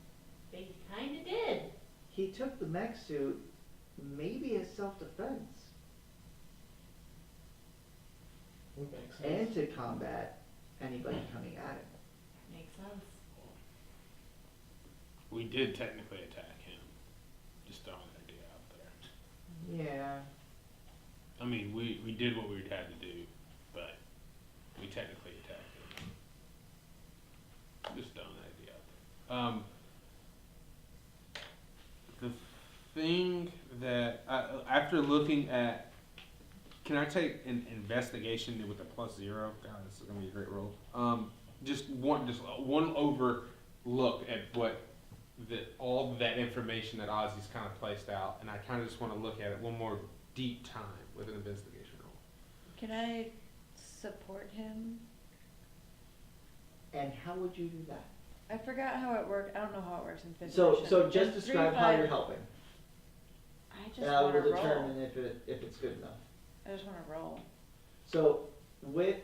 They kinda did. he took the mech suit maybe as self-defense Would make sense. and to combat anybody coming at him. Makes sense. We did technically attack him. Just throwing an idea out there. Yeah. I mean, we did what we had to do, but we technically attacked him. Just throwing an idea out there. The thing that, after looking at, can I take an investigation with a +0? God, this is gonna be a great roll. Just one over look at what all that information that Ozzy's kind of placed out, and I kind of just want to look at it one more deep time with an investigation roll. Can I support him? And how would you do that? I forgot how it worked. I don't know how it works in fifth So edition. just In describe how 3.5 you're helping. I just And I will want to determine roll. if it's good enough. I just want to roll. So with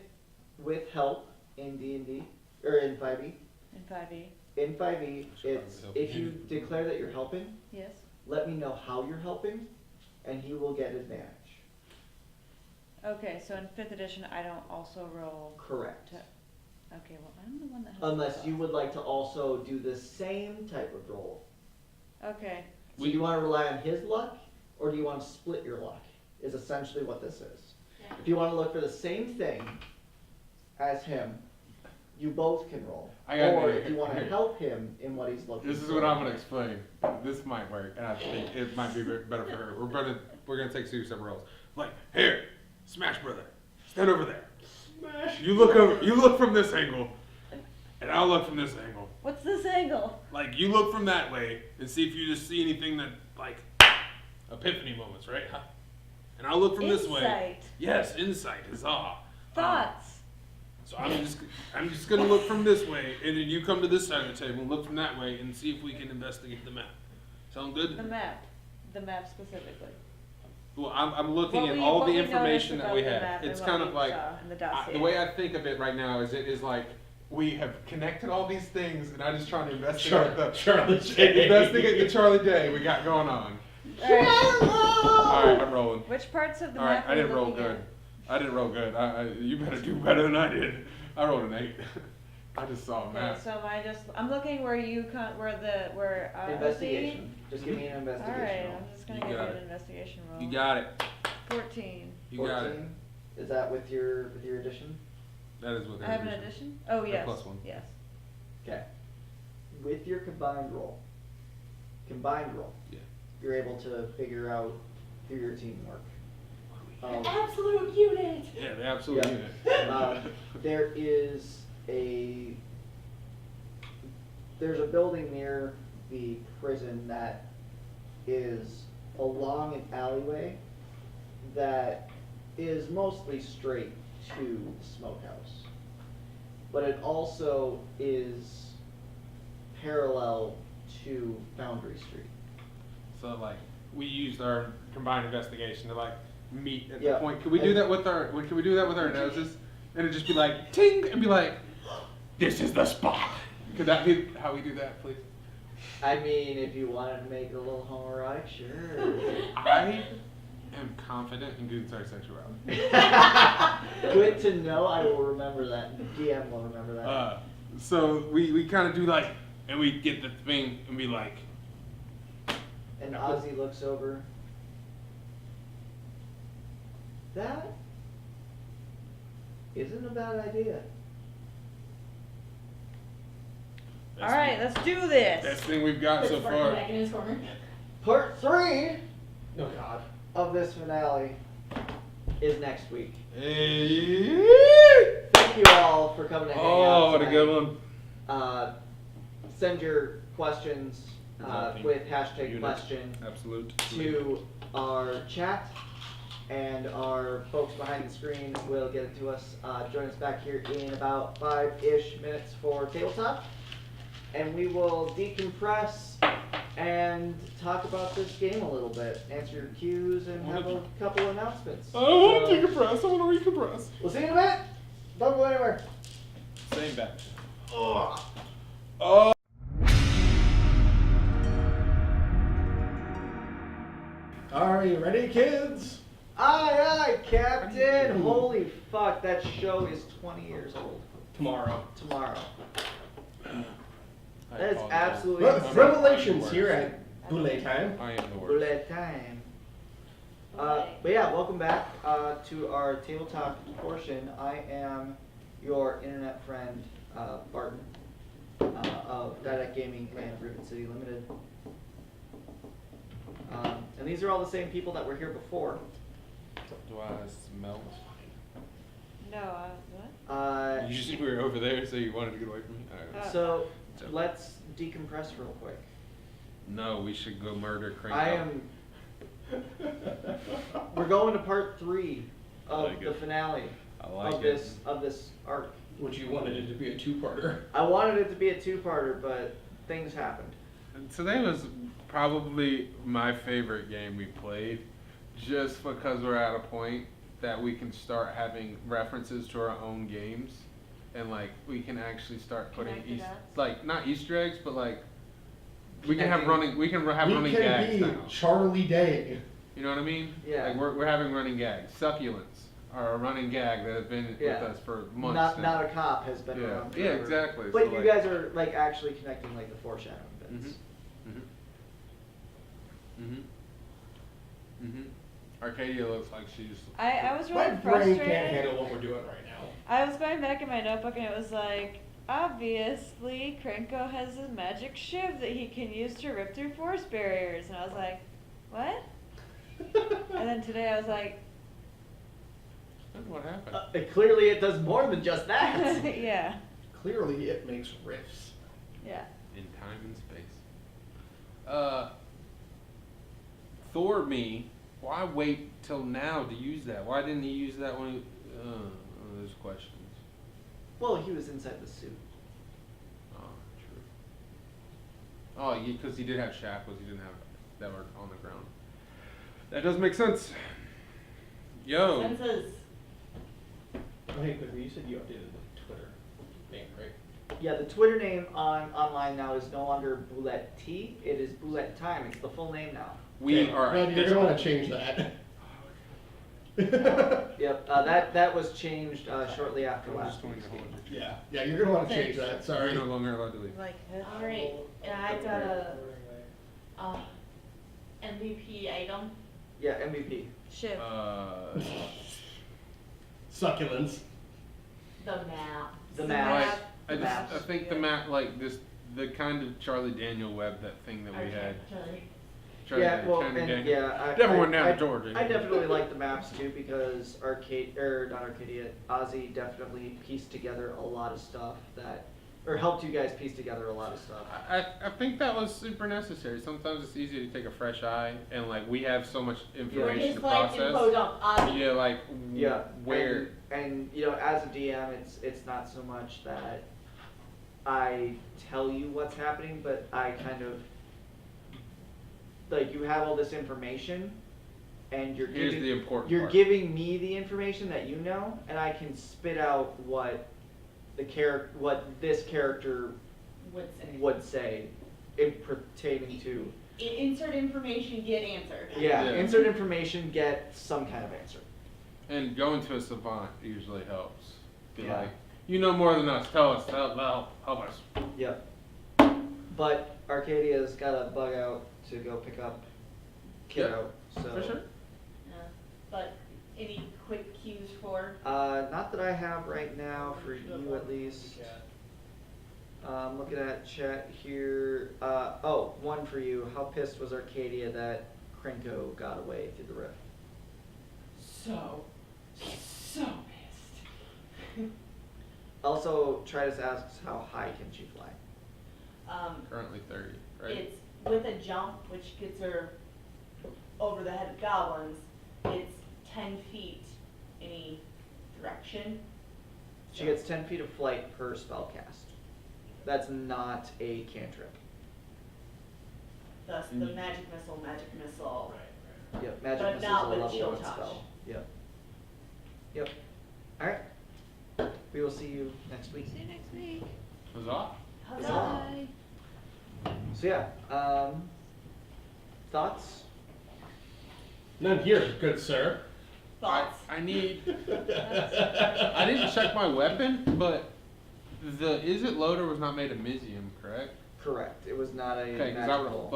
help in D&D or in 5e, In 5e. in 5e, it's if you declare that you're helping, Yes. let me know how you're helping, and he will get advantage. Okay, so in fifth edition, I don't also roll. Correct. Okay, well, I'm the one that has. Unless you would like to also do the same type of roll. Okay. So do you want to rely on his luck, or do you want to split your luck? Is essentially what this is. Yeah. If you want to look for the same thing as him, you both can roll. Or if you want to help him in what he's looking for. This is what I'm gonna explain. This might work, and I think it might be better for her. We're gonna take 2 separate roles. Like, here, Smash Brother, stand over there. Smash. You look over. You look from this angle, and I'll look from this angle. What's this angle? Like, you look from that way and see if you just see anything that, like, epiphany moments, right? And I'll look from this way. Insight. Yes, insight, huzzah. Thoughts. So I'm just gonna look from this way, and then you come to this side of the table and look from that way and see if we can investigate the map. Sound good? The map. The map specifically. Well, I'm looking What at we- all what the we noticed information that about we the have. map and It's what kind we of like saw in the dossier. the way I think of it right now is it is like we have connected all these things, and I'm just trying to investigate Charlie Day. investigate the Charlie Day we got going on. All right. All right, I'm rolling. Which parts of the All right, map I are you didn't roll looking good. at? I didn't roll good. You better do better than I did. I rolled an 8. I just saw a Okay, map. so I'm looking where where Investigation. Just give me an All investigation right, roll. I'm just gonna You give you got an it. investigation roll. You got it. 14. You got it. 14? Is that with your addition? That is what I have an addition? Oh, yes. +1. Yes. Okay. With your combined roll, Yeah. you're able to figure out through your teamwork. Absolute unit! Yeah, the absolute Yeah. unit. There's a building near the prison that is along an alleyway that is mostly straight to the smokehouse. But it also is parallel to Foundry Street. So like we used our combined investigation to like meet at Yeah. the point. Could we do that with our? Could we do that with our noses? And it'd just be like ting, and be like, "This is the spot." Could that be how we do that, please? I mean, if you wanted to make it a little homoerotic, sure. I am confident in Gunther's sexuality. Good to know. I will remember that. DM will remember that. So we kind of do like, and we get the thing and be like, And Ozzy looks over. That isn't a bad idea. All right, let's do this. best thing we've got so Sparky far. back in his corner. Part 3 Oh God. of this finale is next week. Hey. Thank you all for coming to hang out Oh, what a tonight. good one. Send your questions with hashtag Unit. question Absolute. to our chat, and our folks behind the screen will get it to us. Join us back here in about 5-ish minutes for tabletop, and we will decompress and talk about this game a little bit, answer your cues, and have a couple announcements. I don't want to So, decompress. I want to recompress. we'll see you in a minute. Don't go anywhere. Same back. Ugh. Oh. Are you ready, kids? Aye, aye, Captain. Holy fuck, that show is 20 years old Tomorrow. tomorrow. I That is apologize. absolutely Well, insane. Revelations here at Bulette time. I am the worst. Bulette time. But yeah, welcome back to our table talk portion. I am your internet friend, Barton, of Didact Gaming and Rivet City Limited. And these are all the same people that were here before. Do I smell? No, what? You just were over there, so you wanted to get away from me? Alright. So let's decompress real quick. No, we should go murder Cranko. I am. We're going to part 3 of like the it. finale I like of it. this arc. Which you wanted it to be a two-parter. I wanted it to be a 2-parter, but things happened. Today was probably my favorite game we played, just because we're at a point that we can start having references to our own games, and like we can actually start putting Connect the dots. like not Easter eggs, but like we can have Connecting- running gags We can now. be Charlie Day. You know what I mean? Yeah. Like we're having running gags. Succulents are a running gag that has been Yeah. with us for months Not now. not a cop has been Yeah. around. Yeah, forever. exactly. But So, you like- guys are like actually connecting like the foreshadowing bits. Arcadia looks like she's. I was My really brain frustrated. can't handle what we're doing right now. I was going back in my notebook and it was like, obviously, Krenko has a magic shiv that he can use to rip through force barriers. And I was like, what? And then today I was like, What happened? Clearly, it does more than just that. yeah, Clearly, it makes riffs. yeah. In time and space. Thor me. Why wait till now to use that? Why didn't he use that when? There's questions. Well, he was inside the suit. Oh, true. Oh, yeah, because he did have shackles. He didn't have that were on the ground. That does make sense. Yo. Senses. Oh, hey, quickly, you said you updated the Twitter name, right? Yeah, the Twitter name online now is no longer Bulette T. It is Bulette Time. It's the full name now. We Okay, are. well, you're gonna want to change that. Yep, that was changed shortly after I'm last just going week's to game. hold it. Yeah, you're gonna want to change that. Sorry. You're no longer allowed to leave. Like, Alright, and I got a MVP item. Yeah, MVP. shiv. Succulents. The map. The The map. map. I Maps. think the map, like this, the kind of Charlie Daniel web, that thing that we Okay, had. sorry. Yeah, well, Charlie and Daniel. yeah, Never went down to Georgia. I definitely like the maps too because not Arcadia, Ozzy definitely pieced together a lot of stuff helped you guys piece together a lot of stuff. I think that was super necessary. Sometimes it's easy to take a fresh eye, and like we have so much information Just to like process. info dump on Yeah, like Yeah. where. And you know, as a DM, it's not so much that I tell you what's happening, but I kind of like you have all this information, and you're Here's giving the important you're part. giving me the information that you know, and I can spit out what this character would say. would say, in pertaining to Insert information, get answer. yeah, Yeah. insert information, get some kind of answer. And going to a savant usually helps. Be Yeah. like, you know more than us. Tell us. Help us. Yep. But Arcadia's got to bug out to go pick up Kiddo. So For sure. Yeah. But any quick cues for? Not that I have right now for you at least. Looking at chat here. One for you. How pissed was Arcadia that Krenko got away through the rift? So pissed. Also, Tritus asks how high can she fly? Currently 30, right? It's with a jump, which gets her over the head of goblins. It's 10 feet any direction. She gets 10 feet of flight per spell cast. That's not a cantrip. Thus the magic missile. Yep, magic But missile not is a with level chill 1 touch. spell. Yep. Alright. We will see you next week. See you next week. Huzzah. Huzzah. Bye. So yeah, thoughts? None here, good sir. Thoughts? I need. I didn't check my weapon, but the Is It loader was not made of Mizium, correct? Correct. It was not a Okay, because that would magical. have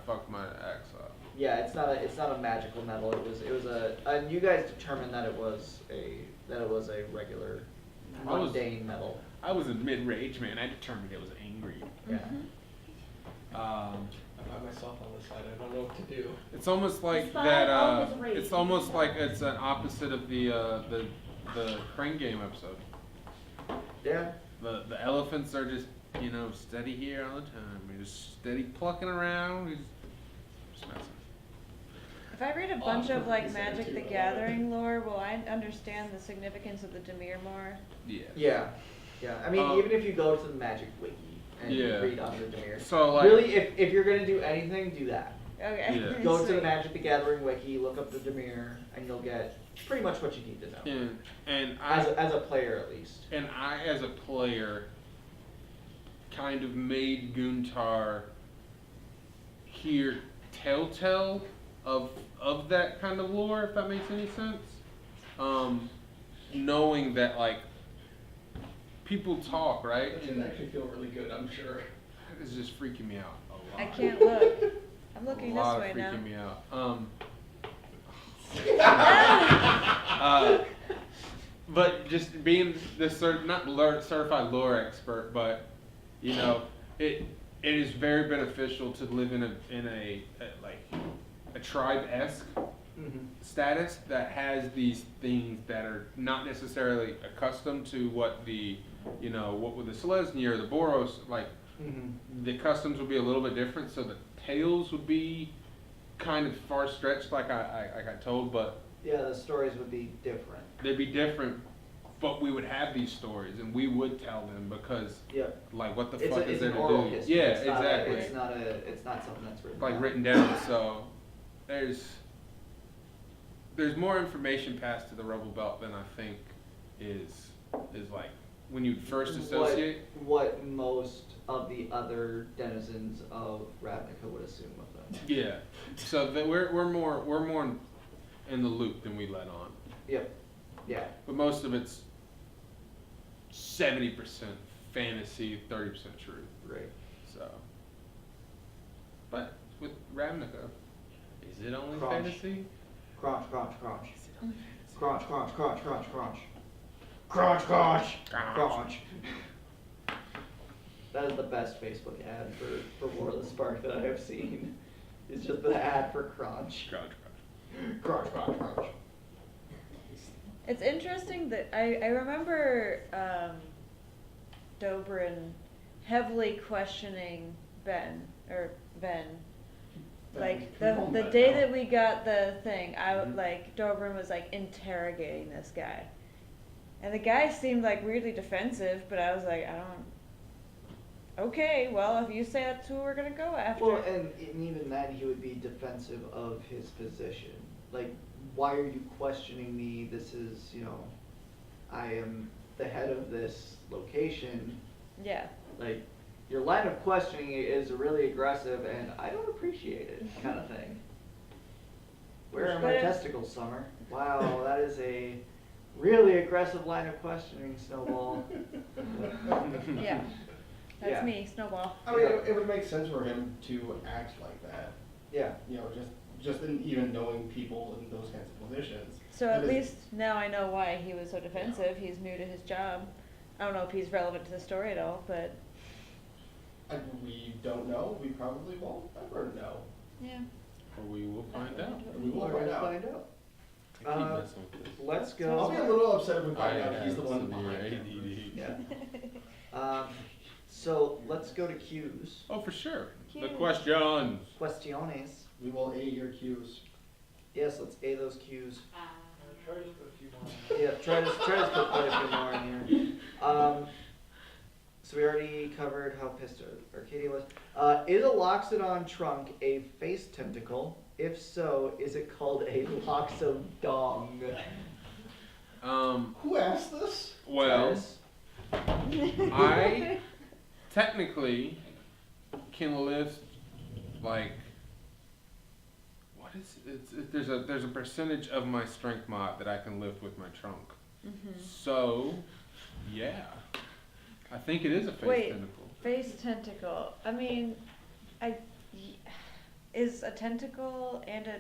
fucked my axe up. Yeah, it's not a magical metal. It was and you guys determined that it was a regular I was- mundane metal. I was in mid-rage, man. I determined it was angry. Yeah. I find myself on this side, I don't know what to do. It's almost like Despite that. all his rage, It's almost like it's an opposite of the Crane Game episode. Yeah. The elephants are just steady here all the time. They're just steady plucking around. He's just messing. If I read a bunch of like Magic the Gathering lore, will I understand the significance of the Dimir more? Yeah. Yeah. Yeah. I mean, even if you go to the Magic Wiki and Yeah. read on the Dimir. So like. Really, if you're gonna do anything, do that. Okay. Yeah. Go to the Sweet. Magic the Gathering wiki, look up the Dimir, and you'll get pretty much what you need to know. And As a player, at least. And I, as a player, kind of made Guntar hear telltale of that kind of lore, if that makes any sense. Knowing that like people talk, right? Which would actually feel really good, I'm sure. It's just freaking me out a lot. I can't look. I'm looking a this lot way of now. freaking me out. But just being this certified lore expert, but it is very beneficial to live in a tribe-esque status that has these things that are not necessarily accustomed to what what with the Selesnya or the Boros, like the customs would be a little bit different, so the tales would be kind of far stretched, like I told, but Yeah, the stories would be different. they'd be different, but we would have these stories and we would tell them because, Yep. like, what the It's fuck a, is it's there an to oral do? history. Yeah, It's not exactly. It's not something that's written. Like down. written down. So there's more information passed to the Rebel Belt than I think is like when you first associate. What most of the other denizens of Ravnica would assume of them. Yeah. So that we're more in the loop than we let on. Yep. Yeah. But most of it's 70% fantasy, 30% truth. Right. So, but with Ravnica, is it only Crunch. fantasy? Crunch, crunch, crunch. Is it only fantasy? Crunch, crunch, crunch, crunch, crunch. Crunch, crunch, crunch. That is the best Facebook ad for War of the Spark that I have seen. It's just the ad for Crunch. Crunch, Crunch, crunch, crunch. It's interesting that I remember Dobrin heavily questioning Ben. Like the day that we got the thing, like Dobrin was like interrogating this guy, and the guy seemed like weirdly defensive. But I was like, I don't. Okay, well, if you say that's who we're gonna go after. Well, and even then, he would be defensive of his position. Like, why are you questioning me? This is, I am the head of this location. Yeah. Like, your line of questioning is really aggressive, and I don't appreciate it, kind of thing. Where are my But if- testicles, Summer? Wow, that is a really aggressive line of questioning, Snowball. Yeah. That's Yeah. me, Snowball. I mean, it would make sense for him to act like that, Yeah. just in even knowing people in those kinds of positions. So at It is- least now I know why he was so defensive. He's new to his job. I don't know if he's relevant to the story at all, but We don't know, we probably won't ever know. yeah. Or we will find out. We will We're find gonna out. find out. I keep Uh, messing with this. Let's I'll be a go. little upset if we I find out have he's the one severe behind it. ADD. Yeah. So let's go to cues. Oh, for sure. The Cute. questions. Questiones. We will A your cues. Yes, let's A those cues. Try to put a few more. Yeah, try to put quite a few more in here. So we already covered how pissed Arcadia was. Is a Loxodon trunk a face tentacle? If so, is it called a Loxodong? Who asked this? Well, Travis? I technically can list like what is it? There's a percentage of my strength mod that I can lift with my trunk. Mm-hmm. So, yeah, I think it is a face Wait. tentacle. Face tentacle. I mean, is a tentacle and a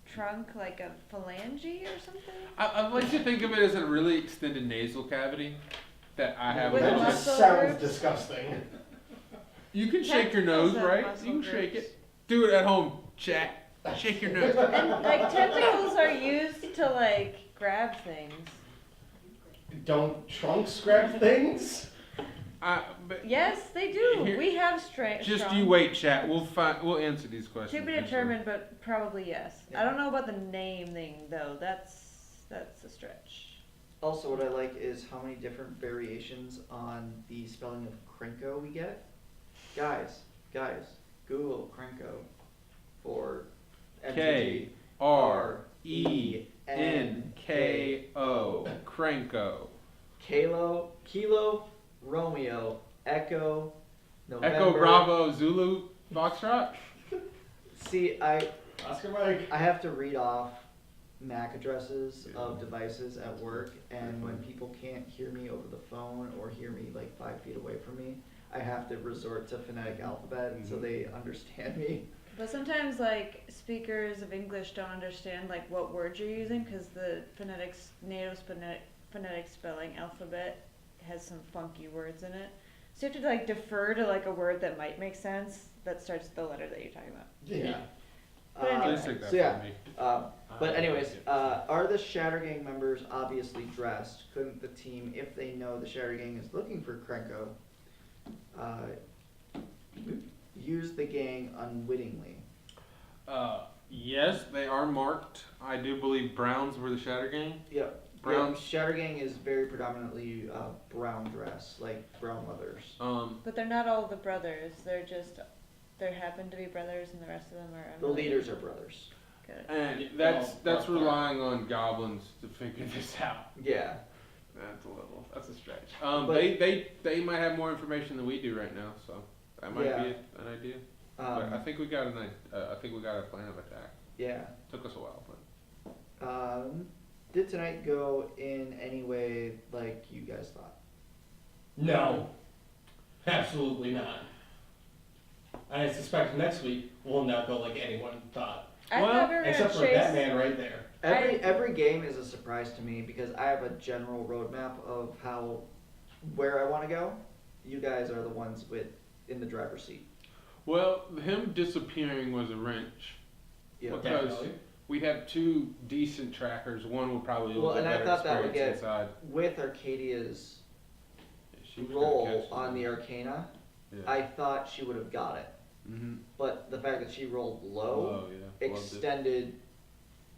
trunk like a phalange or something? I like to think of it as a really extended nasal cavity that I have. With a That little just muscle sounds groups? disgusting. You can shake your Tentacles nose, have right? muscle You can shake groups. it. Do it at home, chat. Shake your nose. And like tentacles are used to like grab things. Don't trunks grab things? But Yes, they do. Here- We have straight. just you wait, chat. We'll answer these questions. To be eventually. determined, but probably yes. I Yeah. don't know about the name thing though. That's a stretch. Also, what I like is how many different variations on the spelling of Krenko we get. Guys, Google Krenko for MTG. KRENKO. Cranko. Kilo, Romeo, Echo, November. Echo Bravo Zulu Foxtrot. See, Oscar Mike. I have to read off MAC addresses of devices at work, and when people can't hear me over the phone or hear me like 5 feet away from me, I have to resort to phonetic alphabet so they understand me. But sometimes like speakers of English don't understand like what words you're using because the native phonetic spelling alphabet has some funky words in it. So you have to like defer to like a word that might make sense that starts with the letter that you're talking about. Yeah. But anyway. Please take that So yeah, from me. but anyways, are the Shatter Gang members obviously dressed? Couldn't the team, if they know the Shatter Gang is looking for Krenko, use the gang unwittingly? Yes, they are marked. I do believe Browns were the Shatter Gang. Yep. Browns. Shatter Gang is very predominantly brown dress, like brown leathers. But they're not all the brothers. There happen to be brothers, and the rest of them are. The leaders are brothers. Good. And Yeah, that's well, relying on goblins to figure this out. Yeah. That's a stretch. But- They might have more information than we do right now, so that might be an idea. But I think we got I think we got a plan of attack. Yeah. Took us a while, but Did tonight go in any way like you guys thought? No. Absolutely not. I suspect next week will not go like anyone thought. I Well, thought we were gonna Except for chase. that man right there. Every game is a surprise to me because I have a general roadmap of where I want to go. You guys are the ones in the driver's seat. well, him disappearing was a wrench Yeah. because Definitely. we have two decent trackers. One will probably Well, a and I better thought that would experience get inside. with Arcadia's Yeah, she was gonna roll catch on the them. Arcana. Yeah. I thought she would have got it, Mhm. but the fact that she rolled low yeah. Loved it. extended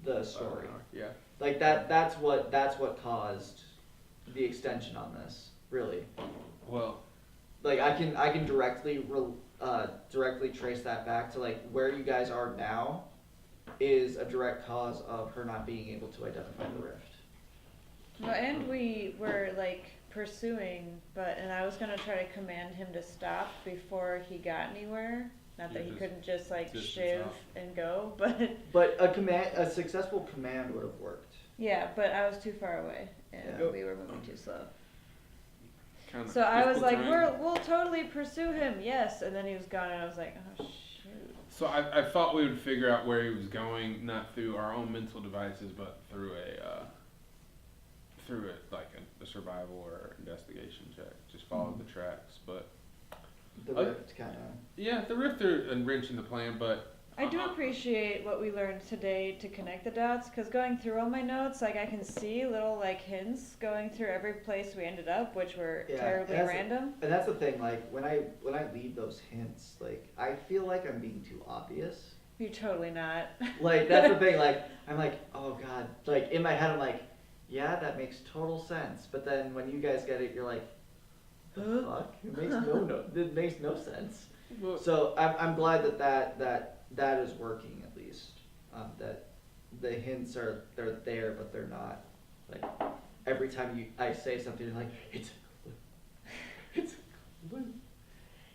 the story. Yeah. Like that's what caused the extension on this, really. Well, Like I can directly trace that back to like where you guys are now is a direct cause of her not being able to identify the rift. Well, and we were like pursuing, and I was gonna try to command him to stop before he got anywhere. Not that Yeah, he just couldn't just like distance shiv out. and go, but But a successful command would have worked. yeah, but I was too far away and Yeah. we were moving too slow. kinda So I was difficult like, terrain. we'll totally pursue him, yes. And then he was gone, and I was like, oh shoot. So I thought we would figure out where he was going, not through our own mental devices, but through a survival or investigation check. Just follow the tracks. But The Oh. rift kind of. yeah, the rift are enriching the plan, but I do appreciate what we learned today to connect the dots, because going through all my notes, like I can see little like hints going through every place we ended up, which were Yeah, terribly and random. And that's the thing. Like when I leave those hints, like I feel like I'm being too obvious. You're totally not. Like that's the thing. Like I'm like, oh god. Like in my head, I'm like, yeah, that makes total sense. But then when you guys get it, you're like, the Huh? fuck? It makes no sense. well, So I'm glad that is working at least. That the hints they're there, but they're not. Like every time I say something, you're like, it's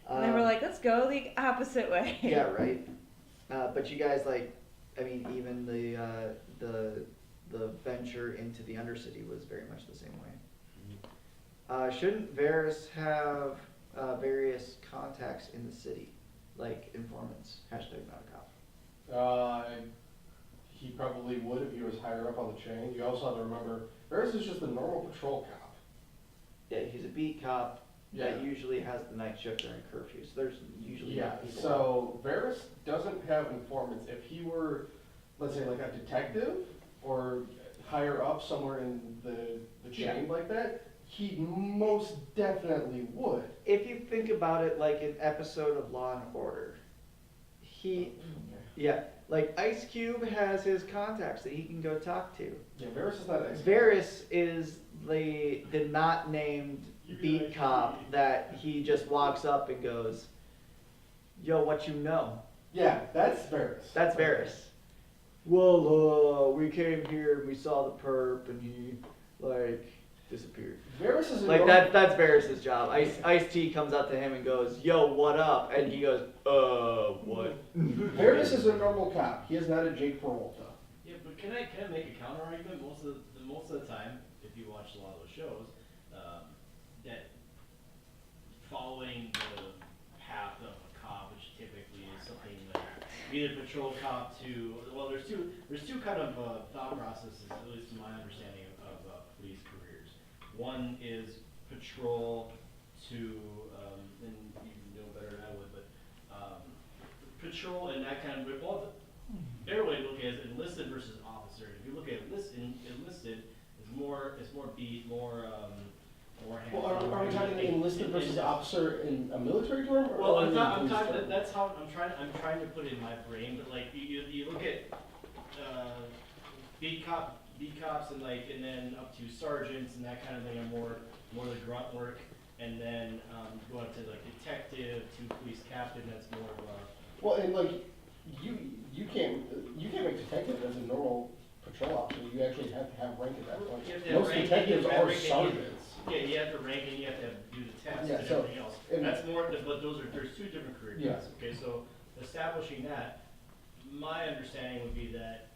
And they were like, let's go the opposite way. yeah, right. But you guys like, I mean, even the venture into the Undercity was very much the same way. Shouldn't Varys have various contacts in the city, like informants, hashtag not a cop. He probably would if he was higher up on the chain. You also have to remember, Ferris is just a normal patrol cop. Yeah, he's a beat cop that Yeah. usually has the night shift during curfew, so there's usually Yeah, not people. so Varys doesn't have informants. If he were, let's say, like a detective or higher up somewhere in the chain like that, he most definitely would. If you think about it like an episode of Law and Order, like Ice Cube has his contacts that he can go talk to. Yeah, Varys is not Ice Cube. Varys is the not named beat cop that he just walks up and goes, "Yo, what you know?" Yeah, that's Varys. That's Varys. Well, we came here and we saw the perp and he like disappeared. Varys is a Like normal- that's Varys' job. Ice-T comes up to him and goes, "Yo, what up?" And he goes, what?" Varys is a normal cop. He is not a Jake Peralta. Yeah, but can I make a counter argument? Most of the time, if you watch a lot of those shows, that following the path of a cop, which typically is something like either patrol cop to, well, there's two kind of thought processes, at least in my understanding of police careers. One is patrol to, and you know better than I would, but patrol and that kind of, well, the better way to look at it is enlisted versus officer. If you look at enlisted, it's more beat, more hands. Well, are we talking enlisted versus officer in a military term? Or Well, in a I'm police talking. term? That's how I'm trying to put it in my brain. But like you look at beat cops and then up to sergeants and that kind of thing are more the grunt work. And then go up to like detective to police captain. That's more of a. Well, and like you can't make detective as a normal patrol officer. You actually have to have rank at that point. You have to have Most rank, detectives you have to have are rank, sergeants. Yeah, you have to rank and you have to do the test Yeah, and so- everything else. and- That's more, but there's two different career Yeah. paths, okay, so establishing that, my understanding would be that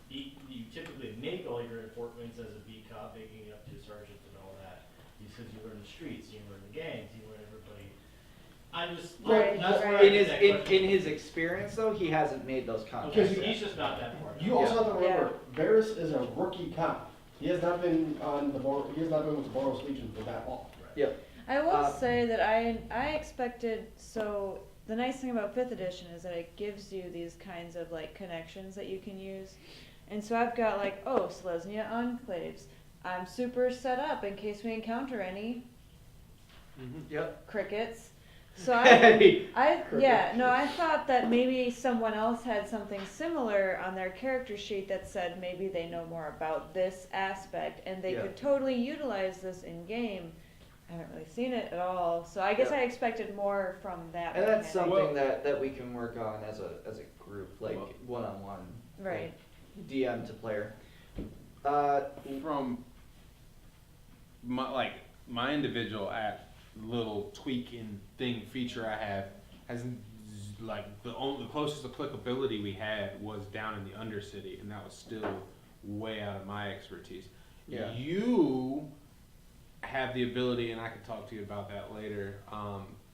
you typically make all your appointments as a beat cop, making it up to sergeant and all that, because you learn the streets, you learn the gangs, you learn everybody. I'm just, Right, that's where I In get his that in question. his experience though, he hasn't made those contacts. Because He's just not that far. You also Yeah. have to remember, Varys is a rookie cop. He has not been on the He has not been with the Boros Legion for that long. Yep. I will Um, say that I expected, so the nice thing about 5th edition is that it gives you these kinds of like connections that you can use. And so I've got like, oh, Selesnya enclaves. I'm super set up in case we encounter any Yep. crickets. So Hey. I thought that maybe someone else had something similar on their character sheet that said maybe they know more about this aspect and they Yeah. could totally utilize this in game. I haven't really seen it at all, so I guess Yeah. I expected more from that. And that's mechanic. something that we can work on as a group, like Well- one-on-one. Right. like DM to player. From my individual little tweaking feature I have has like the closest applicability we had was down in the Undercity, and that was still way out of my expertise. Yeah. You have the ability, and I can talk to you about that later.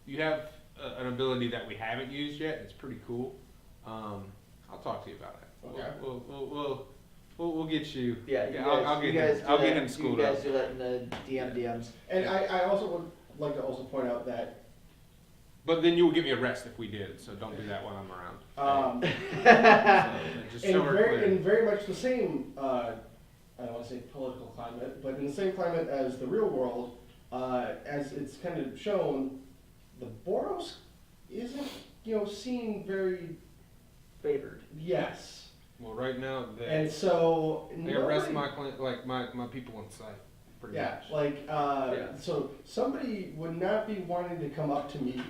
You have an ability that we haven't used yet. It's pretty cool. I'll talk to you about it. Okay. We'll get you. Yeah, you I'll guys, get do him. I'll get that- him schooled You up. guys do that in the DMs. And I also would like to also point out that But then you will give me a rest if we did, so don't do that when I'm around. Just so we're clear. in very much the same, I don't want to say political climate, but in the same climate as the real world, as it's kind of shown, the Boros isn't, seen very, Favored. yes. Well, right now And so. they arrest nobody- my people on site. Pretty Yeah, much. like, Yeah. so somebody would not be wanting to come up to me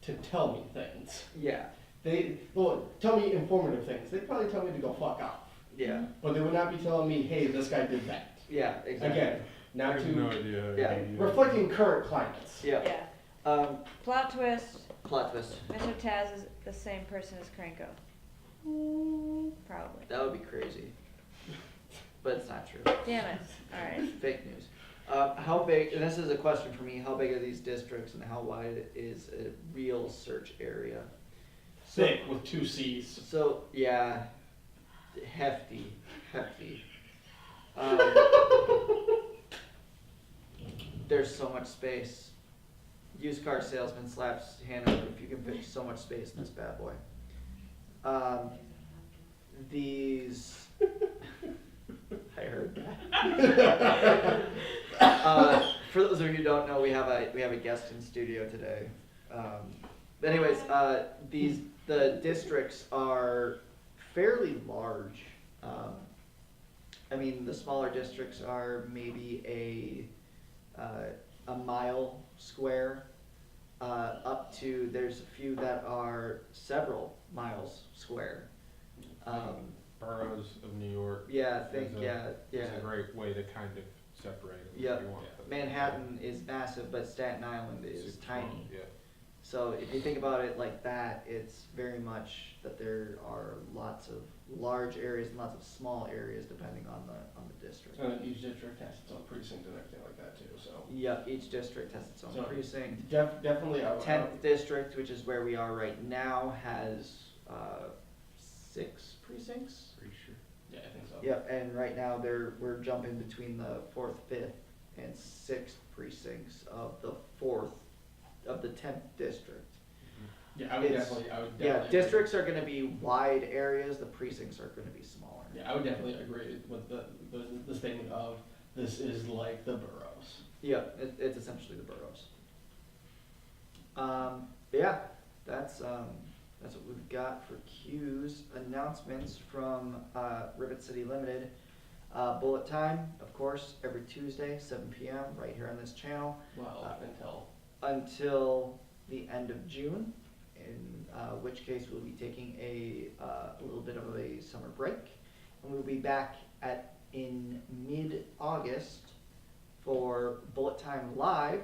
to tell me things. Yeah. Tell me informative things. They'd probably tell me to go fuck off. Yeah. But they would not be telling me, hey, this guy did that. Yeah. Exactly. Again, I not have to no idea. Yeah. reflecting current climates. Yeah. Yeah. Plot twist, Plot twist. Mr. Taz is the same person as Kranko. Probably. That would be crazy. But it's not true. Damn it. Alright. Fake news. How big, and this is a question for me, how big are these districts and how wide is a real search area? Thick with 2 C's. So, yeah, hefty. There's so much space. Used car salesman slaps hand on the roof, you can fit so much space in this bad boy. These, I heard that. For those of you who don't know, we have a guest in studio today. But anyways, the districts are fairly large. I mean, the smaller districts are maybe a mile square, up to, there's a few that are several miles square. Boroughs of New York. Yeah, I think, yeah. It's a great way to kind of separate them. Yep. If you want. Manhattan is massive, but Staten Island is Super tiny. small, yeah. So if you think about it like that, it's very much that there are lots of large areas and lots of small areas depending on the district. And each district has its own precinct and everything like that too, so. Yep, each district has its own So, precinct. Definitely, I would. 10th district, which is where we are right now, has 6 precincts. Pretty sure. Yeah, I think so. Yep, and right now we're jumping between the 4th, 5th, and 6th precincts of the 10th district. Yeah, I would It's- definitely. Yeah, agree. districts are gonna be wide areas, the precincts are gonna be smaller. Yeah, I would definitely agree with the statement of, this is like the boroughs. Yeah, it's essentially the boroughs. But yeah, that's what we've got for Q's. Announcements from Rivet City Limited. Bullet time, of course, every Tuesday, 7 p.m. right here on this channel. Well, Until the end of June, in which case we'll be taking a little bit of a summer break, and we'll be back in mid-August for Bullet Time Live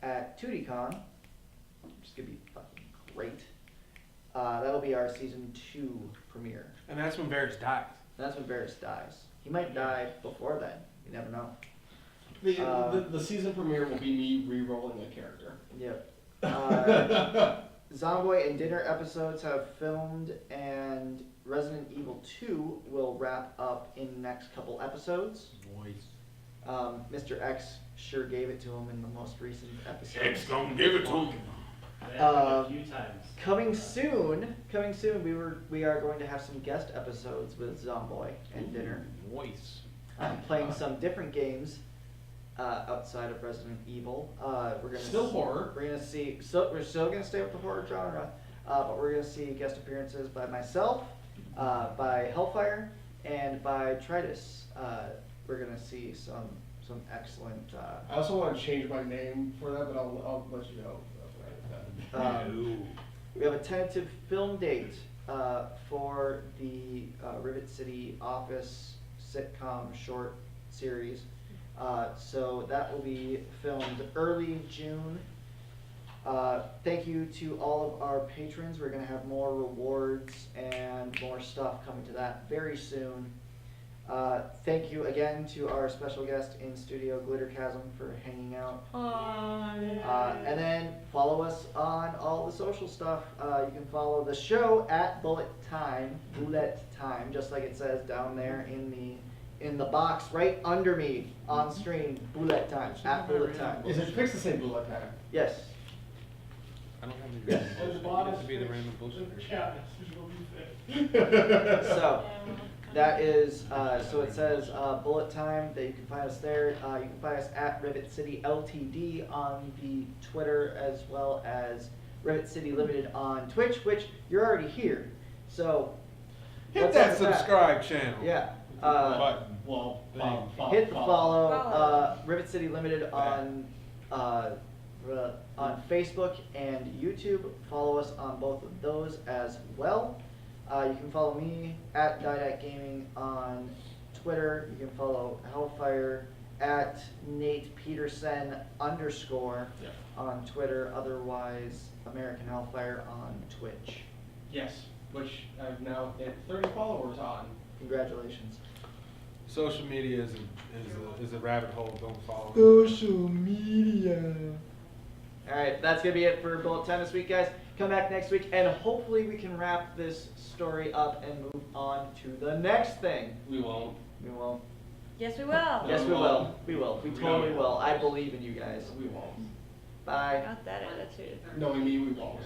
at TootyCon, which is gonna be fucking great. That'll be our season 2 premiere. And that's when Varys dies. That's when Varys dies. He might die before then. You never know. the season premiere will be me re-rolling a character. Yep. Zomboy and Dinner episodes have filmed, and Resident Evil 2 will wrap up in the next couple episodes. Voice. Mr. X sure gave it to him in the most recent episode. X gonna give it to him. That happened a few times. Coming soon, we are going to have some guest episodes with Zomboy and Dinner. Voice. Playing some different games outside of Resident Evil. We're gonna Still horror. We're gonna see. So we're still gonna stay with the horror genre, but we're gonna see guest appearances by myself, by Hellfire, and by Tritus. We're gonna see some excellent. I also want to change my name for that, but I'll let you know. We We have a tentative film date for the Rivet City Office sitcom short series. So that will be filmed early June. Thank you to all of our patrons. We're going to have more rewards and more stuff coming to that very soon. Thank you again to our special guest in studio, Glitterchasm, for hanging out. And then follow us on all the social stuff. You can follow the show at Bulette Time, just like it says down there in the box right under me on screen. Bulette Time, at Bulette Time. Is it fixed to say Bulette Time? Yes. I don't have any Yes. random bullshit. You get to be the random bullshit. So that is so it says Bullet Time. That you can find us there. You can find us at Rivet City Ltd on the Twitter, as well as Rivet City Limited on Twitch, which you're already here. So Hit what's that up with subscribe channel. Yeah. Button. Well, Hit the follow. Follow. Rivet City Limited on Facebook and YouTube. Follow us on both of those as well. You can follow me at Didac Gaming on Twitter. You can follow Hellfire at Nate Peterson _ Yeah. on Twitter. Otherwise, American Hellfire on Twitch. Yes, which I've now hit 30 followers on. Congratulations. social media is a rabbit hole. Don't follow. Social media. Alright, that's gonna be it for Bullet 10 this week, guys. Come back next week, and hopefully we can wrap this story up and move on to the next thing. We won't. We won't. Yes, we will. Yes, we we will. won't. We will. We We totally won't. will. I believe in you guys. We won't. Bye. Not that attitude. Knowing me, we won't.